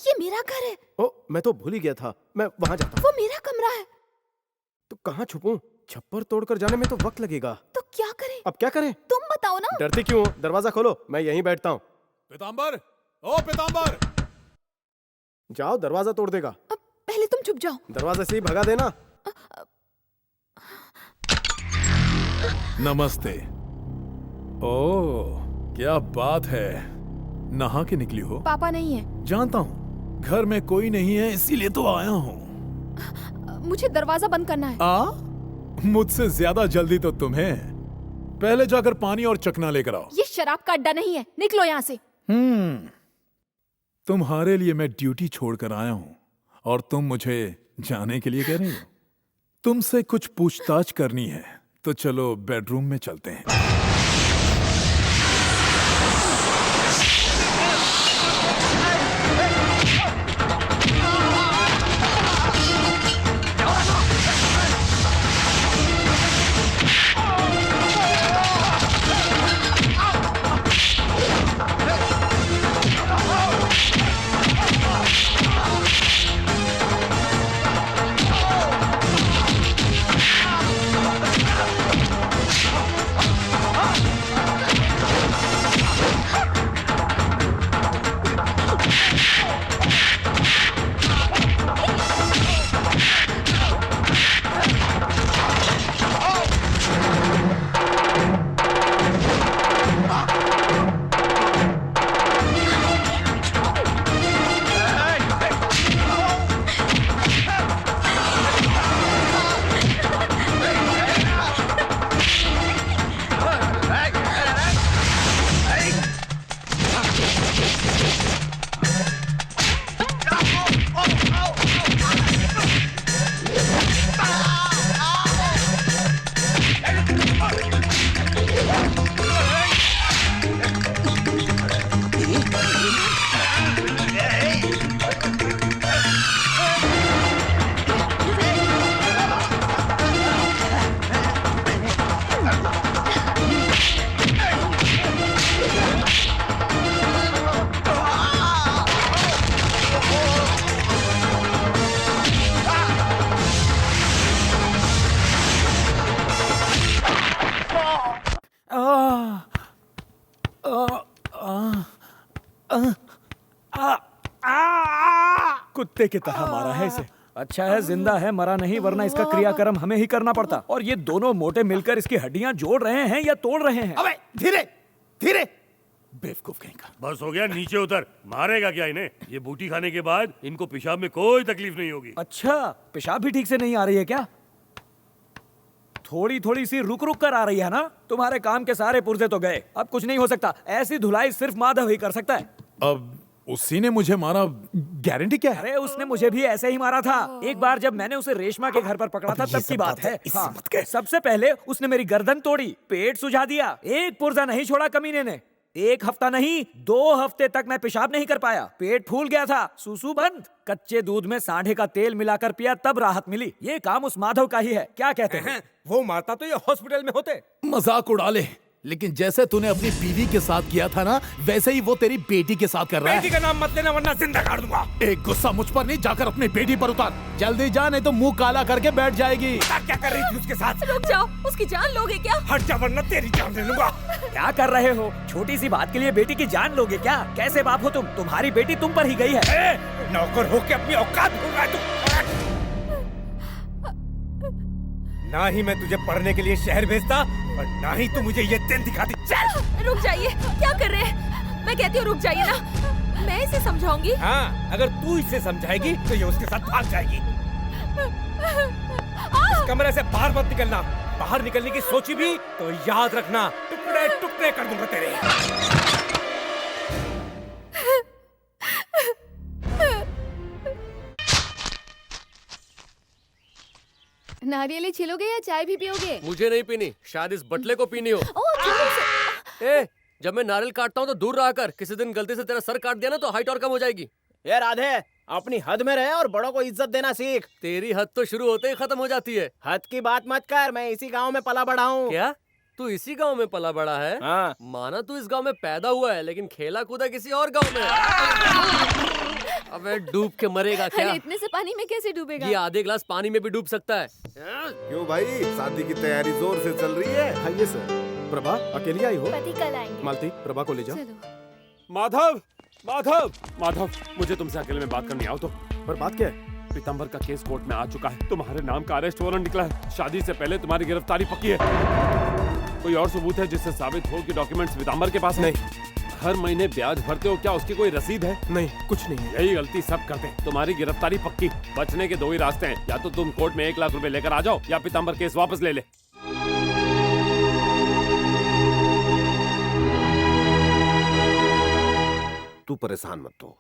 ये मेरा घर है। ओ, मैं तो भूल ही गया था, मैं वहाँ जाता हूँ। वो मेरा कमरा है। तो कहाँ छुपूं? छप्पर तोड़कर जाने में तो वक्त लगेगा। तो क्या करें? अब क्या करें? तुम बताओ ना। डरती क्यों हो? दरवाजा खोलो, मैं यहीं बैठता हूँ। पीताम्बर, ओ पीताम्बर, जाओ, दरवाजा तोड़ देगा। पहले तुम चुप जाओ। दरवाजे से ही भगा देना। नमस्ते। ओह, क्या बात है, नहा के निकली हो? पापा नहीं है। जानता हूँ, घर में कोई नहीं है इसीलिए तो आया हूँ। मुझे दरवाजा बंद करना है। मुझसे ज्यादा जल्दी तो तुम्हें। पहले जाकर पानी और चकना लेकर आओ। ये शराब का अड्डा नहीं है, निकलो यहाँ से। तुम्हारे लिए मैं ड्यूटी छोड़कर आया हूँ और तुम मुझे जाने के लिए कह रही हो। तुमसे कुछ पूछताछ करनी है, तो चलो बेडरूम में चलते हैं। कुत्ते की तरह मारा है इसे। अच्छा है जिंदा है, मरा नहीं, वरना इसका क्रियाक्रम हमें ही करना पड़ता। और ये दोनों मोटे मिलकर इसकी हड्डियां जोड़ रहे हैं या तोड़ रहे हैं? अबे धीरे धीरे, बेवकूफ कहीं का। बस हो गया, नीचे उतर। मारेगा क्या इन्हें? ये बूटी खाने के बाद इनको पेशाब में कोई तकलीफ नहीं होगी। अच्छा, पेशाब भी ठीक से नहीं आ रही है क्या? थोड़ी थोड़ी सी रुक रुक कर आ रही है ना? तुम्हारे काम के सारे पुर्जे तो गए, अब कुछ नहीं हो सकता। ऐसी धुलाई सिर्फ माधव ही कर सकता है। अब उसी ने मुझे मारा, गारंटी क्या है? अरे उसने मुझे भी ऐसे ही मारा था। एक बार जब मैंने उसे रेशमा के घर पर पकड़ा था तब की बात है। हाँ, सबसे पहले उसने मेरी गर्दन तोड़ी, पेट सुझा दिया, एक पुर्जा नहीं छोड़ा कमीने ने। एक हफ्ता नहीं, 2 हफ्ते तक मैं पेशाब नहीं कर पाया, पेट फूल गया था, सूसू बंद। कच्चे दूध में सांढे का तेल मिलाकर पिया तब राहत मिली। ये काम उस माधव का ही है, क्या कहते हैं? वो मारता तो ये हॉस्पिटल में होते। मजाक उड़ा ले, लेकिन जैसे तूने अपनी बीवी के साथ किया था ना, वैसे ही वो तेरी बेटी के साथ कर रहा है। बेटी का नाम मत लेना वरना जिंदा काट दूंगा। एक गुस्सा मुझ पर नहीं, जाकर अपनी बेटी पर उतार। जल्दी जा, नहीं तो मुंह काला करके बैठ जाएगी। क्या कर रही थी उसके साथ? रुक जाओ, उसकी जान लोगे क्या? हट जा वरना तेरी जान ले लूंगा। क्या कर रहे हो? छोटी सी बात के लिए बेटी की जान लोगे क्या? कैसे बाप हो तुम? तुम्हारी बेटी तुम पर ही गई है। नौकर होके अपनी औकात भूल रहा है तू। ना ही मैं तुझे पढ़ने के लिए शहर भेजता और ना ही तू मुझे ये दिन दिखाती। चल रुक जाइए, क्या कर रहे हैं? मैं कहती हूँ रुक जाइए ना, मैं इसे समझाऊंगी। हाँ, अगर तू इसे समझाएगी तो ये उसके साथ भाग जाएगी। इस कमरे से बाहर मत निकलना। बाहर निकलने की सोची भी तो याद रखना, टुकड़े टुकड़े कर दूंगा तेरे। नारियल छिलोगे या चाय भी पियोगे? मुझे नहीं पीनी, शायद इस बटले को पीनी हो। ए, जब मैं नारियल काटता हूँ तो दूर रहा कर। किसी दिन गलती से तेरा सर काट दिया ना तो हाइट और कम हो जाएगी। ये राधे, अपनी हद में रहे और बड़ों को इज्जत देना सीख। तेरी हद तो शुरू होते ही खत्म हो जाती है। हद की बात मत कर, मैं इसी गांव में पला बड़ा हूँ। क्या तू इसी गांव में पला बड़ा है? हाँ। माना तू इस गांव में पैदा हुआ है लेकिन खेला कूदा किसी और गांव में। अबे डूब के मरेगा क्या? अरे इतने से पानी में कैसे डूबेगा? ये आधे गिलास पानी में भी डूब सकता है। क्यों भाई, शादी की तैयारी जोर से चल रही है? आइए सर। प्रभा अकेली आई हो? पति कल आएंगे। मालती, प्रभा को ले जाओ। माधव, माधव, माधव, मुझे तुमसे अकेले में बात करनी आओ तो। पर बात क्या है? पीताम्बर का केस कोर्ट में आ चुका है। तुम्हारे नाम का अरेस्ट वारंट निकला है। शादी से पहले तुम्हारी गिरफ्तारी पक्की है। कोई और सबूत है जिससे साबित हो कि डॉक्यूमेंट्स पीताम्बर के पास नहीं। हर महीने ब्याज भरते हो, क्या उसकी कोई रसीद है? नहीं, कुछ नहीं है। यही गलती सब करते हैं। तुम्हारी गिरफ्तारी पक्की। बचने के 2 ही रास्ते हैं, या तो तुम कोर्ट में 1 लाख रुपए लेकर आ जाओ या पीताम्बर केस वापस ले ले। तू परेशान मत हो,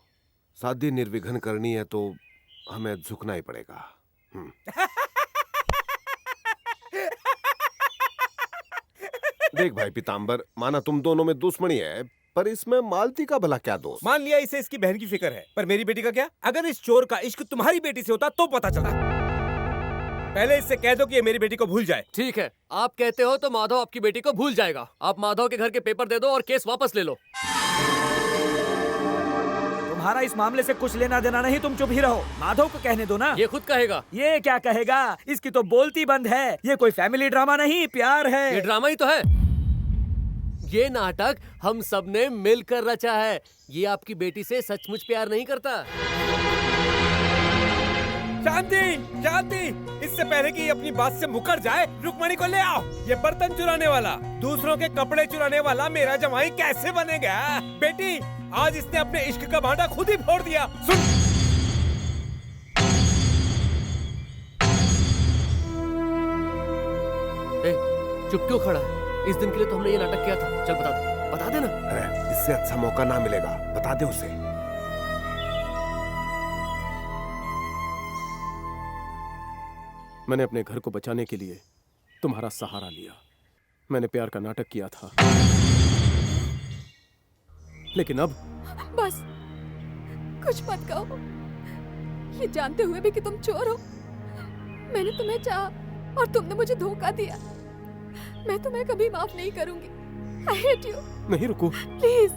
शादी निर्विघ्न करनी है तो हमें झुकना ही पड़ेगा। देख भाई पीताम्बर, माना तुम दोनों में दुश्मनी है, पर इसमें मालती का भला क्या दोष? मान लिया इसे इसकी बहन की फिक्र है, पर मेरी बेटी का क्या? अगर इस चोर का इश्क तुम्हारी बेटी से होता तो पता चला। पहले इससे कह दो कि ये मेरी बेटी को भूल जाए। ठीक है, आप कहते हो तो माधव आपकी बेटी को भूल जाएगा। आप माधव के घर के पेपर दे दो और केस वापस ले लो। तुम्हारा इस मामले से कुछ लेना देना नहीं, तुम चुप ही रहो। माधव को कहने दो ना। ये खुद कहेगा। ये क्या कहेगा? इसकी तो बोलती बंद है। ये कोई फैमिली ड्रामा नहीं, प्यार है। ये ड्रामा ही तो है। ये नाटक हम सबने मिलकर रचा है। ये आपकी बेटी से सचमुच प्यार नहीं करता। शांति, शांति, इससे पहले कि ये अपनी बात से मुकर जाए, रुक्मणी को ले आओ। ये बर्तन चुराने वाला, दूसरों के कपड़े चुराने वाला मेरा जमाई कैसे बनेगा? बेटी, आज इसने अपने इश्क का भांडा खुद ही फोड़ दिया। सुन, चुप क्यों खड़ा है? इस दिन के लिए तो हमने ये नाटक किया था। चल बता दे ना। अरे इससे अच्छा मौका ना मिलेगा, बता दे उसे। मैंने अपने घर को बचाने के लिए तुम्हारा सहारा लिया। मैंने प्यार का नाटक किया था, लेकिन अब बस कुछ मत कहो। ये जानते हुए भी कि तुम चोर हो, मैंने तुम्हें चाहा और तुमने मुझे धोखा दिया। मैं तुम्हें कभी माफ नहीं करूंगी। I hate you। नहीं, रुको प्लीज।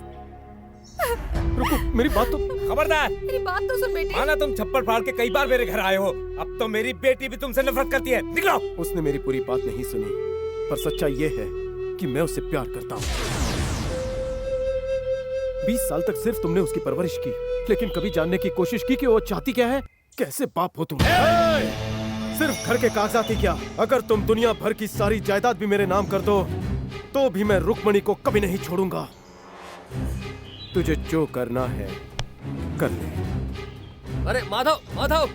रुको, मेरी बात तो। खबरदार, मेरी बात तो सुन बेटे। माना तुम छप्पर फाड़ के कई बार मेरे घर आए हो, अब तो मेरी बेटी भी तुमसे नफरत करती है। निकलो। उसने मेरी पूरी बात नहीं सुनी, पर सच्चाई ये है कि मैं उससे प्यार करता हूँ। 20 साल तक सिर्फ तुमने उसकी परवरिश की, लेकिन कभी जानने की कोशिश की कि वो चाहती क्या है? कैसे बाप हो तुम? सिर्फ घर के कागजात ही क्या, अगर तुम दुनिया भर की सारी जायदाद भी मेरे नाम कर दो तो भी मैं रुक्मणी को कभी नहीं छोड़ूंगा। तुझे जो करना है कर ले। अरे माधव, माधव।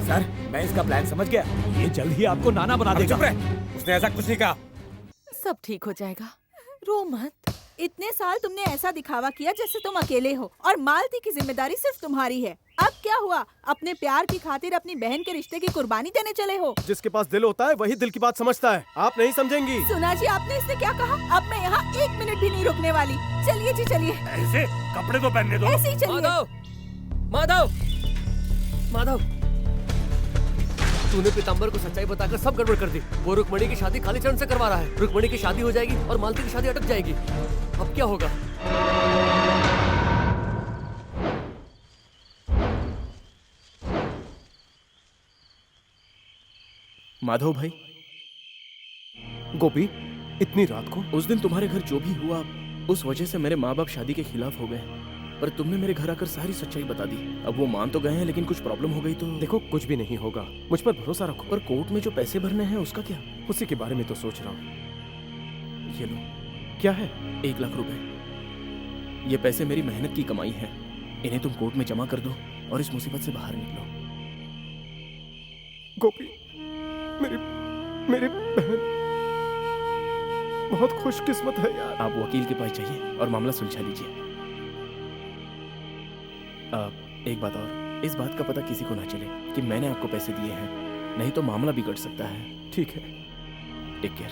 सर, मैं इसका प्लान समझ गया। ये जल्द ही आपको नाना बना देगा। चुप रहे, उसने ऐसा कुछ नहीं कहा। सब ठीक हो जाएगा, रो मत। इतने साल तुमने ऐसा दिखावा किया जैसे तुम अकेले हो और मालती की जिम्मेदारी सिर्फ तुम्हारी है। अब क्या हुआ? अपने प्यार की खातिर अपनी बहन के रिश्ते की कुर्बानी देने चले हो। जिसके पास दिल होता है वही दिल की बात समझता है। आप नहीं समझेंगी। सुना जी, आपने इससे क्या कहा? अब मैं यहाँ 1 मिनट भी नहीं रुकने वाली। चलिए जी, चलिए। ऐसे कपड़े तो पहनने दो। ऐसे ही चलिए। माधव, माधव, माधव, तूने पीताम्बर को सच्चाई बताकर सब गड़बड़ कर दी। वो रुक्मणी की शादी खाली चरण से करवा रहा है। रुक्मणी की शादी हो जाएगी और मालती की शादी अटक जाएगी। अब क्या होगा? माधव भाई। गोपी, इतनी रात को? उस दिन तुम्हारे घर जो भी हुआ, उस वजह से मेरे माँ बाप शादी के खिलाफ हो गए, पर तुमने मेरे घर आकर सारी सच्चाई बता दी। अब वो मान तो गए हैं, लेकिन कुछ प्रॉब्लम हो गई तो। देखो, कुछ भी नहीं होगा, मुझ पर भरोसा रखो। पर कोर्ट में जो पैसे भरने हैं उसका क्या? उसी के बारे में तो सोच रहा हूँ। ये लो। क्या है? 1 लाख रुपए। ये पैसे मेरी मेहनत की कमाई है, इन्हें तुम कोर्ट में जमा कर दो और इस मुसीबत से बाहर निकलो। गोपी, मेरी बहन बहुत खुशकिस्मत है यार। आप वकील के पास जाइए और मामला सुलझा लीजिए। एक बात और, इस बात का पता किसी को ना चले कि मैंने आपको पैसे दिए हैं, नहीं तो मामला बिगड़ सकता है। ठीक है, टेक केयर।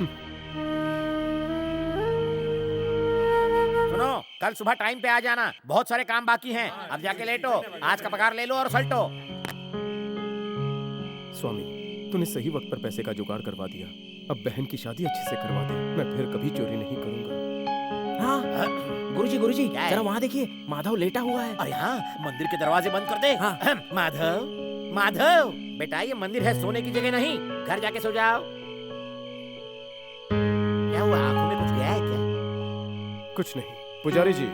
सुनो, कल सुबह टाइम पे आ जाना, बहुत सारे काम बाकी हैं। अब जाके लेटो, आज का पगार ले लो और सल्टो। स्वामी, तूने सही वक्त पर पैसे का जुगाड़ करवा दिया। अब बहन की शादी अच्छे से करवा दे, मैं फिर कभी चोरी नहीं करूंगा। हाँ, गुरुजी, जरा वहाँ देखिए, माधव लेटा हुआ है। अरे हाँ, मंदिर के दरवाजे बंद कर दे। हाँ। माधव, बेटा ये मंदिर है, सोने की जगह नहीं। घर जाके सो जाओ। क्या हुआ, आंखों में कुछ गया है क्या? कुछ नहीं पुजारी जी,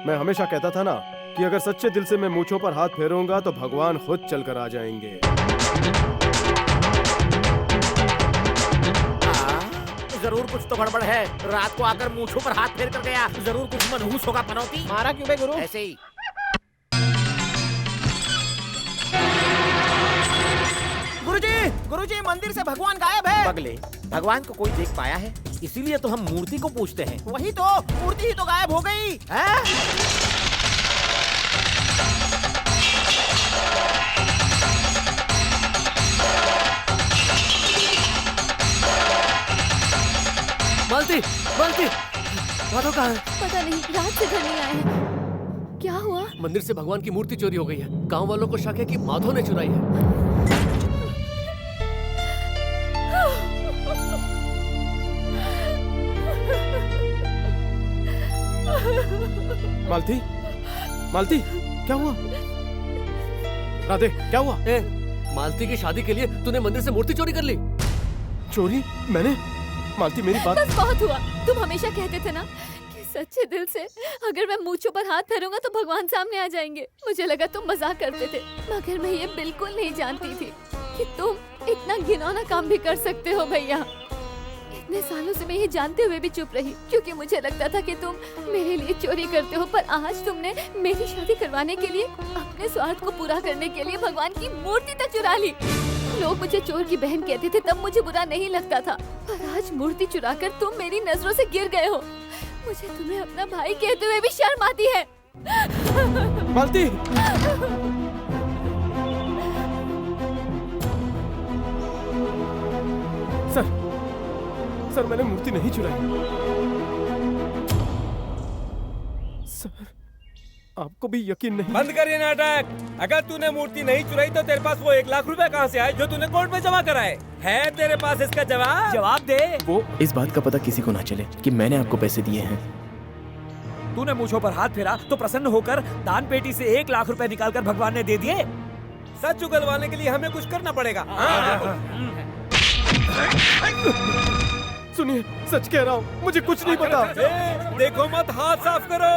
मैं हमेशा कहता था ना कि अगर सच्चे दिल से मैं मूंछों पर हाथ फेरूंगा तो भगवान खुद चलकर आ जाएंगे। जरूर कुछ तो गड़बड़ है। रात को आकर मूंछों पर हाथ फेर कर गया, जरूर कुछ मनहूस होगा। पनौती मारा क्यों बे गुरु? ऐसे ही। गुरुजी, मंदिर से भगवान गायब है। पगले, भगवान को कोई देख पाया है? इसीलिए तो हम मूर्ति को पूछते हैं। वही तो, मूर्ति ही तो गायब हो गई है? मालती, माधव कहाँ है? पता नहीं, रात से घर नहीं आए हैं। क्या हुआ? मंदिर से भगवान की मूर्ति चोरी हो गई है। गांव वालों को शक है कि माधव ने चुराई है। मालती, क्या हुआ? राधे, क्या हुआ? मालती की शादी के लिए तूने मंदिर से मूर्ति चोरी कर ली। चोरी? मैंने? मालती मेरी बात। बस बहुत हुआ। तुम हमेशा कहते थे ना कि सच्चे दिल से अगर मैं मूंछों पर हाथ फेरूंगा तो भगवान सामने आ जाएंगे। मुझे लगा तुम मजाक करते थे, मगर मैं ये बिल्कुल नहीं जानती थी कि तुम इतना घिनौना काम भी कर सकते हो भैया। इतने सालों से मैं ये जानते हुए भी चुप रही, क्योंकि मुझे लगता था कि तुम मेरे लिए चोरी करते हो। पर आज तुमने मेरी शादी करवाने के लिए, अपने स्वार्थ को पूरा करने के लिए भगवान की मूर्ति तक चुरा ली। लोग मुझे चोर की बहन कहते थे, तब मुझे बुरा नहीं लगता था, पर आज मूर्ति चुराकर तुम मेरी नजरों से गिर गए हो। मुझे तुम्हें अपना भाई कहते हुए भी शर्म आती है। मालती, सर मैंने मूर्ति नहीं चुराई। सर, आपको भी यकीन नहीं? बंद कर ये नाटक। अगर तूने मूर्ति नहीं चुराई तो तेरे पास वो 1 लाख रुपए कहाँ से आए जो तूने कोर्ट में जमा कराए? है तेरे पास इसका जवाब? जवाब दे। वो इस बात का पता किसी को ना चले कि मैंने आपको पैसे दिए हैं। तूने मूंछों पर हाथ फेरा तो प्रसन्न होकर दान पेटी से 1 लाख रुपए निकालकर भगवान ने दे दिए। सच उगलवाने के लिए हमें कुछ करना पड़ेगा। सुनिए, सच कह रहा हूँ, मुझे कुछ नहीं पता। देखो मत, हाथ साफ करो।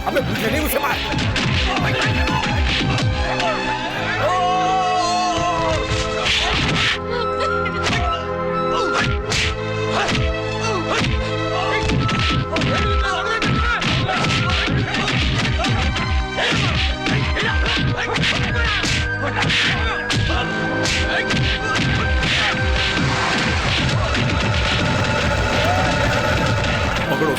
अबे मुझे नहीं, उसे मार। पकड़ो।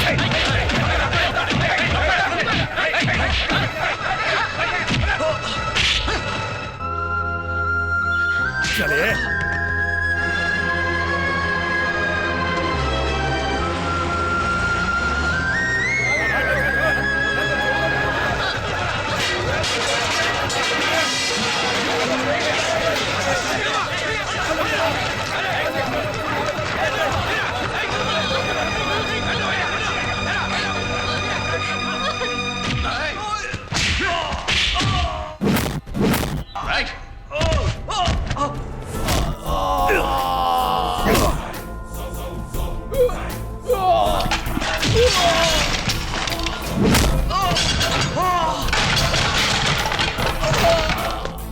चले।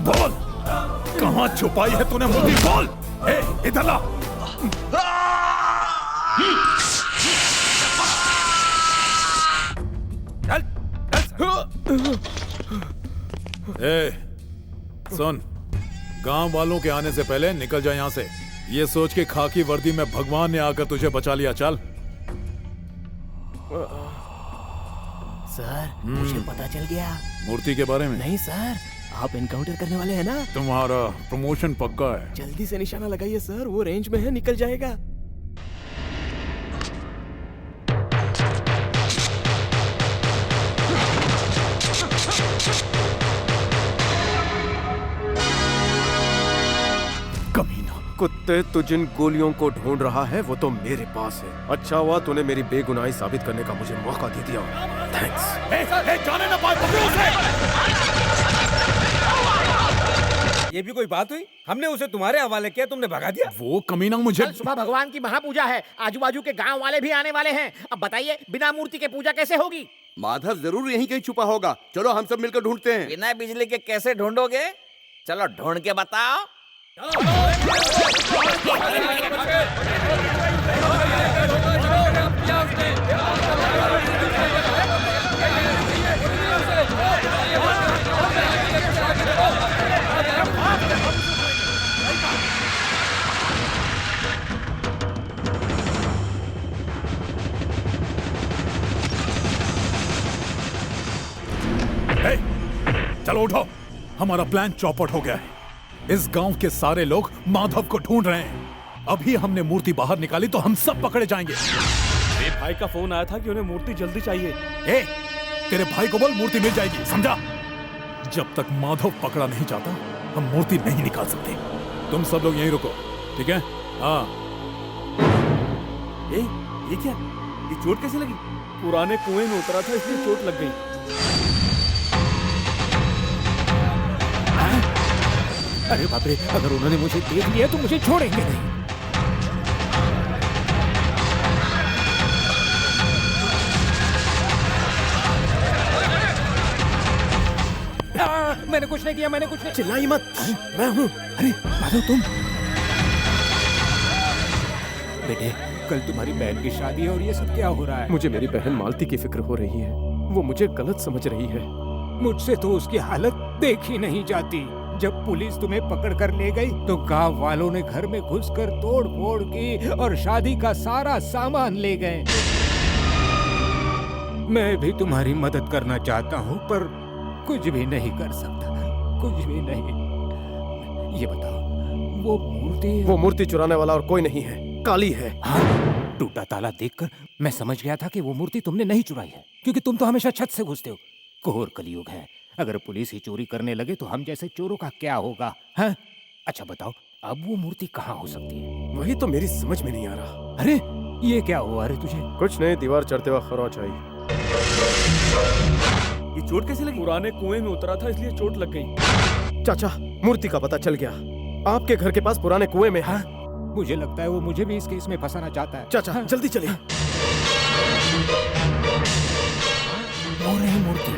बोल, कहाँ छुपाई है तूने मूर्ति? बोल, इधर ला। सुन, गांव वालों के आने से पहले निकल जा यहाँ से। ये सोच के खाकी वर्दी में भगवान ने आकर तुझे बचा लिया। चल। सर, मुझे पता चल गया। मूर्ति के बारे में? नहीं सर, आप एनकाउंटर करने वाले हैं ना? तुम्हारा प्रमोशन पक्का है। जल्दी से निशाना लगाइए सर, वो रेंज में है, निकल जाएगा। कुत्ते, तू जिन गोलियों को ढूंढ रहा है वो तो मेरे पास है। अच्छा हुआ तूने मेरी बेगुनाही साबित करने का मुझे मौका दे दिया। थैंक्स। जाने ना पाए, पकड़ो उसे। ये भी कोई बात हुई? हमने उसे तुम्हारे हवाले किया, तुमने भगा दिया। वो कमीना मुझे। कल सुबह भगवान की महापूजा है, आजू बाजू के गांव वाले भी आने वाले हैं। अब बताइए बिना मूर्ति के पूजा कैसे होगी? माधव जरूर यहीं कहीं छुपा होगा। चलो हम सब मिलकर ढूंढते हैं। बिना बिजली के कैसे ढूंढोगे? चलो ढूंढ के बताओ। चलो उठो, हमारा प्लान चौपट हो गया है। इस गांव के सारे लोग माधव को ढूंढ रहे हैं। अभी हमने मूर्ति बाहर निकाली तो हम सब पकड़े जाएंगे। मेरे भाई का फोन आया था कि उन्हें मूर्ति जल्दी चाहिए। तेरे भाई को बोल मूर्ति मिल जाएगी, समझा? जब तक माधव पकड़ा नहीं जाता हम मूर्ति नहीं निकाल सकते। तुम सब लोग यहीं रुको, ठीक है? हाँ। ये क्या? ये चोट कैसे लगी? पुराने कुएं में उतरा था इसलिए चोट लग गई। अरे बाप रे, अगर उन्होंने मुझे देख लिया तो मुझे छोड़ेंगे नहीं। मैंने कुछ नहीं किया, मैंने कुछ नहीं। चिल्लाई मत, मैं हूँ। अरे माधव तुम? बेटे कल तुम्हारी बहन की शादी है और ये सब क्या हो रहा है? मुझे मेरी बहन मालती की फिक्र हो रही है। वो मुझे गलत समझ रही है। मुझसे तो उसकी हालत देखी नहीं जाती। जब पुलिस तुम्हें पकड़ कर ले गई तो गांव वालों ने घर में घुसकर तोड़ फोड़ की और शादी का सारा सामान ले गए। मैं भी तुम्हारी मदद करना चाहता हूँ पर कुछ भी नहीं कर सकता, कुछ भी नहीं। ये बताओ वो मूर्ति चुराने वाला और कोई नहीं है, काली है। हाँ, टूटा ताला देखकर मैं समझ गया था कि वो मूर्ति तुमने नहीं चुराई है, क्योंकि तुम तो हमेशा छत से घुसते हो। घोर कलयुग है, अगर पुलिस ही चोरी करने लगे तो हम जैसे चोरों का क्या होगा? हाँ? अच्छा बताओ, अब वो मूर्ति कहाँ हो सकती है? वही तो मेरी समझ में नहीं आ रहा। अरे ये क्या हुआ? अरे तुझे कुछ नहीं, दीवार चढ़ते वक्त खरोच आई। ये चोट कैसे लगी? पुराने कुएं में उतरा था इसलिए चोट लग गई। चाचा, मूर्ति का पता चल गया। आपके घर के पास पुराने कुएं में। हाँ? मुझे लगता है वो मुझे भी इस केस में फंसाना चाहता है। चाचा हाँ? जल्दी चलिए। वो रही मूर्ति।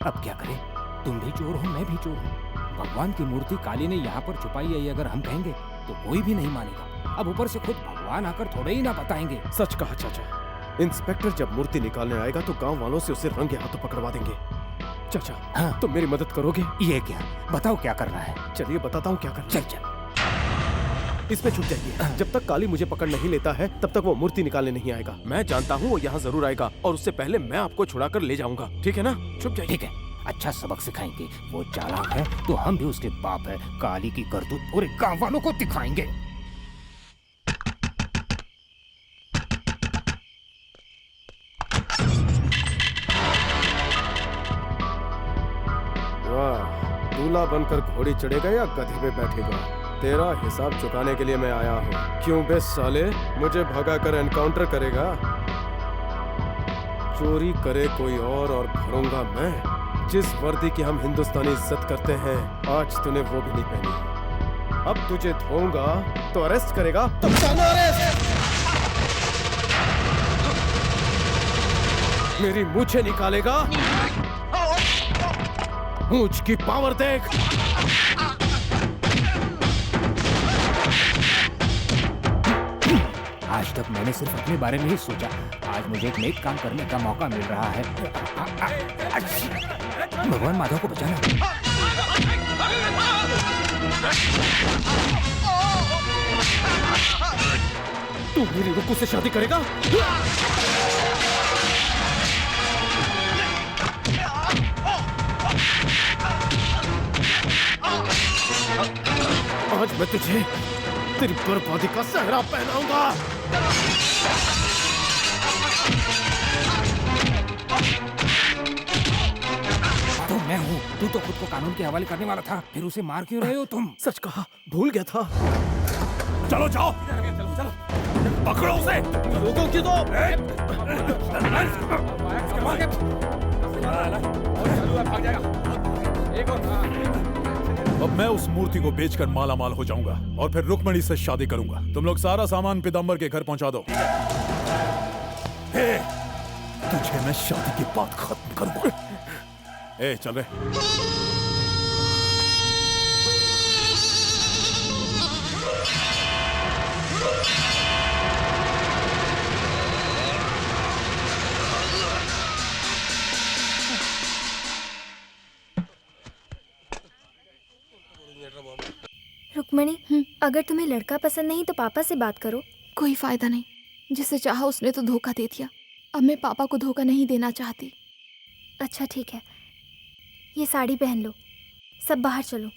अब क्या करें? तुम भी चोर हो, मैं भी चोर हूँ। भगवान की मूर्ति काली ने यहाँ पर छुपाई है, ये अगर हम कहेंगे तो कोई भी नहीं मानेगा। अब ऊपर से खुद भगवान आकर थोड़े ही ना बताएंगे। सच कहा चाचा। इंस्पेक्टर जब मूर्ति निकालने आएगा तो गांव वालों से उसे रंगे हाथों पकड़वा देंगे। चाचा हाँ? तुम मेरी मदद करोगे? ये क्या? बताओ क्या करना है। चलिए बताता हूँ क्या करना। चल चल। इसमें छुप जाइए। जब तक काली मुझे पकड़ नहीं लेता है तब तक वो मूर्ति निकालने नहीं आएगा। मैं जानता हूँ वो यहाँ जरूर आएगा और उससे पहले मैं आपको छुड़ा कर ले जाऊंगा। ठीक है ना? छुप जाइए। ठीक है, अच्छा सबक सिखाएंगे। वो चालाक है तो हम भी उसके बाप है। काली की करतूत पूरे गांव वालों को दिखाएंगे। दूल्हा बनकर घोड़ी चढ़ेगा या गधे पे बैठेगा? तेरा हिसाब चुकाने के लिए मैं आया हूँ। क्यों बे साले, मुझे भगाकर एनकाउंटर करेगा? चोरी करे कोई और भरूंगा मैं। जिस वर्दी की हम हिंदुस्तानी इज्जत करते हैं, आज तूने वो भी नहीं पहनी। अब तुझे धोऊंगा तो अरेस्ट करेगा तो मेरी मूछें निकालेगा। मूछ की पावर देख। आज तक मैंने सिर्फ अपने बारे में ही सोचा, आज मुझे एक नेक काम करने का मौका मिल रहा है। भगवान माधव को बचाना। तू मेरी रुकू से शादी करेगा? आज मैं तुझे तेरी बर्बादी का सहरा पहनाऊंगा। तो मैं मैं हूँ। तू तो खुद को कानून के हवाले करने वाला था, फिर उसे मार क्यों रहे हो तुम? सच कहा, भूल गया था। चलो जाओ, पकड़ो उसे। लोगों की तो अब मैं उस मूर्ति को बेचकर माला माल हो जाऊंगा और फिर रुक्मणी से शादी करूंगा। तुम लोग सारा सामान पीताम्बर के घर पहुंचा दो। तुझे मैं शादी की बात खत्म करूंगा। चल रहे। रुक्मणी, अगर तुम्हें लड़का पसंद नहीं तो पापा से बात करो। कोई फायदा नहीं, जिसे चाहा उसने तो धोखा दे दिया। अब मैं पापा को धोखा नहीं देना चाहती। अच्छा ठीक है, ये साड़ी पहन लो, सब बाहर चलो।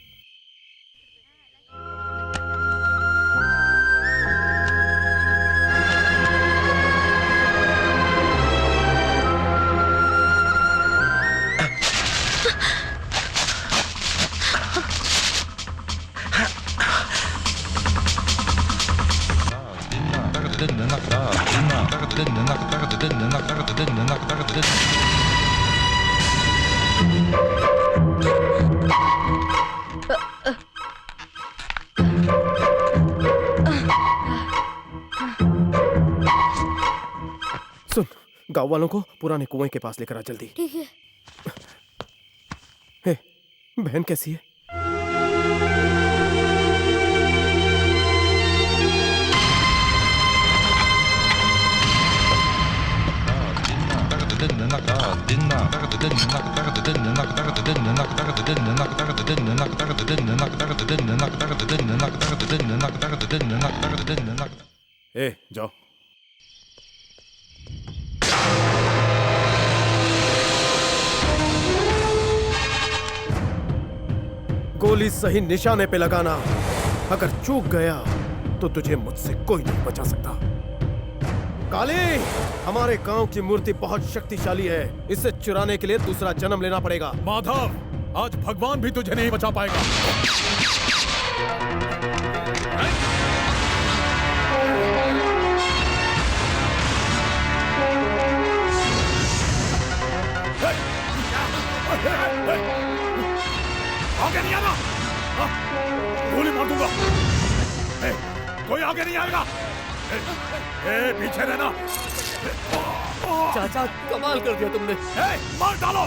सुन, गांव वालों को पुराने कुएं के पास लेकर आ जल्दी। ठीक है। हे, बहन कैसी है? जाओ। गोली सही निशाने पे लगाना। अगर चूक गया तो तुझे मुझसे कोई नहीं बचा सकता। काली, हमारे गांव की मूर्ति बहुत शक्तिशाली है। इसे चुराने के लिए दूसरा जन्म लेना पड़ेगा। माधव, आज भगवान भी तुझे नहीं बचा पाएगा। आगे नहीं आना, गोली मार दूंगा। कोई आगे नहीं आएगा। पीछे रहना। चाचा, कमाल कर दिया तुमने। मार डालो।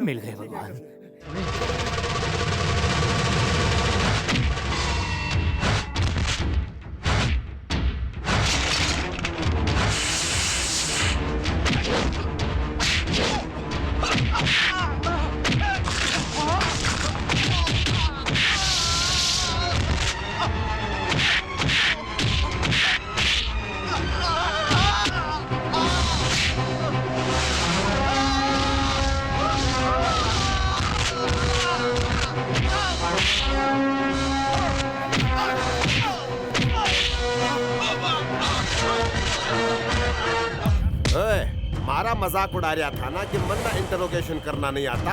मिल गए भगवान। मारा मजाक उड़ा रहा था ना कि मन्ना इंटरोगेशन करना नहीं आता।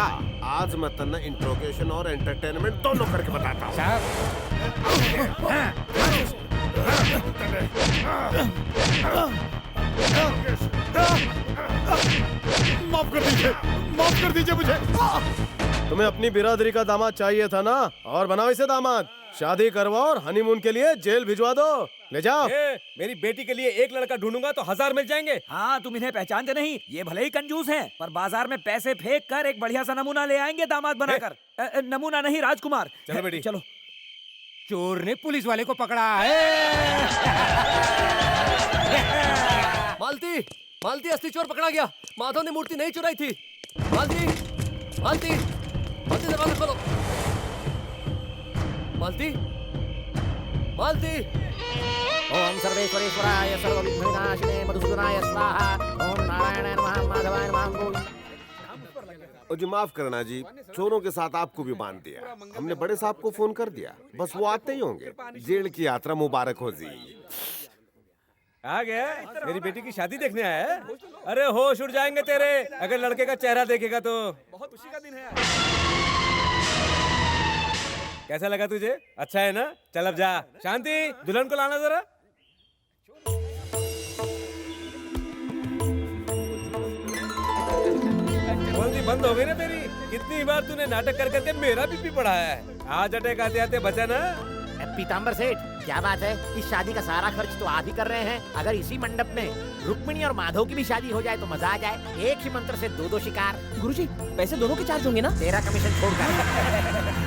आज मैं तन्ना इंटरोगेशन और एंटरटेनमेंट दोनों करके बताता हूँ। माफ कर दीजिए मुझे। तुम्हें अपनी बिरादरी का दामाद चाहिए था ना, और बनाओ इसे दामाद। शादी करवाओ और हनीमून के लिए जेल भिजवा दो। ले जाओ। मेरी बेटी के लिए एक लड़का ढूंढूंगा तो 1000 मिल जाएंगे। हाँ, तुम इन्हें पहचानते नहीं, ये भले ही कंजूस हैं, पर बाजार में पैसे फेंक कर एक बढ़िया सा नमूना ले आएंगे दामाद बनाकर। नमूना नहीं, राजकुमार। चलो बेटी, चलो। चोर ने पुलिस वाले को पकड़ा है। मालती, मालती, असली चोर पकड़ा गया। माधव ने मूर्ति नहीं चुराई थी। मालती, मालती, मालती, दरवाजा खोलो। मालती, मालती। ओम सर्वेश्वरेश्वराय सर्वविघ्नविनाशिने मधुसूदनाय स्वाहा। ओम नारायणाय नमः माधवाय नमः। जी माफ करना जी, चोरों के साथ आपको भी बांध दिया। हमने बड़े साहब को फोन कर दिया, बस वो आते ही होंगे। जेल की यात्रा मुबारक हो जी। आ गया? मेरी बेटी की शादी देखने आया है? अरे होश उड़ जाएंगे तेरे अगर लड़के का चेहरा देखेगा तो। बहुत खुशी का दिन है। कैसा लगा तुझे? अच्छा है ना? चल अब जा। शांति, दुल्हन को लाना जरा। बोलती बंद हो गई ना तेरी? कितनी बार तूने नाटक कर करके मेरा बीपी बढ़ाया है। आज अटैक आते आते बचा ना। पीताम्बर सेठ, क्या बात है, इस शादी का सारा खर्च तो आप ही कर रहे हैं। अगर इसी मंडप में रुक्मिणी और माधव की भी शादी हो जाए तो मजा आ जाए। एक ही मंत्र से दो शिकार। गुरुजी, पैसे दोनों के चार्ज होंगे ना? तेरा कमीशन छोड़कर।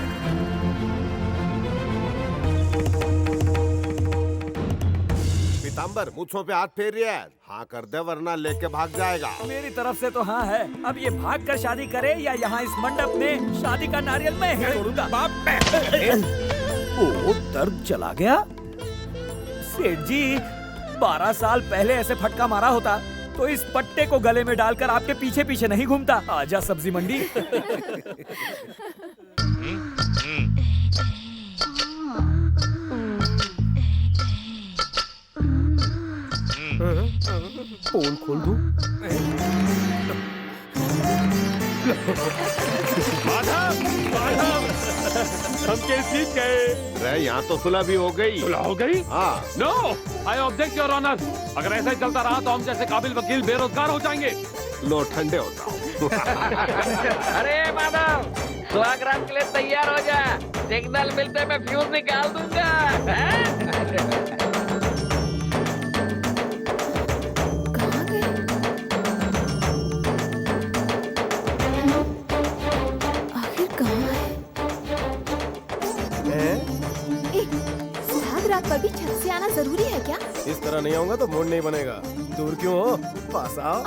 पीताम्बर, मुझों पे हाथ फेर रहा है। हाँ कर दे वरना लेके भाग जाएगा। मेरी तरफ से तो हाँ है। अब ये भाग कर शादी करे या यहाँ इस मंडप में शादी का नारियल मैं ही तोड़ूंगा। ओ, दर्द चला गया। सेठ जी, 12 साल पहले ऐसे फटका मारा होता तो इस पट्टे को गले में डालकर आपके पीछे पीछे नहीं घूमता। आजा सब्जी मंडी। फोन खोल दूं? माधव, माधव, हम केस जीत गए। यहाँ तो सुलह भी हो गई। सुलह हो गई? हाँ। No, I object your honour. अगर ऐसा ही चलता रहा तो हम जैसे काबिल वकील बेरोजगार हो जाएंगे। लो ठंडे हो जाओ। अरे माधव, सुहागरात के लिए तैयार हो जा। सिग्नल मिलते मैं फ्यूज निकाल दूंगा। पर भी छत से आना जरूरी है क्या? इस तरह नहीं आऊंगा तो मूड नहीं बनेगा। दूर क्यों हो? पास आओ।